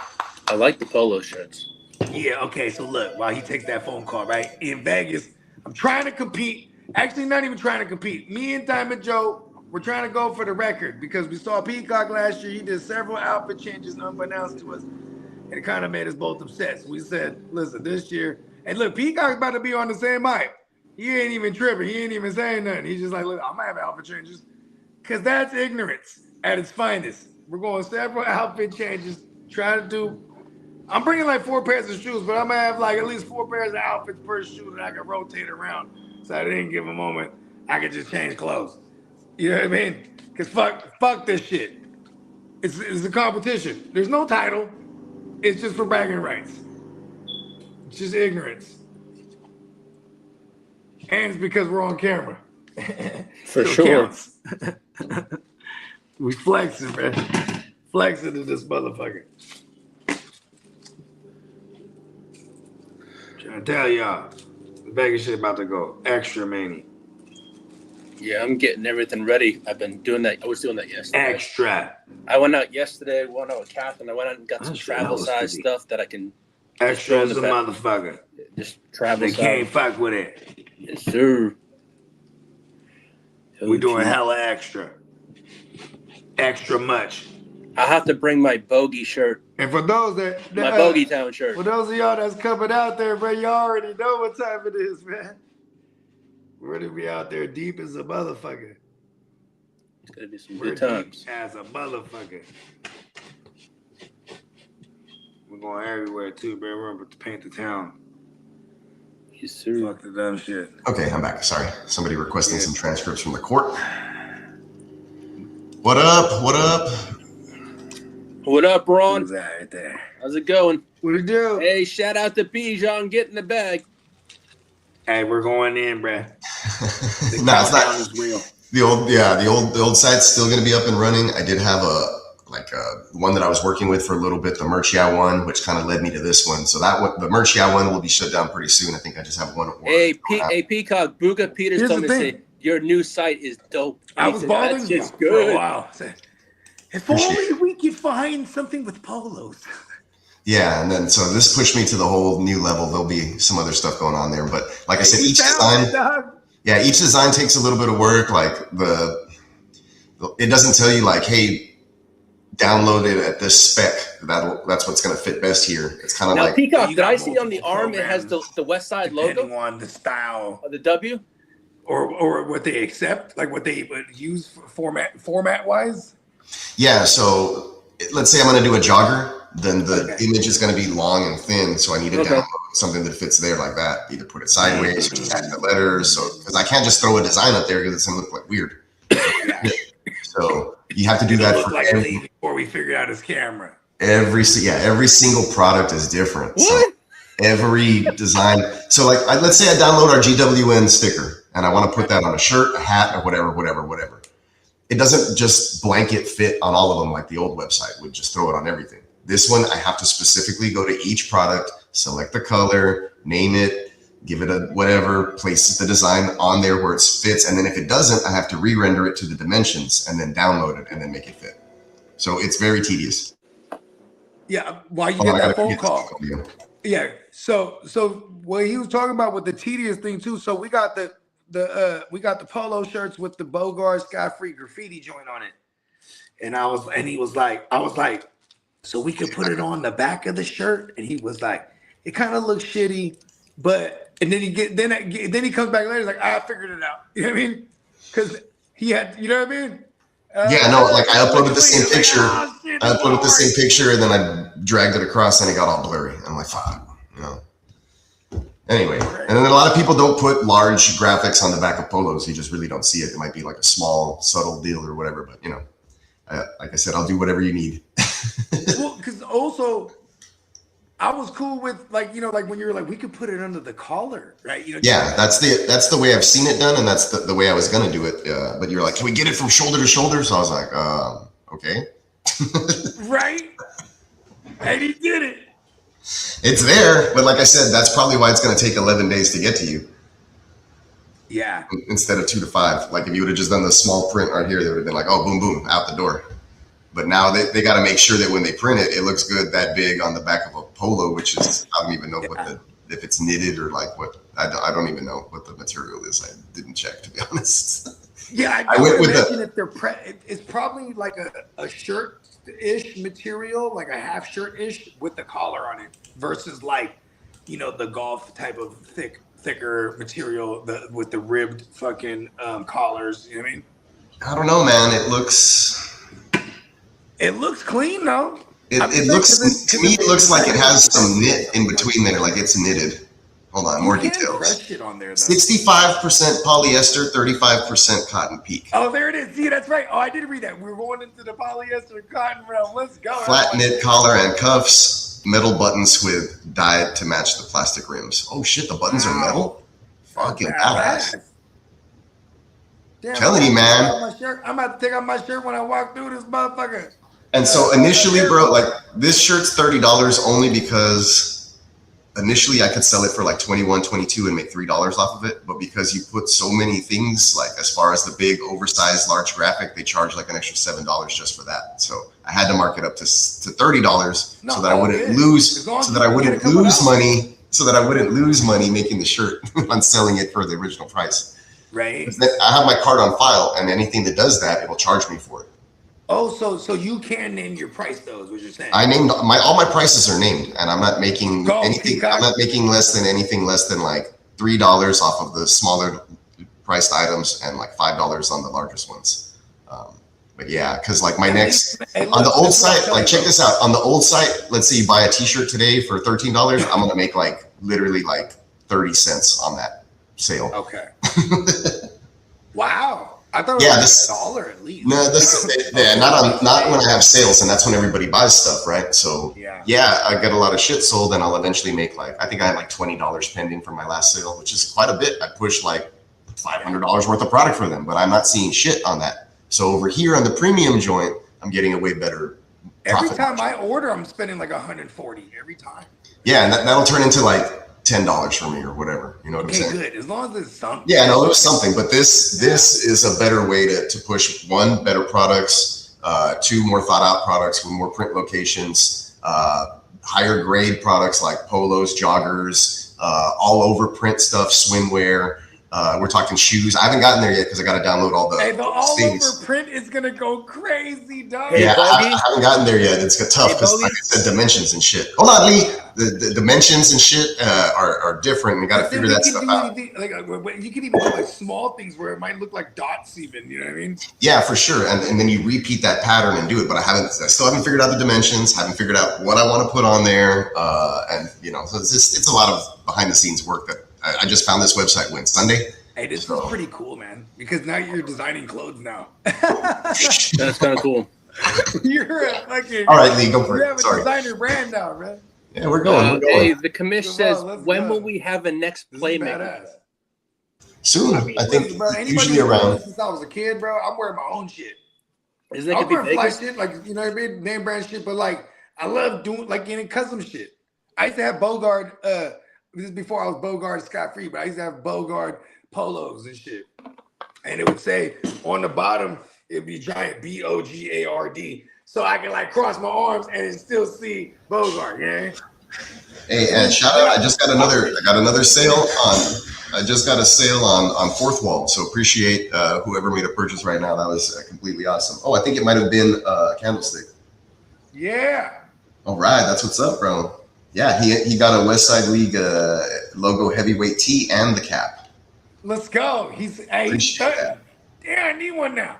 I like the polo shirts. Yeah, okay, so look, while he takes that phone call, right? In Vegas, I'm trying to compete. Actually, not even trying to compete. Me and Diamond Joe, we're trying to go for the record because we saw Peacock last year. He did several outfit changes unbeknownst to us. And it kind of made us both upset. So we said, listen, this year, and look, Peacock's about to be on the same mic. He ain't even tripping. He ain't even saying nothing. He's just like, look, I might have outfit changes. Because that's ignorance at its finest. We're going several outfit changes, trying to do. I'm bringing like 4 pairs of shoes, but I'm gonna have like at least 4 pairs of outfits per shoe that I can rotate around. So at any given moment, I can just change clothes. You know what I mean? Because fuck this shit. It's a competition. There's no title. It's just for bragging rights. It's just ignorance. And it's because we're on camera. For sure. We flexing, man. Flexing to this motherfucker. Trying to tell y'all, the bag of shit about to go extra many. Yeah, I'm getting everything ready. I've been doing that. I was doing that yesterday. Extra. I went out yesterday. Went out with Catherine. I went out and got some travel size stuff that I can. Extra as a motherfucker. Just travel. They can't fuck with it. Yes, sir. We doing hella extra. Extra much. I have to bring my bogey shirt. And for those that my Bogey Town shirt. For those of y'all that's coming out there, bro, you already know what time it is, man. We're gonna be out there deep as a motherfucker. It's gonna be some good times. Deep as a motherfucker. We're going everywhere too, bro. We're about to paint the town. Yes, sir. Fuck the dumb shit. Okay, I'm back. Sorry. Somebody requesting some transcripts from the court. What up? What up? What up, Ron? Who's that right there? How's it going? What do you do? Hey, shout out to Bijan getting the bag. Hey, we're going in, bro. No, it's not. Is real. The old site's still going to be up and running. I did have one that I was working with for a little bit, the Merch Yeah one, which kind of led me to this one. So that one, the Merch Yeah one, will be shut down pretty soon. I think I just have one. Hey, Peacock, Buga Peters told me to say your new site is dope. I was balling that's just good. good. For a while. If only we could find something with polos. Yeah, and then so this pushed me to the whole new level. There'll be some other stuff going on there, but like I said, each design takes a little bit of work. Like it doesn't tell you like, hey, download it at this spec. That's what's going to fit best here. It's kind of like Peacock. Did I see on the arm it has the West Side logo? Depending on the style, the W, or what they accept, like what they would use format wise. Yeah, so let's say I'm going to do a jogger, then the image is going to be long and thin, so I need to download something that fits there like that. Either put it sideways or just add the letters. So because I can't just throw a design up there because it's going to look like weird. So you have to do that for every, before we figured out his camera. Every single product is different. What? So every design. So like let's say I download our GWN sticker and I want to put that on a shirt, a hat, or whatever. It doesn't just blanket fit on all of them like the old website would just throw it on everything. This one, I have to specifically go to each product, select the color, name it, give it a whatever, place the design on there where it fits. And then if it doesn't, I have to re-render it to the dimensions and then download it and then make it fit. So it's very tedious. Yeah, while you get that phone call. Yeah, so what he was talking about with the tedious thing too. So we got the polo shirts with the Bogard Sky Free graffiti joint on it, and I was like, so we could put it on the back of the shirt, and he was like, it kind of looks shitty, but and then he comes back later, he's like, I figured it out, you know what I mean? Because he had, you know what I mean? Yeah, no, like I uploaded the same picture. I uploaded the same picture, and then I dragged it across, and it got all blurry. I'm like, fuck, you know. Anyway, and then a lot of people don't put large graphics on the back of polos. You just really don't see it. It might be like a small, subtle deal or whatever. But, you know, like I said, I'll do whatever you need. Well, because also, I was cool with, like, you know, like when you were like, we could put it under the collar, right? You know, yeah, that's the way I've seen it done, and that's the way I was going to do it. But you're like, can we get it from shoulder to shoulder? So I was like, okay. Right? And he did it. It's there, but like I said, that's probably why it's going to take 11 days to get to you. Yeah. Instead of 2 to 5. Like if you would have just done the small print right here, they would have been like, oh, boom, boom, out the door. But now they got to make sure that when they print it, it looks good that big on the back of a polo, which is, I don't even know if it's knitted or like what, I don't even know what the material is. I didn't check, to be honest. Yeah, I went with if they're it's probably like a shirt-ish material, like a half shirt-ish with the collar on it versus like, you know, the golf type of thicker material with the ribbed fucking collars. You know what I mean? I don't know, man. It looks clean though. It looks to me. It looks like it has some knit in between there, like it's knitted. Hold on, more details. 65% polyester, 35% cotton peak. Oh, there it is. See, that's right. Oh, I did read that. We're going into the polyester cotton realm. Let's go. Flat knit collar and cuffs. metal buttons with dye to match the plastic rims. Oh shit, the buttons are metal? Fucking badass. Telling you, man. I'm about to take off my shirt when I walk through this motherfucker. And so initially, bro, like this shirt's $30 only because initially I could sell it for like $21, $22 and make $3 off of it. But because you put so many things, like as far as the big oversized large graphic, they charge like an extra $7 just for that. So I had to mark it up to $30 so that I wouldn't lose, money making the shirt on selling it for the original price. Right. I have my card on file, and anything that does that, it'll charge me for it. Oh, so you can name your price though, is what you're saying? I named all my prices are named, and I'm not making anything. Peacock. I'm not making anything less than like $3 off of the smaller priced items, and like $5 on the largest ones. But yeah, because like my on the old site, like check this out. On the old site, let's say you buy a T-shirt today for $13, I'm gonna make like literally like 30 cents on that sale. Okay. Wow. I thought it was $1 at least. No, not when I have sales, and that's when everybody buys stuff, right? So yeah, I get a lot of shit sold, and I'll eventually make like, I think I had like $20 pending for my last sale, which is quite a bit. I pushed like $500 worth of product for them, but I'm not seeing shit on that. So over here on the premium joint, I'm getting a way better every time I order, I'm spending like $140 every time. Yeah, and that'll turn into like $10 for me or whatever. You know what I'm saying? Good. As long as it's something. Yeah, no, it was something. But this is a better way to push, one, better products, two, more thought out products with more print locations, higher grade products like polos, joggers, all over print stuff, swimwear. We're talking shoes. I haven't gotten there yet because I got to download all the all things. over print is gonna go crazy, dog. Yeah, I haven't gotten there yet. It's tough because like I said, dimensions and shit. Hold on, Lee. The dimensions and shit are different. We got to figure that stuff out. You can even do like small things where it might look like dots, even. You know what I mean? Yeah, for sure. And then you repeat that pattern and do it. But I still haven't figured out the dimensions. Haven't figured out what I want to put on there. And so it's a lot of behind the scenes work that I just found this website Sunday. Hey, this is pretty cool, man. Because now you're designing clothes now. That's kind of cool. You're a fucking. All right, Lee, go for it. You have a designer brand now, man. Yeah, we're going. Hey, the commish says, when will we have a next Playmaker? Soon, I think. Bro, usually around. Since I was a kid, bro, I'm wearing my own shit. Isn't that I'm wearing fly shit, like, you know what I mean? Name brand shit, but like, I love doing, like, getting custom shit. I used to have Bogard, this is before I was Bogard Scott Free, but I used to have Bogard polos and shit. And it would say on the bottom, it'd be giant Bogard. So I can like cross my arms and still see Bogard, yeah. Hey, and shout out! I got another sale on. I just got a sale on Fourth Wall. So appreciate whoever made a purchase right now. That was completely awesome. Oh, I think it might have been Candlestick. Yeah. All right, that's what's up, bro. Yeah, he got a West Side League logo heavyweight tee and the cap. Let's go. Yeah, I need one now.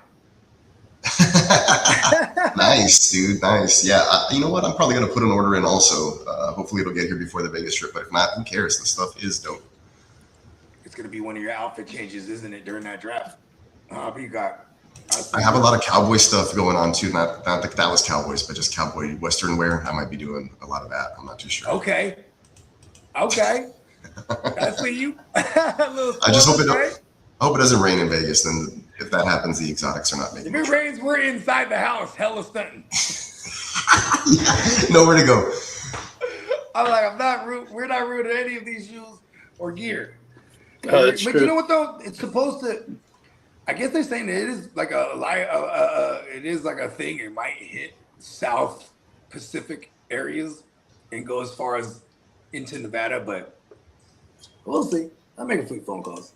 Nice, dude. Nice. Yeah. You know what? I'm probably going to put an order in also. Hopefully it'll get here before the Vegas trip, but if not, who cares? The stuff is dope. It's going to be one of your outfit changes, isn't it, during that draft? Peacock. I have a lot of cowboy stuff going on too. Not the Dallas Cowboys, but just cowboy Western wear. I might be doing a lot of that. I'm not too sure. Okay. I see you. I just hope it doesn't rain in Vegas. Then if that happens, the exotics are not making it. If it rains, we're inside the house. Hella stunting. Nowhere to go. I'm like, we're not rooting any of these shoes or gear. But true. You know what though? It's supposed to. I guess they're saying that it is like it is like a thing. It might hit South Pacific areas and go as far as into Nevada, but we'll see. I'll make a few phone calls.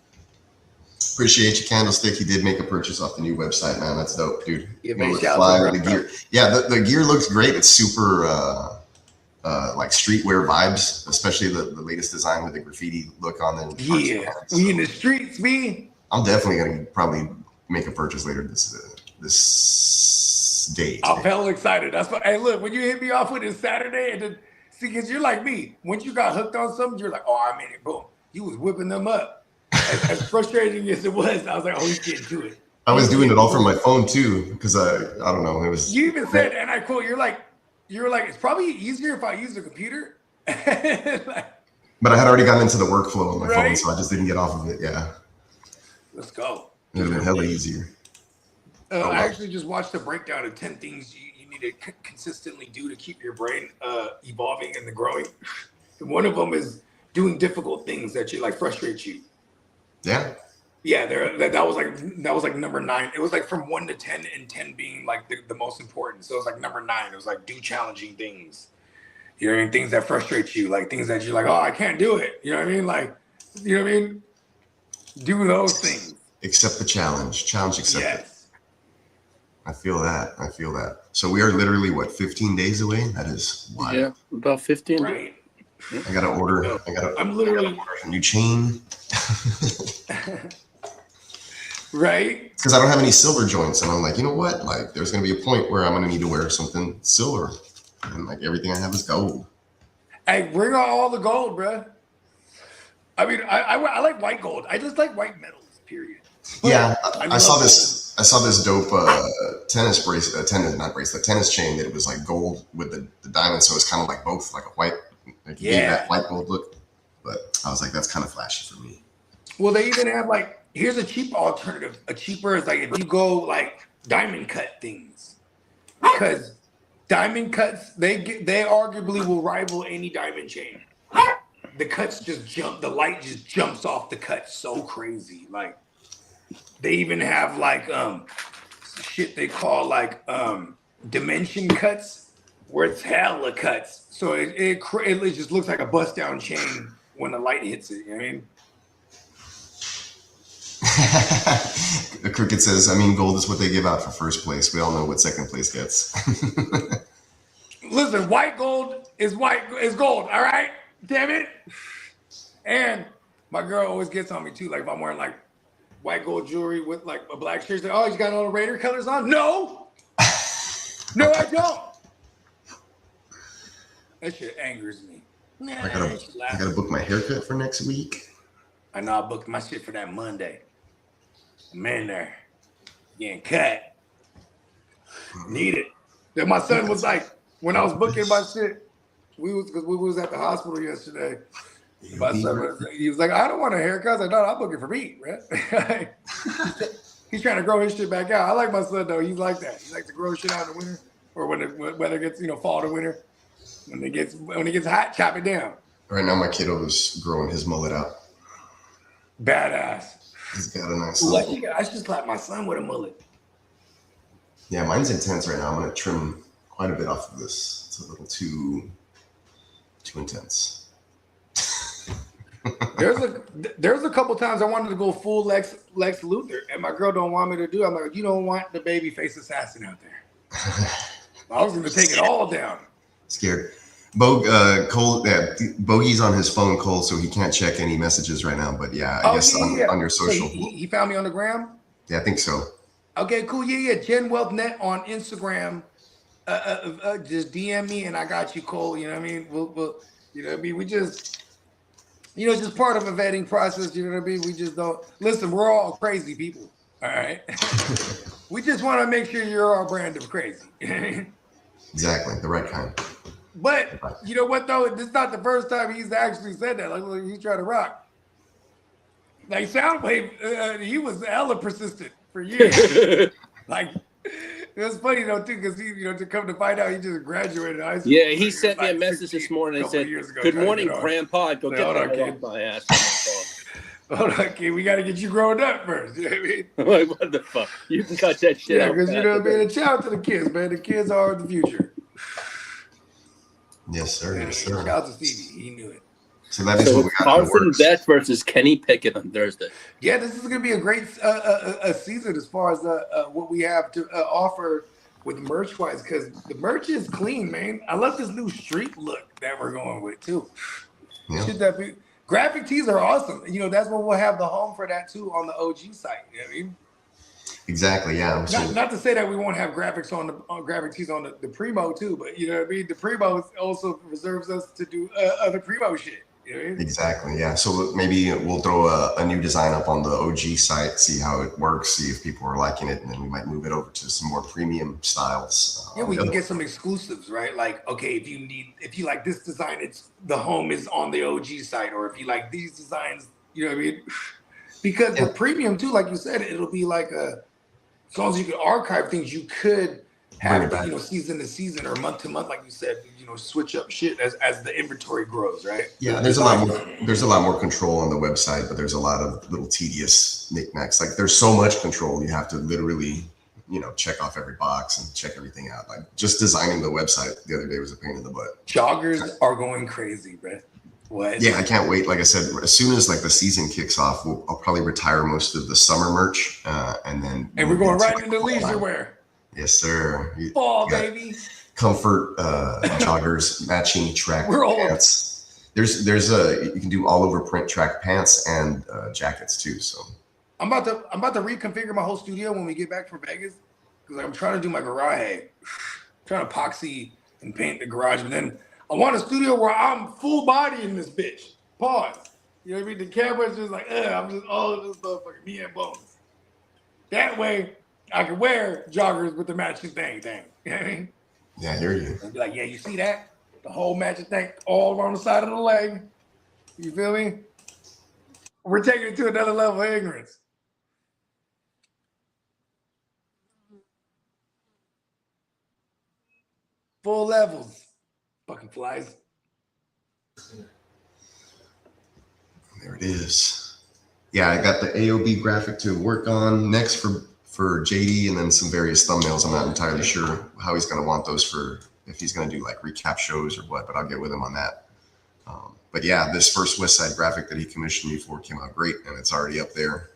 Appreciate you, Candlestick. He did make a purchase off the new website, man. That's dope, dude. Yeah, the gear. Yeah, the gear looks great. It's super like streetwear vibes, especially the latest design with the graffiti look on them. Yeah, we in the streets, man. I'm definitely gonna probably make a purchase later this day. I'm hella excited. That's what. Hey, look, when you hit me off with it Saturday, and then see, because you're like me. Once you got hooked on something, you're like, oh, I'm in it. Boom. You was whipping them up. As frustrating as it was, I was like, oh, he's getting to it. I was doing it all from my phone too, because I don't know. It was. You even said, and I quote, you're like, you were like, it's probably easier if I use the computer. But I had already gotten into the workflow on my phone, so I just didn't get off of it. Yeah. Let's go. It would have been hella easier. I actually just watched a breakdown of 10 things you need to consistently do to keep your brain evolving and growing. And one of them is doing difficult things that you like frustrate you. Yeah. Yeah, that was like number 9. It was like from 1 to 10, and 10 being like the most important. So it was like number 9. It was like do challenging things. You know what I mean? Things that frustrate you, like things that you're like, oh, I can't do it. You know what I mean? Like, you know what I mean? Do those things. Accept the challenge. Challenge accepted. Yes. I feel that. So we are literally, 15 days away? That is wild. Yeah, about 15. Right. I gotta order. I'm literally order a new chain. Right. Because I don't have any silver joints, and I'm like, you know what? Like, there's gonna be a point where I'm gonna need to wear something silver, and like everything I have is gold. Hey, bring on all the gold, bro. I mean, I like white gold. I just like white metals. Period. Yeah, I saw this. I saw this dope tennis bracelet, tennis chain that it was like gold with the diamond, so it's kind of like both, like a white, like you gave that white gold look. But I was like, that's kind of flashy for me. Well, they even have like, here's a cheap alternative. A cheaper is like if you go like diamond cut things, because diamond cuts they arguably will rival any diamond chain. The cuts just jump. The light just jumps off the cut so crazy. Like they even have like shit they call like dimension cuts, where it's hella cuts. So it just looks like a bust down chain when the light hits it. You know what I mean? The Cricket says, I mean, gold is what they give out for first place. We all know what second place gets. Listen, white gold is gold. All right. Damn it. And my girl always gets on me too. Like if I'm wearing like white gold jewelry with like a black shirt, she's like, oh, you got all the Raider colors on? No. No, I don't. That shit angers me. I gotta book my haircut for next week. I know I booked my shit for that Monday. I'm in there. Getting cut. Need it. Then my son was like, when I was booking my shit, we was at the hospital yesterday. My son he was like, I don't want a haircut. I was like, no, I'm booking for me, right? He's trying to grow his shit back out. I like my son though. He's like that. He likes to grow shit out in the winter, or when the weather gets fall to winter. When it gets hot, chop it down. Right now, my kiddo is growing his mullet out. Badass. He's got a nice. I should slap my son with a mullet. Yeah, mine's intense right now. I'm gonna trim quite a bit off of this. It's a little too intense. There's a couple times I wanted to go full Lex Luthor, and my girl don't want me to do it. I'm like, you don't want the baby face assassin out there. I was gonna take it all down. Scared. Cole, Bogey's on his phone, Cole, so he can't check any messages right now. But yeah, I guess on your social. So he found me on the gram? Yeah, I think so. Okay, cool. Yeah. Gen Wealth Net on Instagram. Just DM me and I got you, Cole. You know what I mean? We'll you know what I mean? We just, it's just part of a vetting process. You know what I mean? We just don't listen. We're all crazy people. All right. We just want to make sure you're our brand of crazy. Exactly, the right kind. But you know what though? This is not the first time he's actually said that. Like he's trying to rock. Like Soundwave, he was hella persistent for years. Like it was funny though too, because he, to come to find out, he just graduated high school. Yeah, he sent me a message this morning and said, "Good morning, Grandpa. Go get my ass." Hold on, kid. We got to get you growing up first. You know what I mean? Like, what the fuck? You can cut that shit out. Yeah, because you know what I mean? A shout out to the kids, man. The kids are the future. Yes, sir. Yes, sir. Shout out to Stevie. He knew it. So that is what we got. Carson Betts versus Kenny Pickett on Thursday. Yeah, this is going to be a great a season as far as what we have to offer with merch-wise, because the merch is clean, man. I love this new street look that we're going with, too. Yeah. Graphic tees are awesome. That's what we'll have the home for that, too, on the OG site. You know what I mean? Exactly, yeah. Not to say that we won't have graphics on graphic tees on the Primo, too, but you know what I mean? The Primo also reserves us to do other Primo shit. You know what I mean? Exactly. Yeah. So maybe we'll throw a new design up on the OG site, see how it works, see if people are liking it, and then we might move it over to some more premium styles. Yeah, we can get some exclusives, right? Like, okay, if you like this design, the home is on the OG site, or if you like these designs, you know what I mean? Because with premium too, like you said, it'll be like as long as you can archive things, you could have it, season to season or month to month, like you said, switch up shit as the inventory grows, right? Yeah, there's a lot more control on the website, but there's a lot of little tedious knickknacks. Like there's so much control, you have to literally, check off every box and check everything out. Like just designing the website the other day was a pain in the butt. Joggers are going crazy, bro. What? Yeah, I can't wait. Like I said, as soon as like the season kicks off, I'll probably retire most of the summer merch, and we're going right into leisure wear. Yes, sir. Fall, baby. Comfort joggers, matching track pants. There's you can do all over print track pants and jackets too. So I'm about to reconfigure my whole studio when we get back from Vegas because I'm trying to do my garage. Trying to epoxy and paint the garage, but then I want a studio where I'm full body in this bitch. Pause. You know what I mean? The camera's just like, I'm just all of this motherfucker, me and bones. That way I can wear joggers with the matching thing. You know what I mean? Yeah, I hear you. I'd be like, yeah, you see that? The whole matching thing all around the side of the leg. You feel me? We're taking it to another level of ignorance. Full levels. Fucking flies. There it is. Yeah, I got the AOB graphic to work on next for JD, and then some various thumbnails. I'm not entirely sure how he's going to want those if he's going to do like recap shows or what, but I'll get with him on that. But yeah, this first West Side graphic that he commissioned me for came out great, and it's already up there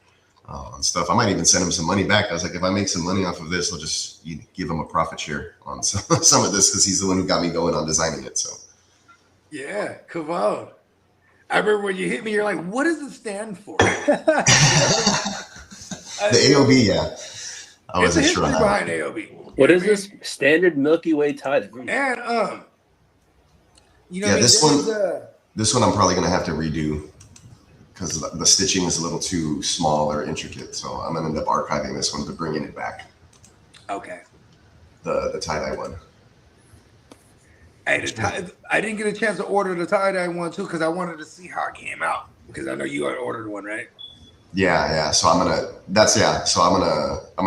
and stuff. I might even send him some money back. I was like, if I make some money off of this, I'll just give him a profit share on some of this because he's the one who got me going on designing it. So yeah, come on. I remember when you hit me, you're like, what does it stand for? The AOB, yeah. I wasn't sure behind AOB. What is this? Standard Milky Way tie-dye. And this one I'm probably gonna have to redo because the stitching is a little too small or intricate. So I'm gonna end up archiving this one but bringing it back. Okay. The tie-dye one. Hey, I didn't get a chance to order the tie-dye one too because I wanted to see how it came out because I know you had ordered one, right? Yeah. So I'm gonna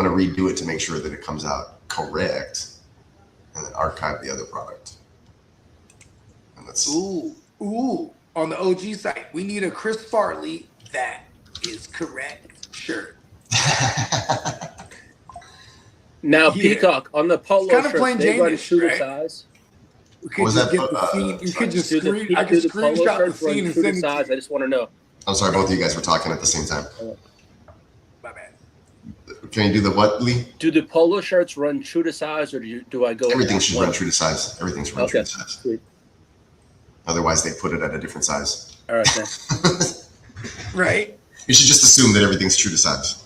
redo it to make sure that it comes out correct, and then archive the other product. And that's ooh. On the OG site, we need a Chris Farley that is correct shirt. Now, Peacock on the polo it's kind of shirt, plain they run Jane-ish, true to right? size. We could just get the scene. You could just I could screenshot the scene and send it to you. I just want to know. I'm sorry, both of you guys were talking at the same time. My bad. Can you do the what, Lee? Do the polo shirts run true to size, or do I go? Everything should run true to size. Everything should run true to size. Sweet. Otherwise, they put it at a different size. All right, thanks. Right. You should just assume that everything's true to size.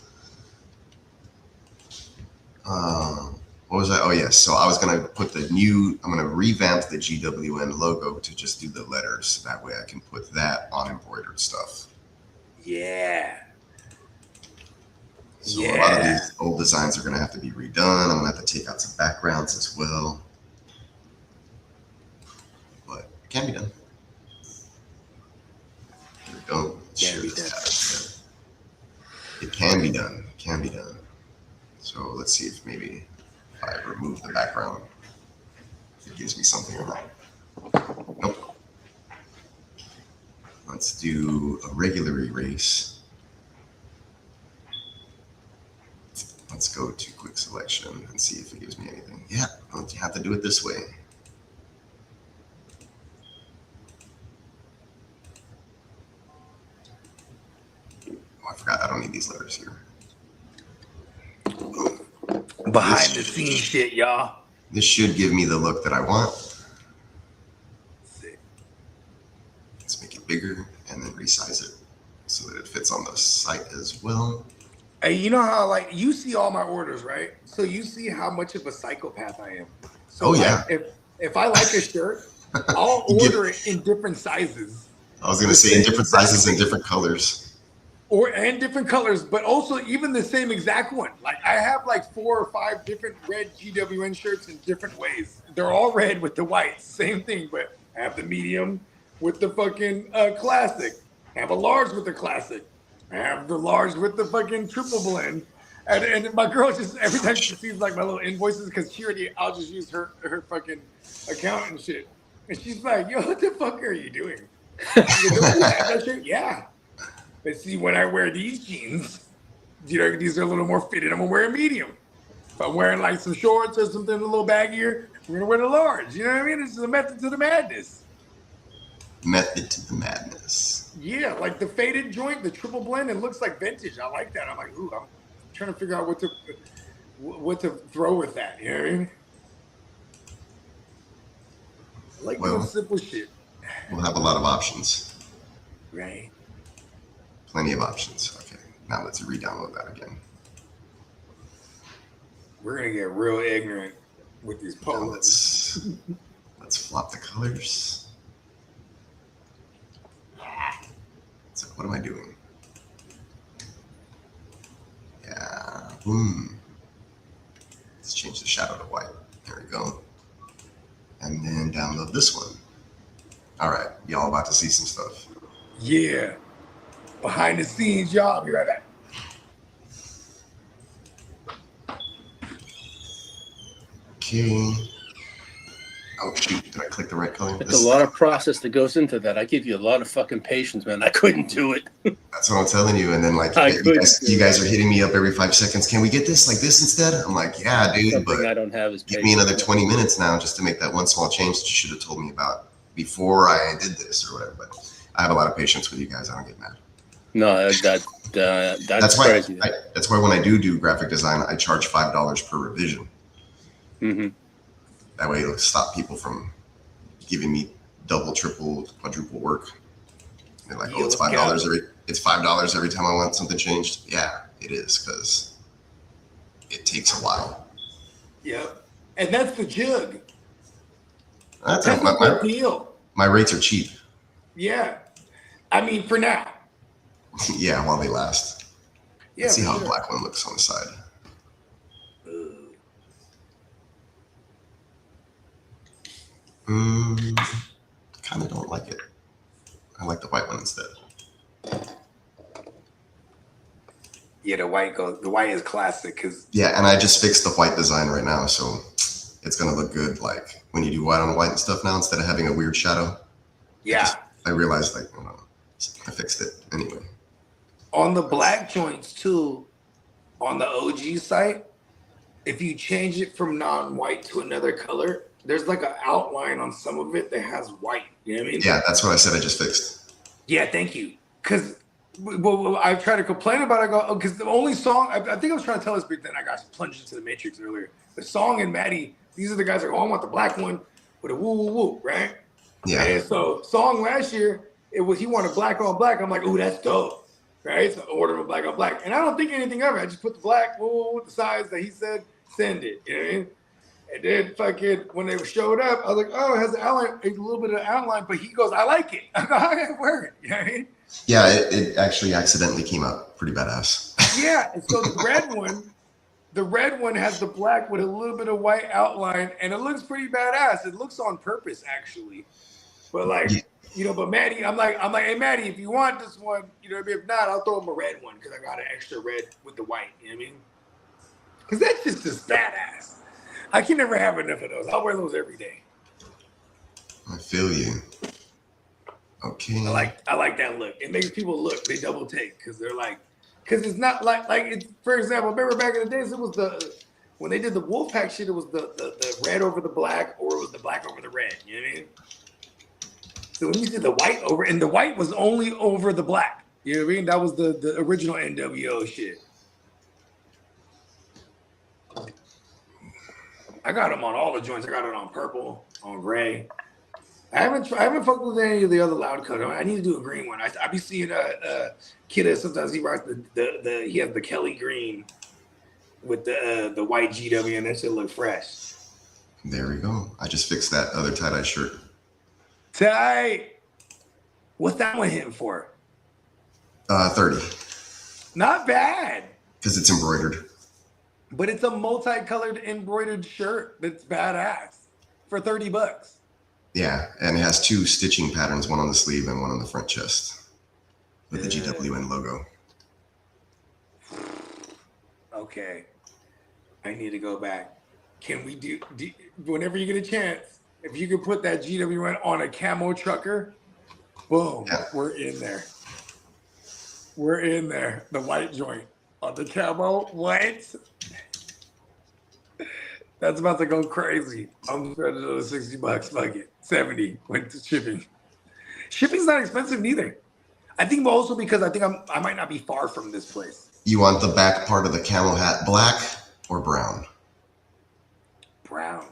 What was that? Oh, yes. So I was going to I'm going to revamp the GWN logo to just do the letters. That way I can put that on embroidered stuff. Yeah. So a lot of these old designs are going to have to be redone. I'm going to have to take out some backgrounds as well. But it can be done. There we go. It can be done. It can be done. So let's see if maybe I remove the background, if it gives me something or not. Nope. Let's do a regular erase. Let's go to quick selection and see if it gives me anything. Yeah, you have to do it this way. Oh, I forgot I don't need these letters here. Behind the scenes shit, y'all. This should give me the look that I want. Let's make it bigger and then resize it so that it fits on the site as well. Hey, you know how you see all my orders, right? So you see how much of a psychopath I am. So yeah. If I like a shirt, I'll order it in different sizes. I was gonna say in different sizes and different colors. And different colors, but also even the same exact one. Like I have like 4 or 5 different red GWN shirts in different ways. They're all red with the white, same thing, but I have the medium with the fucking classic. I have a large with the classic. I have the large with the fucking triple blend. And my girl just, every time she sees like my little invoices, because she already, I'll just use her fucking account and shit. And she's like, yo, what the fuck are you doing? That shirt? Yeah. But see, when I wear these jeans, you know, these are a little more fitted. I'm gonna wear a medium. If I'm wearing like some shorts or something a little baggier, we're gonna wear the large. You know what I mean? This is a method to the madness. Method to the madness. Yeah, like the faded joint, the triple blend, it looks like vintage. I like that. I'm like, ooh, I'm trying to figure out what to throw with that. You know what I mean? I like doing simple shit. We'll have a lot of options. Right. Plenty of options. Okay, now let's re-download that again. We're gonna get real ignorant with these polos. Let's flop the colors. So what am I doing? Yeah, boom. Let's change the shadow to white. There we go. And then download this one. All right, y'all about to see some stuff. Yeah. Behind the scenes, y'all. I'll be right back. Okay. Oh, shoot. Did I click the right color? It's a lot of process that goes into that. I give you a lot of fucking patience, man. I couldn't do it. That's what I'm telling you. And then, like, you guys are hitting me up every 5 seconds. Can we get this like this instead? I'm like, yeah, dude. Something but I don't have is give me another 20 minutes now just to make that one small change that you should have told me about before I did this or whatever. But I have a lot of patience with you guys. I don't get mad. No, that's why crazy. That's why when I do graphic design, I charge $5 per revision. Mm-hmm. That way it'll stop people from giving me double, triple, quadruple work. They're like, oh, it's $5 every time I want something changed. Yeah, it is, because it takes a while. Yep. And that's the jug. That's the deal. My rates are cheap. Yeah. I mean, for now. Yeah, while they last. Yeah, Let's see how the black one looks on the side. Kind of don't like it. I like the white one instead. Yeah, the white is classic because. Yeah, and I just fixed the white design right now, so it's gonna look good. Like when you do white on white and stuff now, instead of having a weird shadow. Yeah. I realized, like, I fixed it anyway. On the black joints too, on the OG site, if you change it from non-white to another color, there's like an outline on some of it that has white. You know what I mean? Yeah, that's what I said I just fixed. Yeah, thank you. Because I try to complain about it, because the only song, I think I was trying to tell this big then, I got plunged into the Matrix earlier. The song and Maddie, these are the guys that are, oh, I want the black one with a woo woo woo, right? Yeah. And so song last year, he wanted black on black. I'm like, ooh, that's dope, right? So order of black on black. And I don't think anything of it. I just put the black with the size that he said, send it. You know what I mean? And then fucking, when they showed up, I was like, oh, it has an outline, a little bit of outline, but he goes, I like it. I go, I can't wear it. You know what I mean? Yeah, it actually accidentally came out pretty badass. Yeah, and so the red one has the black with a little bit of white outline, and it looks pretty badass. It looks on purpose, actually. But like, but Maddie, I'm like, hey Maddie, if you want this one, you know what I mean? If not, I'll throw him a red one because I got an extra red with the white. You know what I mean? Because that's just badass. I can never have enough of those. I'll wear those every day. I feel you. Okay. I like that look. It makes people look. They double take because they're like, because it's not like it's. For example, remember back in the days, it was when they did the Wolfpack shit. It was the red over the black, or it was the black over the red. You know what I mean? So when you did the white over, and the white was only over the black. You know what I mean? That was the original NWO shit. I got them on all the joints. I got it on purple, on gray. I haven't fucked with any of the other loud colors. I need to do a green one. I be seeing Kitteh, sometimes he rocks he has the Kelly green with the white GWN. That shit look fresh. There we go. I just fixed that other tie-dye shirt. Tight. What's that one hitting for? 30. Not bad. Because it's embroidered. But it's a multicolored embroidered shirt that's badass for $30. Yeah, and it has 2 stitching patterns, one on the sleeve and one on the front chest with the GWN logo. Okay. I need to go back. Can we do whenever you get a chance, if you could put that GWN on a camo trucker, boom, we're in there. We're in there. The white joint on the camo. What? That's about to go crazy. I'm spending another $60. Fuck it. 70 went to shipping. Shipping's not expensive neither. I think also because I think I might not be far from this place. You want the back part of the camel hat black or brown? Brown.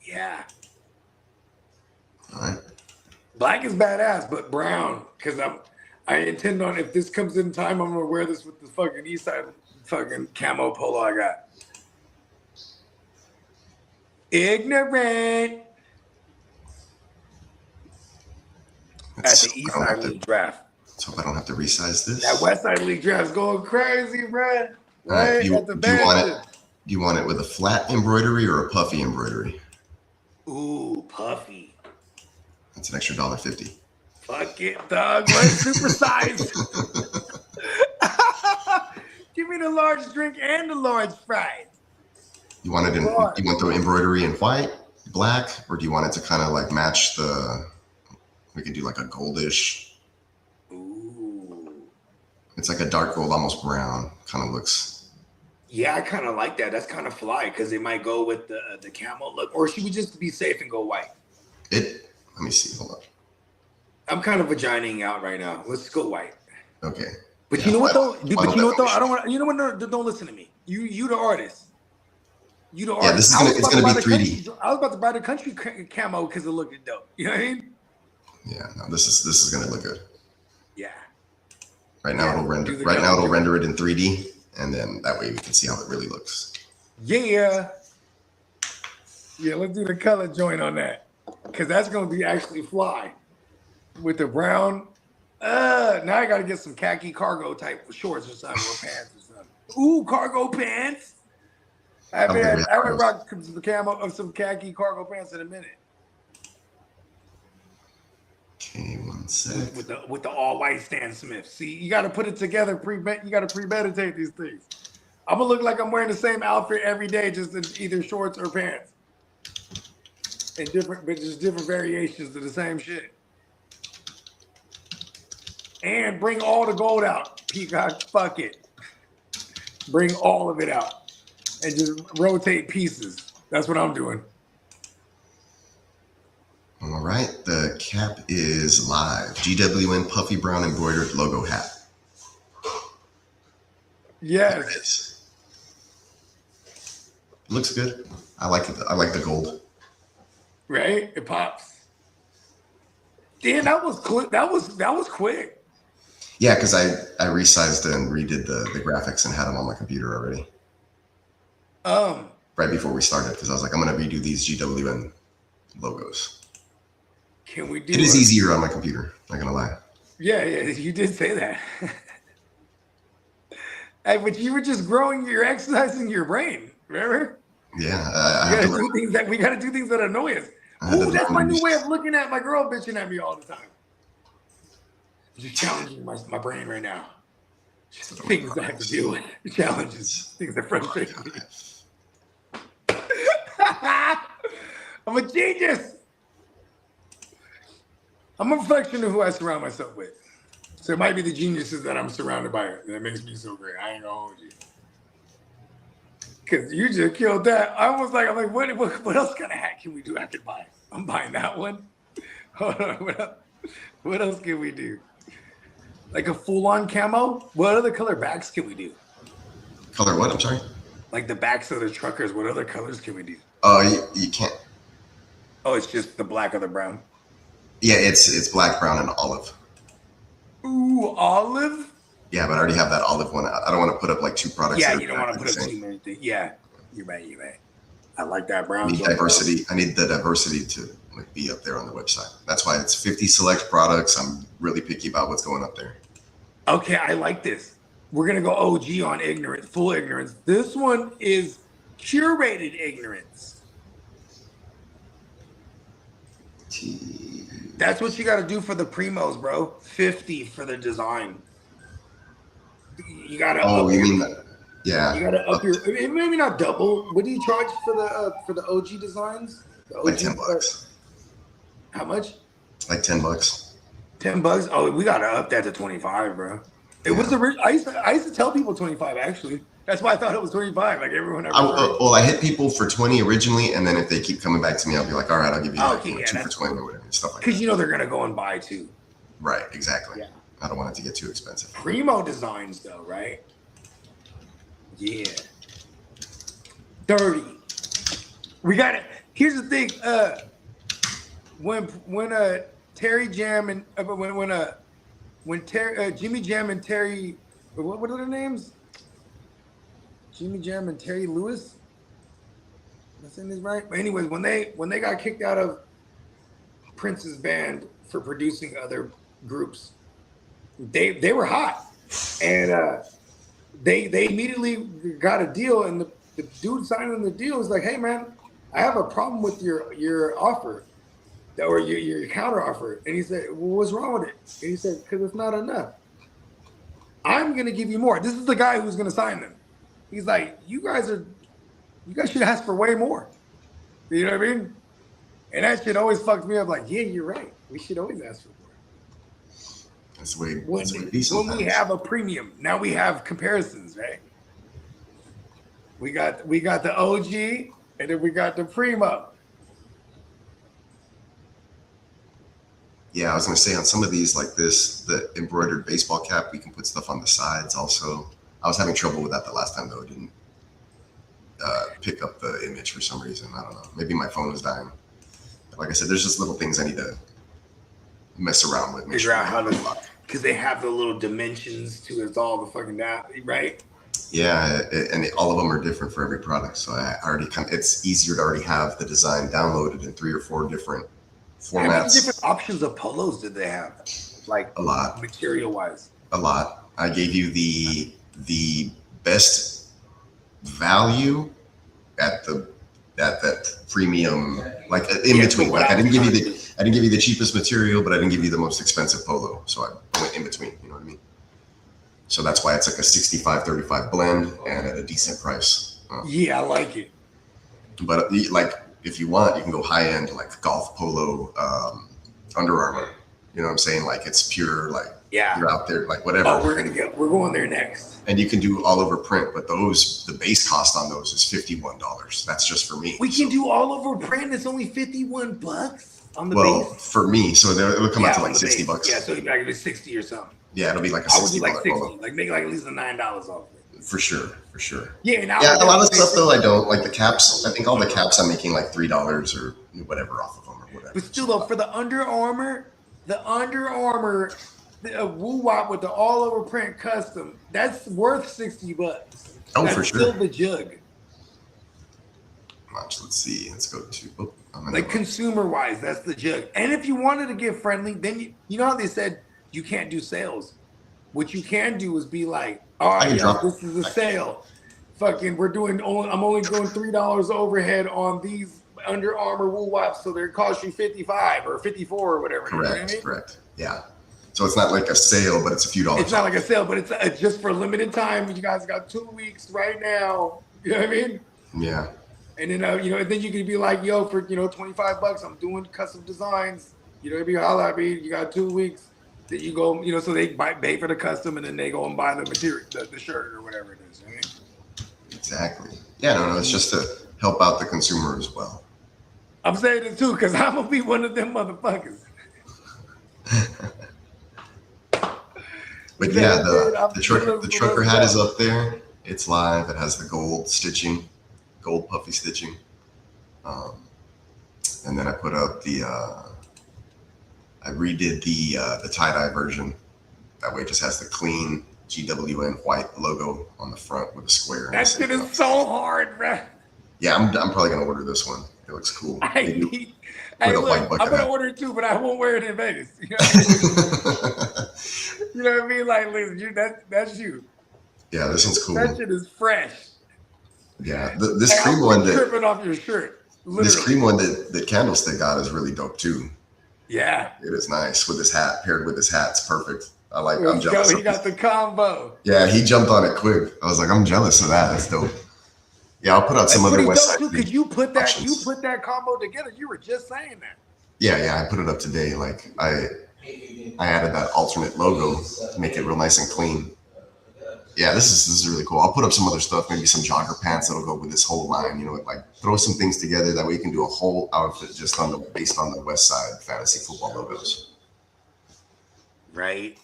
Yeah. All right. Black is badass, but brown, because I intend on, if this comes in time, I'm gonna wear this with the fucking East Side fucking camo polo I got. Ignorant. At the East Side League draft. Let's hope I don't have to resize this. That West Side League draft's going crazy, bruh. Right, do you want it with a flat embroidery or a puffy embroidery? Ooh, puffy. That's an extra $1.50. Fuck it, dog. Let's supersize. Give me the large drink and the large fries. You want it in? You want the embroidery in white, black, or do you want it to kind of like match the? We could do like a goldish. Ooh. It's like a dark gold, almost brown. Kind of looks. Yeah, I kind of like that. That's kind of fly because it might go with the camo look. Or should we just be safe and go white? Let me see. Hold on. I'm kind of vagining out right now. Let's go white. Okay. But yeah, you know what though? I don't want. You know what? No, don't listen to me. You the artist. You the artist. Yeah, this is gonna be 3D. I was about to buy the country camo because it looked dope. You know what I mean? Yeah. No, this is gonna look good. Yeah. Right now it'll render. Right now it'll render it in 3D, and then that way we can see how it really looks. Yeah. Yeah. Let's do the color joint on that because that's gonna be actually fly with the brown. Now I gotta get some khaki cargo type shorts or something, or pants or something. Ooh, cargo pants. I haven't rocked some camo of some khaki cargo pants in a minute. Okay, one sec. With the all white Stan Smith. See, you got to put it together. You got to premeditate these things. I'm gonna look like I'm wearing the same outfit every day, just in either shorts or pants, and just different variations of the same shit. And bring all the gold out, Peacock. Fuck it. Bring all of it out. And just rotate pieces. That's what I'm doing. All right, the cap is live. GWN puffy brown embroidered logo hat. Yes. Looks good. I like it. I like the gold. Right? It pops. Damn, that was quick. That was quick. Yeah, because I resized and redid the graphics and had them on my computer already. Right before we started, because I was like, I'm gonna redo these GWN logos. Can we do it? Is easier on my computer, not gonna lie. Yeah, you did say that. Hey, but you were just you're exercising your brain, remember? Yeah. We gotta do things that annoy us. Ooh, that's my new way of looking at my girl bitching at me all the time. Just challenging my brain right now. Things I have to deal with. Challenges. Things that frustrate me. I'm a genius. I'm a reflection of who I surround myself with. So it might be the geniuses that I'm surrounded by that makes me so great. I ain't gonna hold you. Because you just killed that. I'm like, what else kind of hat can we do I could buy? I'm buying that one. Hold on. What else can we do? Like a full-on camo? What other color backs can we do? Color what? I'm sorry? Like the backs of the truckers. What other colors can we do? You can't. Oh, it's just the black or the brown? Yeah, it's black, brown, and olive. Ooh, olive? Yeah, but I already have that olive one. I don't want to put up like two products. Yeah, you don't want to put up too many things. Yeah, you're right. I like that I brown. need diversity. I need the diversity to like be up there on the website. That's why it's 50 select products. I'm really picky about what's going up there. Okay, I like this. We're gonna go OG on ignorance, full ignorance. This one is curated ignorance. That's what you got to do for the primos, bro. 50 for the design. You got to. Oh, you mean that? Yeah. You got to up your. Maybe not double. What do you charge for the OG designs? The OG, like $10. How much? Like $10. $10. Oh, we got to up that to 25, bro. It was the. I used to tell people 25 actually. That's why I thought it was 25. Like everyone. Well, I hit people for 20 originally, and then if they keep coming back to me, I'll be like, all right, I'll give you like, 2 for 20 or whatever, stuff like that. Because you know they're gonna go and buy too. Right. Exactly. Yeah. I don't want it to get too expensive. Primo designs though, right? Yeah. 30. We got it. Here's the thing. When Terry Jam and when Jimmy Jam and Terry, what are their names? Jimmy Jam and Terry Lewis. Am I saying this right? But anyways, when they got kicked out of Prince's band for producing other groups, they were hot, and they immediately got a deal, and the dude signing the deal was like, "Hey man, I have a problem with your offer, or your counter offer." And he said, "Well, what's wrong with it?" And he said, "Because it's not enough. I'm gonna give you more." This is the guy who's gonna sign them. He's like, you guys should ask for way more. You know what I mean? And that shit always fucked me up. Like, yeah, you're right. We should always ask for more. That's the way when we have a premium, now we have comparisons, right? We got the OG, and then we got the primo. Yeah, I was gonna say on some of these like this, the embroidered baseball cap, we can put stuff on the sides also. I was having trouble with that the last time though. It didn't pick up the image for some reason. I don't know. Maybe my phone was dying. But like I said, there's just little things I need to mess around with. Figure out how to, because they have the little dimensions to it all the fucking down, right? Yeah, and all of them are different for every product. So I already it's easier to already have the design downloaded in 3 or 4 different formats. How many different options of polos did they have? Like a lot, material wise. A lot. I gave you the best value at that premium, like in between. Like I didn't give you the cheapest material, but I didn't give you the most expensive polo. So I went in between. You know what I mean? So that's why it's like a 65-35 blend and at a decent price. Yeah, I like it. But like if you want, you can go high end like golf polo, Under Armour. You know what I'm saying? Like it's pure like. Yeah, you're out there like whatever. Oh, we're going there next. And you can do all over print, but the base cost on those is $51. That's just for me. We can do all over print. It's only $51 on the base. Well, for me, so it'll come out to like $60. Yeah, so you're like 60 or something. Yeah, it'll be like a $60 like 60, polo. like make like at least $9 off it. For sure. Yeah, a lot of stuff though I don't like the caps. I think all the caps I'm making like $3 or whatever off of them or whatever. But still though, for the Under Armour, woo wop with the all over print custom, that's worth $60. Oh, that's for sure. Still the jug. Let's see. Let's go to like consumer wise, that's the jug. And if you wanted to get friendly, then you know how they said you can't do sales. What you can do is be like, all right, this is a sale. Fucking, I'm only doing $3 overhead on these Under Armour woo wops, so they're cost you $55 or $54 or whatever. Correct. You know what I mean? Correct. Yeah. So it's not like a sale, but it's a few dollars. It's not like a sale, but it's just for a limited time. You guys got 2 weeks right now. You know what I mean? Yeah. And then and then you could be like, yo, for $25, I'm doing custom designs. You know, if you holler at me, you got 2 weeks that you go, so they pay for the custom and then they go and buy the material, the shirt or whatever it is. Right? Exactly. Yeah, no, it's just to help out the consumer as well. I'm saying it too because I'm gonna be one of them motherfuckers. But yeah, the trucker hat is up there. It's live. It has the gold stitching, gold puffy stitching. And then I put up I redid the tie-dye version. That way it just has the clean GWN white logo on the front with a square. That shit is so hard, bro. Yeah, I'm probably gonna order this one. It looks cool. Hey, look, white I'm bucket gonna hat. order it too, but I won't wear it in Vegas. You know what I mean? Like, listen, that's you. Yeah, this one's cool. That shit is fresh. Yeah, this cream one tripping off your shirt. Literally. This cream one that Candlestick got is really dope too. Yeah, it is nice with his hat. Paired with his hat, it's perfect. I'm jealous. He got the combo. Yeah, he jumped on it quick. I was like, I'm jealous of that. That's dope. Yeah, I'll put out some other West Side. Could you put that combo together? You were just saying that. Yeah, I put it up today. Like I added that alternate logo to make it real nice and clean. Yeah, this is really cool. I'll put up some other stuff, maybe some jogger pants that'll go with this whole line. You know, like throw some things together that way you can do a whole outfit just based on the West Side fantasy football logos. Right.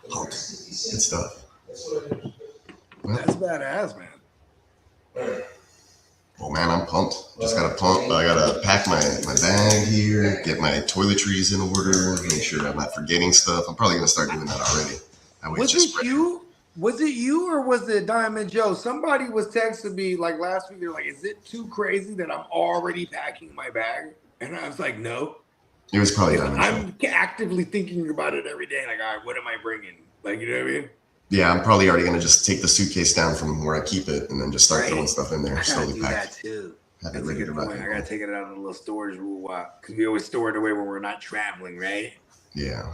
Good stuff. That's badass, man. Well, man, I'm pumped. Just gotta I gotta pack my bag here, get my toiletries in order, make sure I'm not forgetting stuff. I'm probably gonna start doing that already. Was it you or was it Diamond Joe? Somebody was texting me like last week. They're like, "Is it too crazy that I'm already packing my bag?" And I was like, "No." It was probably Diamond Joe. I'm actively thinking about it every day. Like, all right, what am I bringing? Like, you know what I mean? Yeah, I'm probably already gonna just take the suitcase down from where I keep it and then just start throwing stuff in there. Slowly pack. That too. Have it ready to rock. I gotta take it out of the little storage room because we always store it away when we're not traveling, right? Yeah.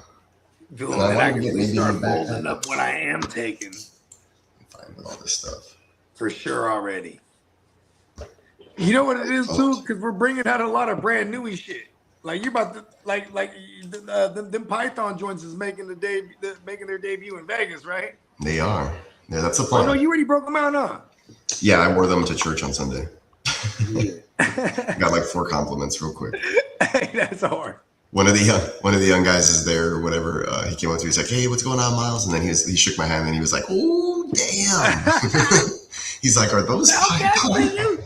I can start folding up what I am taking. Fine with all this stuff. For sure already. You know what it is too? Because we're bringing out a lot of brand newy shit. Like you're about to them Python joints is making their debut in Vegas, right? They are. Yeah, that's the plan. Oh no, you already broke them out, huh? Yeah, I wore them to church on Sunday. Got like 4 compliments real quick. Hey, that's hard. One of the young guys is there or whatever. He came up to me. He's like, "Hey, what's going on, Miles?" And then he shook my hand and he was like, "Oh, damn." He's like, "Are those Python?"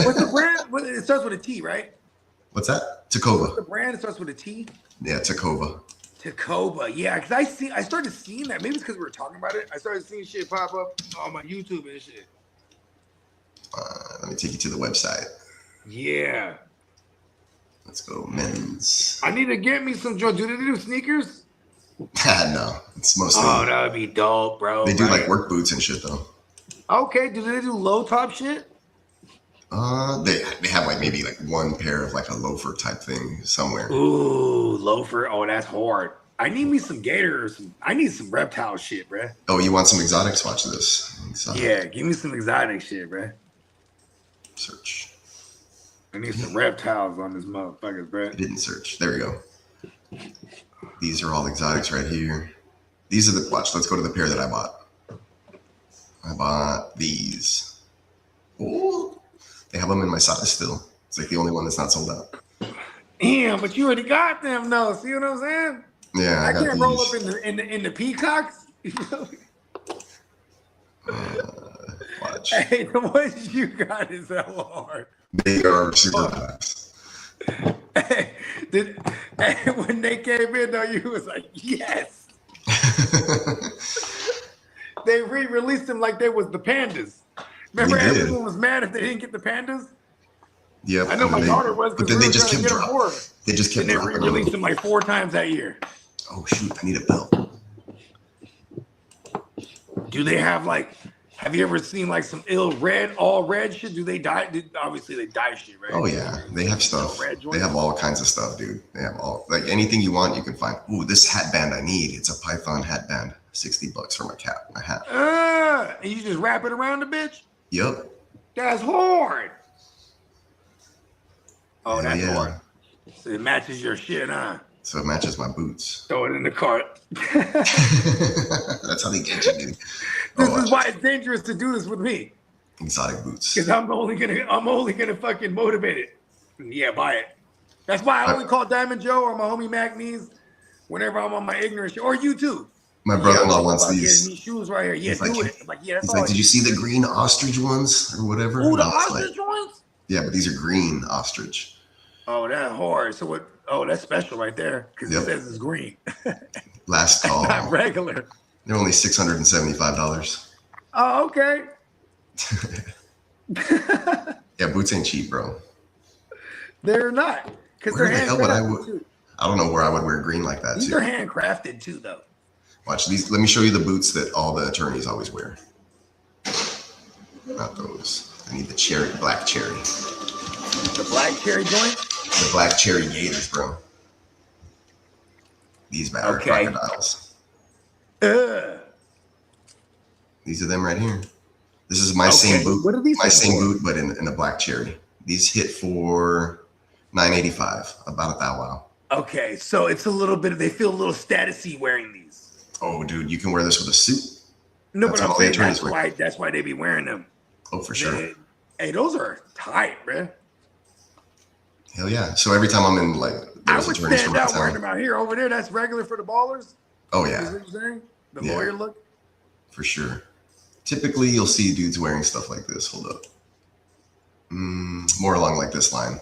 What's the brand? It starts with a T, right? What's that? Tacova. What's the brand? It starts with a T. Yeah, Tacova. Tacova. Yeah, because I started seeing that. Maybe it's because we were talking about it. I started seeing shit pop up on my YouTube and shit. Let me take you to the website. Yeah. Let's go, men's. I need to get me some. Do they do sneakers? No, it's mostly. Oh, that would be dope, bro. They do like work boots and shit though. Okay, do they do low top shit? They have like maybe like one pair of like a loafer type thing somewhere. Ooh, loafer. Oh, that's hard. I need me some gators. I need some reptile shit, bro. Oh, you want some exotics? Watch this. Exotic. Yeah, give me some exotic shit, bro. Search. I need some reptiles on this motherfuckers, bro. I didn't search. There we go. These are all exotics right here. These are the watch. Let's go to the pair that I bought. I bought these. Oh, they have them in my size still. It's like the only one that's not sold out. Damn, but you already got them, though. See what I'm saying? Yeah, I can't roll up in the peacocks. Watch. Hey, the ones you got is hella hard. They are super fast. Hey, when they came in, though, you was like, yes. They re-released them like they was the pandas. Remember, everyone was mad if they didn't get the pandas? Yep. I know my daughter was. But then they just kept dropping. They just kept dropping. And they re-released them like 4 times that year. Oh, shoot. I need a belt. Do they have like... Have you ever seen like some all red shit? Do they dye? Obviously, they dye shit, right? Oh yeah, they have stuff. They have all kinds of stuff, dude. They have like anything you want, you can find. Ooh, this hat band I need. It's a Python hat band. $60 for my hat. And you just wrap it around the bitch? Yep. That's hard. Oh, that's hard. So it matches your shit, huh? So it matches my boots. Throw it in the cart. That's how they get you, dude. This is why it's dangerous to do this with me. Exotic boots. Because I'm only gonna fucking motivate it. Yeah, buy it. That's why I only call Diamond Joe or my homie Mac Knees whenever I'm on my ignorant shit. Or you too. My brother-in-law wants these. These shoes right here. Yeah, do it. I'm like, yeah, that's all. He's like, did you see the green ostrich ones or whatever? Oh, the ostrich ones? Yeah, but these are green ostrich. Oh, that's hard. So what? Oh, that's special right there because it says it's green. Last call. Not regular. They're only $675. Oh, okay. boots ain't cheap, bro. They're not. Because Where they're the hell would I handcrafted too. I don't know where I would wear green like that. These too. are handcrafted too, though. Watch these. Let me show you the boots that all the attorneys always wear. Not those. I need the black cherry. The black cherry joint? The black cherry gators, bro. These bad crocodiles. These are them right here. This is my same boot. What are these? My same boot, but in a black cherry. These hit for $9.85, about a thou wow. Okay, so it's a little bit. They feel a little statusy wearing these. Oh, dude, you can wear this with a suit. No, That's but I'm all the saying attorneys that's why they be wearing them. Oh, for sure. Hey, those are tight, bro. Hell yeah. So every time I'm in like I those would attorneys stand from out town. wearing them out here. Over there, that's regular for the ballers. Oh Is yeah, what you're saying? The Yeah. lawyer look. for sure. Typically, you'll see dudes wearing stuff like this. Hold up. More along like this line,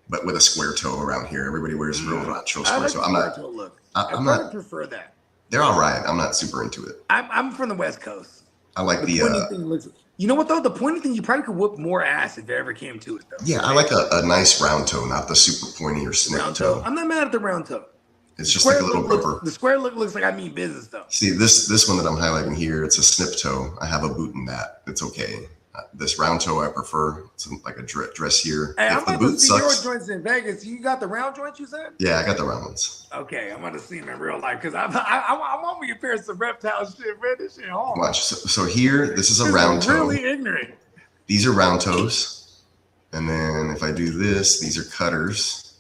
but with a square toe around here. Everybody wears real macho I square like toe. the I'm not. square toe look. I'm I not. prefer that. They're all right. I'm not super into it. I'm from the West Coast. I like The pointy thing looks. You know what though? The pointy thing, you probably could whoop more ass if it ever came to it though. Yeah, I like a nice round toe, not the super pointy or snip Round toe. toe. I'm not mad at the round toe. It's just like a little rubber. The square look looks like I mean business though. See, this one that I'm highlighting here, it's a snip toe. I have a boot in that. It's okay. This round toe I prefer. It's like a dress here. Hey, I'm If the about to boot see sucks, your joints in Vegas. You got the round joints, you said? yeah, I got the round ones. Okay, I'm about to see them in real life because I want me to pair some reptile shit, man. This shit hard. Watch. So here, this is a This round is toe. really ignorant. These are round toes. And then if I do this, these are cutters.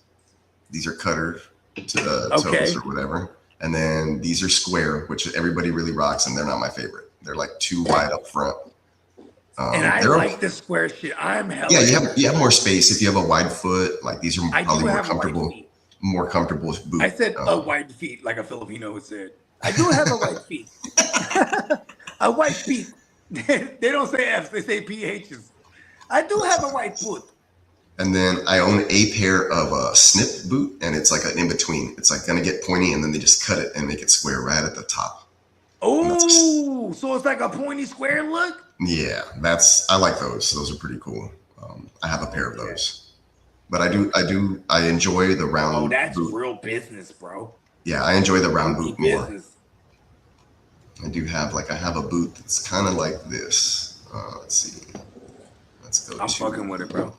These are cutter toes or whatever. And then these are square, which everybody really rocks, and they're not my favorite. They're like too wide up front. And I like the square shit. I'm hella. Yeah, you have more space if you have a wide foot. Like these are probably more comfortable. Feet. More comfortable boot. I said a white feet, like a Filipino would say. I do have a white feet. A white feet. They don't say F's, they say PHs. I do have a white foot. And then I own a pair of a snip boot, and it's like an in between. It's like gonna get pointy, and then they just cut it and make it square right at the top. Oh, so it's like a pointy square look. Yeah, I like those. Those are pretty cool. I have a pair of those, but I enjoy the round. Oh, that's boot. real business, bro. Yeah, I enjoy the round boot more. Business. I have a boot that's kind of like this. Let's see. Let's go. I'm fucking with it, bro.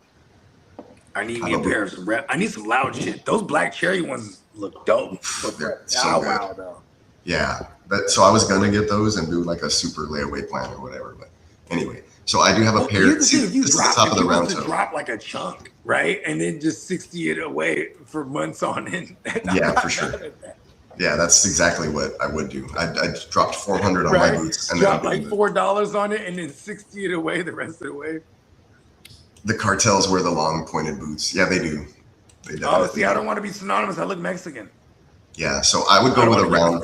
I need me a pair of some I need some loud shit. Those black cherry ones look dope. They're so good. Though. Yeah. So I was gonna get those and do like a super layaway plan or whatever. But anyway, so I do have a pair. Here's the thing, if you this is the top of the round toe. Drop like a chunk, right, and then just 60 it away for months on end. Yeah, for sure. Yeah, that's exactly what I would do. I dropped $400 on my boots and drop like $4 on it and then 60 it away the rest of the way. The cartels wear the long pointed boots. Yeah, they do. See, I don't want to be synonymous. I look Mexican. Yeah, so I would go with a round.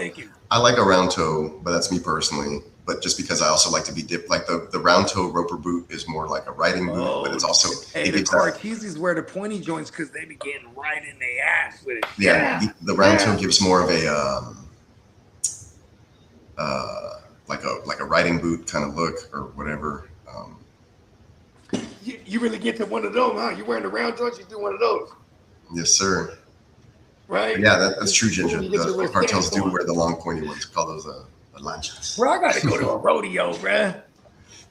I like a round toe, but that's me personally. But just because I also like to be dipped, like the round toe roper boot is more like a riding boot, but it's also. Hey, the Cartesis wear the pointy joints because they be getting right in their ass with it. Yeah, the round toe gives more of a like a riding boot kind of look or whatever. You really get to one of those, huh? You wearing the round joints, you do one of those. Yes, sir. Right? Yeah, that's true, Ginger. The cartels do wear the long pointy ones. We call those lanchas. Bro, I gotta go to a rodeo, bruh.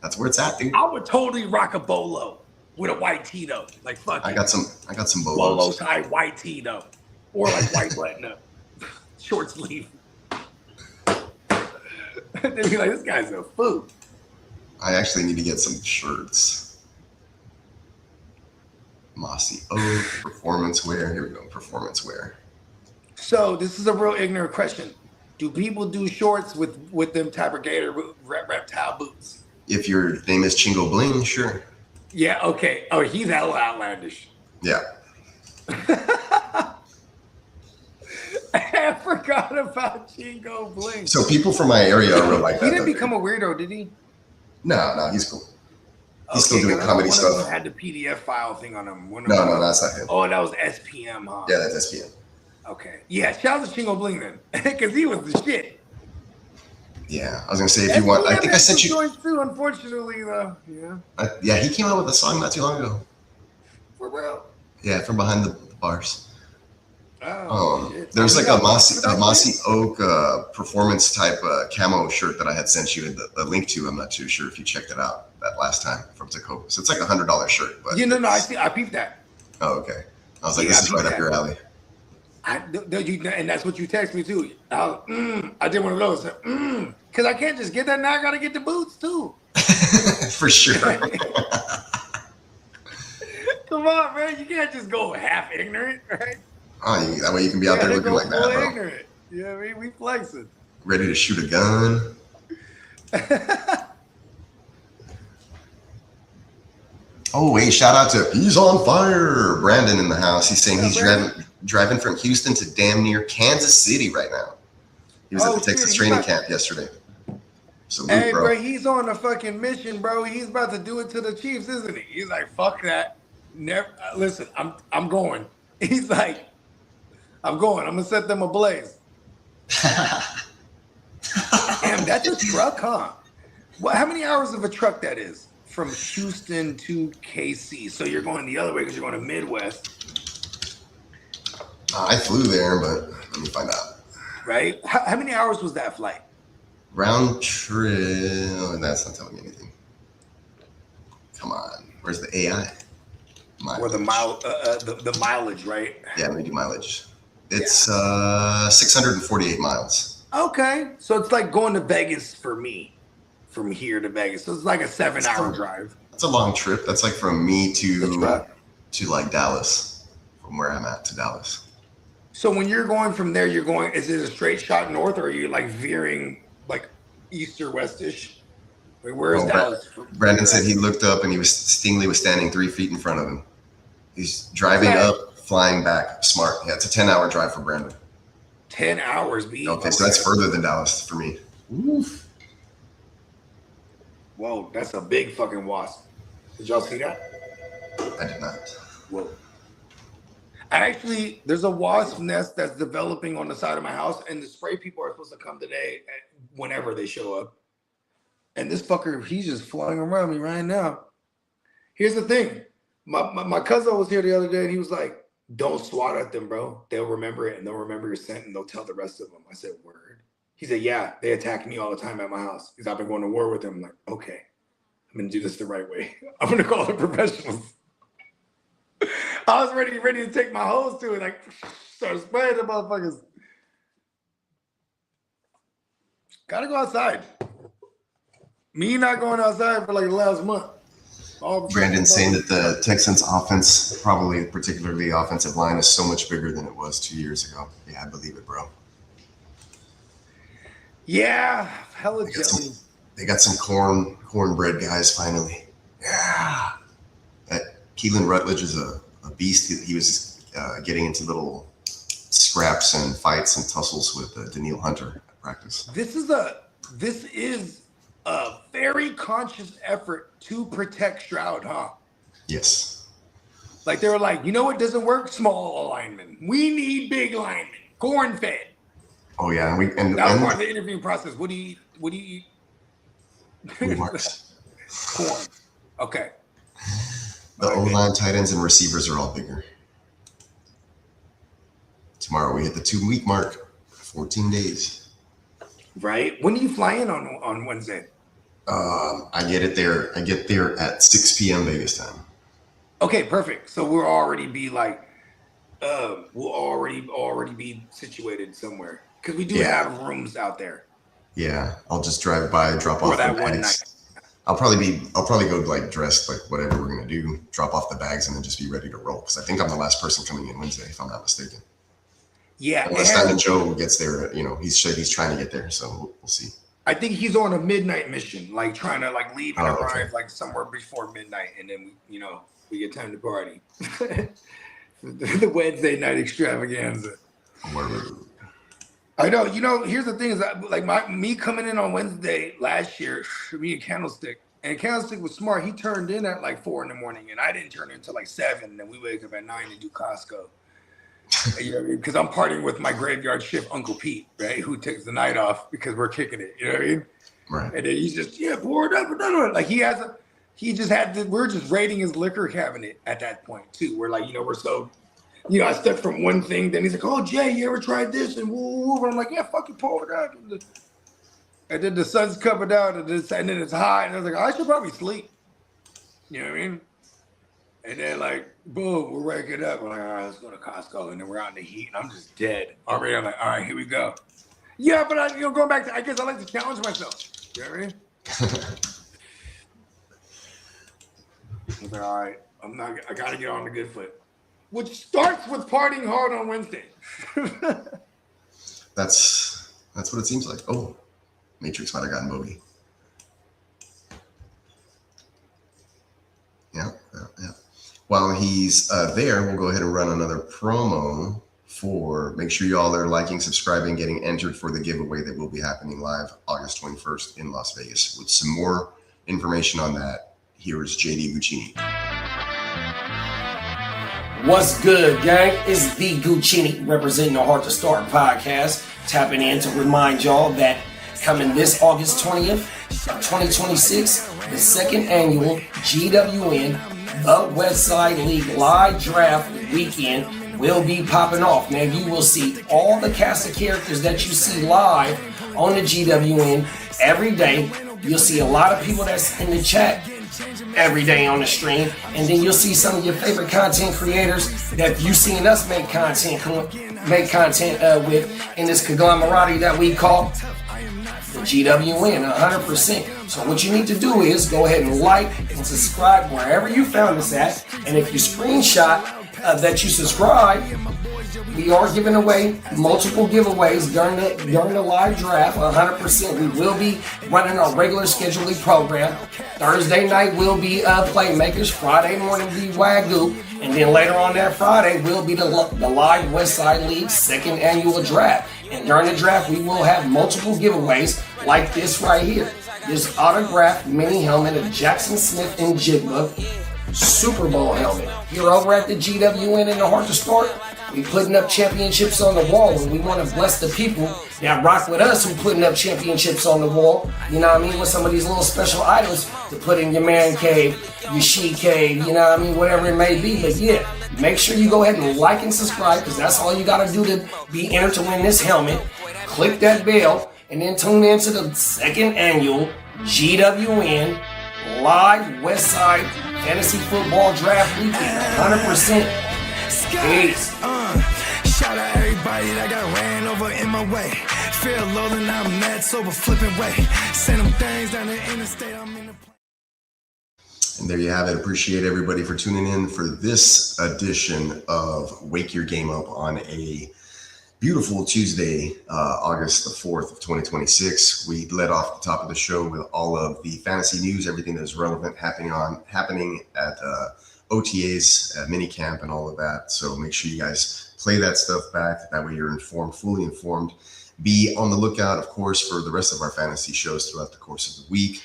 That's where it's at, dude. I would totally rock a bolo with a white tee though. Like fuck. I got some bolos. Bolo tie white tee though, or like white button up, short sleeve. They'd be like, this guy's a fool. I actually need to get some shirts. Mossy Oak, performance wear. Here we go, performance wear. So this is a real ignorant question. Do people do shorts with them type of gator reptile boots? If your name is Chingo Bling, sure. Yeah, okay. Oh, he's hella outlandish. Yeah. I forgot about Chingo Bling. So people from my area are real like that. He didn't become a weirdo, did he? No, he's cool. He's still doing comedy stuff. One of them had the PDF file thing on him. No, that's not him. Oh, that was SPM, huh? Yeah, that's SPM. Okay. Yeah, shout out to Chingo Bling then. Because he was the shit. Yeah, I was going to say, if you want, I think I sent you. Too, unfortunately, though. Yeah. Yeah, he came out with a song not too long ago. real? Yeah, from behind the bars. Oh, shit. There's like a Mossy mossy oak performance type camo shirt that I had sent you the link to. I'm not too sure if you checked it out that last time from Tacoma. So it's like $100 shirt. But no, I peeped that. Oh, okay. I was like, this is right up your alley. And that's what you text me too. I did one of those. Because I can't just get that now. I got to get the boots too. For sure. Come on, man. You can't just go half ignorant, right? Oh, that way you can be out there looking like that, bro. Ignorant. You know what I mean? We flexing. Ready to shoot a gun. Oh, wait, shout out to He's on Fire. Brandon in the house. He's saying he's driving from Houston to damn near Kansas City right now. He was at the Texas training camp yesterday. Salute, hey, bro, he's on a fucking mission, bro. He's about to do it to the Chiefs, isn't he? He's like, fuck that. Never. Listen, I'm going. He's like, I'm going. I'm gonna set them ablaze. Damn, that's a truck, huh? Well, how many hours of a truck that is from Houston to KC? So you're going the other way because you're going to Midwest. I flew there, but let me find out. Right? How many hours was that flight? Round trip. That's not telling me anything. Come on. Where's the AI? Or the mileage, right? Yeah, we do mileage. It's 648 miles. Okay. So it's like going to Vegas for me from here to Vegas. So it's like a 7-hour drive. That's a long trip. That's like from me to like Dallas, from where I'm at to Dallas. So when you're going from there, is it a straight shot north or are you like veering like east or westish? Where is Dallas? Brandon said he looked up and Stingley was standing 3 feet in front of him. He's driving up, flying back. Smart. Yeah, it's a 10-hour drive for Brandon. 10 hours, B. Okay, so that's further than Dallas for me. Oof. Whoa, that's a big fucking wasp. Did y'all see that? I did not. Whoa. There's a wasp nest that's developing on the side of my house, and the spray people are supposed to come today whenever they show up. And this fucker, he's just flying around me right now. Here's the thing. My cousin was here the other day, and he was like, don't swat at them, bro. They'll remember it, and they'll remember your scent, and they'll tell the rest of them. I said, word. He said, yeah, they attack me all the time at my house because I've been going to war with them. I'm like, okay, I'm going to do this the right way. I'm going to call the professionals. I was ready to take my hose to it, like, start spraying the motherfuckers. Gotta go outside. Me not going outside for like the last month. Brandon saying that the Texans offense, probably particularly the offensive line, is so much bigger than it was 2 years ago. Yeah, I believe it, bro. Yeah, hella jelly. They got some cornbread guys finally. Yeah. Keelan Rutledge is a beast. He was getting into little scraps and fights and tussles with Daniil Hunter at practice. This is a very conscious effort to protect Stroud, huh? Yes. Like they were like, you know what doesn't work? Small linemen. We need big linemen. Corn fed. Oh yeah, and that was part of the interviewing process. What do you eat? Remarks. Corn. Okay. The O-line, tight ends, and receivers are all bigger. Tomorrow we hit the 2-week mark. 14 days. Right. When do you fly in on Wednesday? I get there at 6 p.m. Vegas time. Okay, perfect. So we'll already be like, we'll already be situated somewhere because we do have rooms out there. Yeah, I'll just drive by, drop off that the one bags. night. I'll probably go like dressed like whatever we're gonna do, drop off the bags, and then just be ready to roll. Because I think I'm the last person coming in Wednesday, if I'm not mistaken. Yeah, unless Simon Joe gets there, he's trying to get there, so we'll see. I think he's on a midnight mission, like trying to like leave and arrive like somewhere before midnight, and then we get time to party. The Wednesday night extravaganza. I know. Here's the thing: is that, like me coming in on Wednesday last year, me and Candlestick was smart. He turned in at like 4 a.m, and I didn't turn in until like 7. And then we wake up at 9 to do Costco. You know what I mean? Because I'm partying with my graveyard shift Uncle Pete, right? Who takes the night off because we're kicking it. You know what I mean? Right. And then he's just pour it up and like he has he just had to, we're just raiding his liquor cabinet at that point too. We're like, we're so, I stepped from one thing, then he's like, oh, Jay, you ever tried this? And woo. I'm like, yeah, fucking pull it out. And then the sun's coming out and then it's hot. And I was like, I should probably sleep. You know what I mean? And then like, boom, we're waking up. We're like, all right, let's go to Costco. And then we're out in the heat and I'm just dead. Already, I'm like, all right, here we go. Yeah, but going back to, I guess I like to challenge myself. You know what I mean? I was like, all right, I got to get on the good foot. Which starts with partying hard on Wednesday. That's what it seems like. Oh, Matrix might have gotten bogey. Yeah. While he's there, we'll go ahead and run another promo for, make sure y'all are liking, subscribing, getting entered for the giveaway that will be happening live August 21st in Las Vegas. With some more information on that, here is JD Guchinni. What's good, gang? It's the Guchinni representing the Hard to Start podcast, tapping in to remind y'all that coming this August 20th of 2026, the second annual GWN The West Side League live draft weekend will be popping off. Man, you will see all the cast of characters that you see live on the GWN every day. You'll see a lot of people that's in the chat every day on the stream, and then you'll see some of your favorite content creators that you've seen us make content with in this conglomerate that we call the GWN 100%. So what you need to do is go ahead and like and subscribe wherever you found us at, and if you screenshot that you subscribe, we are giving away multiple giveaways during the live draft. 100%. We will be running our regular scheduling program. Thursday night will be Playmakers. Friday morning will be WYGU. And then later on that Friday will be the live West Side League second annual draft. And during the draft, we will have multiple giveaways like this right here. This autographed mini helmet of Jackson Smith and Jigba Super Bowl helmet. Here over at the GWN in the Hard to Start, we putting up championships on the wall, and we want to bless the people that rock with us who putting up championships on the wall. You know what I mean? With some of these little special items to put in your man cave, your she cave, you know what I mean? Whatever it may be. But yeah, make sure you go ahead and like and subscribe, because that's all you got to do to be entered to win this helmet. Click that bell, and then tune in to the second annual GWN live West Side Fantasy Football Draft Weekend. 100%. Peace. Shout out everybody that got ran over in my way. Feel low and I'm mad sober flipping way. Send them things down the interstate. I'm in the. And there you have it. Appreciate everybody for tuning in for this edition of Wake Your Game Up on a beautiful Tuesday, August the 4th of 2026. We led off the top of the show with all of the fantasy news, everything that is relevant happening at OTAs, minicamp, and all of that. So make sure you guys play that stuff back. That way you're informed, fully informed. Be on the lookout, of course, for the rest of our fantasy shows throughout the course of the week.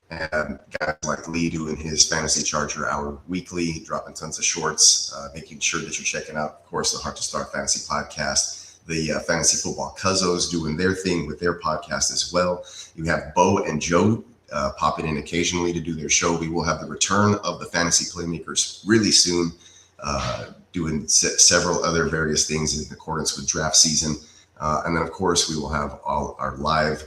And guys like Lee doing his Fantasy Charger Hour weekly, dropping tons of shorts, making sure that you're checking out, of course, the Hard to Start Fantasy Podcast. The Fantasy Football Cuzzos doing their thing with their podcast as well. You have Bo and Joe popping in occasionally to do their show. We will have the return of the Fantasy Playmakers really soon, doing several other various things in accordance with draft season. And then, of course, we will have all our live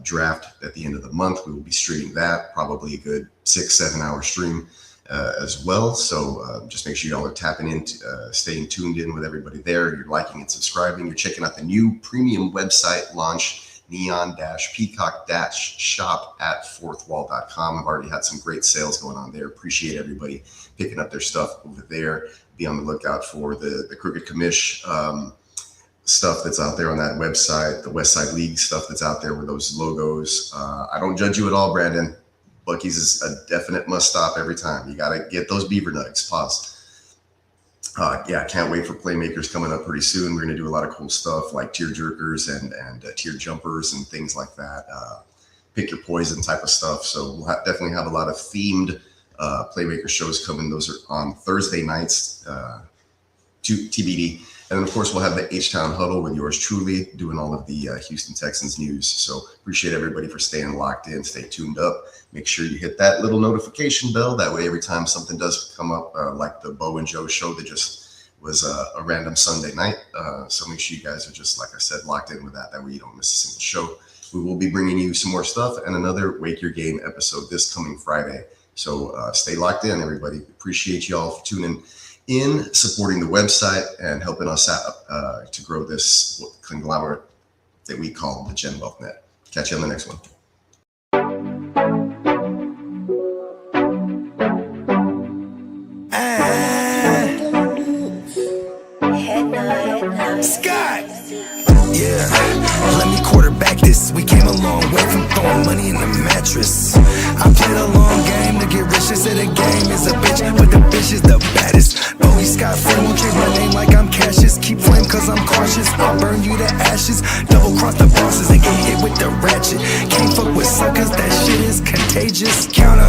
draft at the end of the month. We will be streaming that, probably a good 6-7 hour stream as well. So just make sure y'all are tapping in, staying tuned in with everybody there. You're liking and subscribing. You're checking out the new premium website launch, neon-peacock-shop at fourthwall.com. I've already had some great sales going on there. Appreciate everybody picking up their stuff over there. Be on the lookout for the Crooked Commish stuff that's out there on that website, the West Side League stuff that's out there with those logos. I don't judge you at all, Brandon. Buc-ee's is a definite must stop every time. You got to get those beaver nuggets. Pause. Yeah, can't wait for Playmakers coming up pretty soon. We're going to do a lot of cool stuff like tear jerkers and tear jumpers and things like that. Pick your poison type of stuff. So we'll definitely have a lot of themed Playmaker shows coming. Those are on Thursday nights, to TBD. And then, of course, we'll have the H-Town Huddle with yours truly doing all of the Houston Texans news. So appreciate everybody for staying locked in, stay tuned up. Make sure you hit that little notification bell. That way, every time something does come up, like the Bo and Joe show that just was a random Sunday night. So make sure you guys are just, like I said, locked in with that. That way you don't miss a single show. We will be bringing you some more stuff and another Wake Your Game episode this coming Friday. So stay locked in, everybody. Appreciate y'all for tuning in, supporting the website, and helping us out to grow this conglomerate that we call the Gen Wealth Net. Catch you on the next one. Scott! Yeah, let me quarterback this. We came a long way from throwing money in the mattress. I played a long game to get rich. They said the game is a bitch, but the bitch is the baddest. Bowie Scott Flame won't change my name like I'm Cassius. Keep flame cause I'm cautious. I'll burn you to ashes. Double cross the bosses and get hit with the ratchet. Can't fuck with suckers, that shit is contagious. Count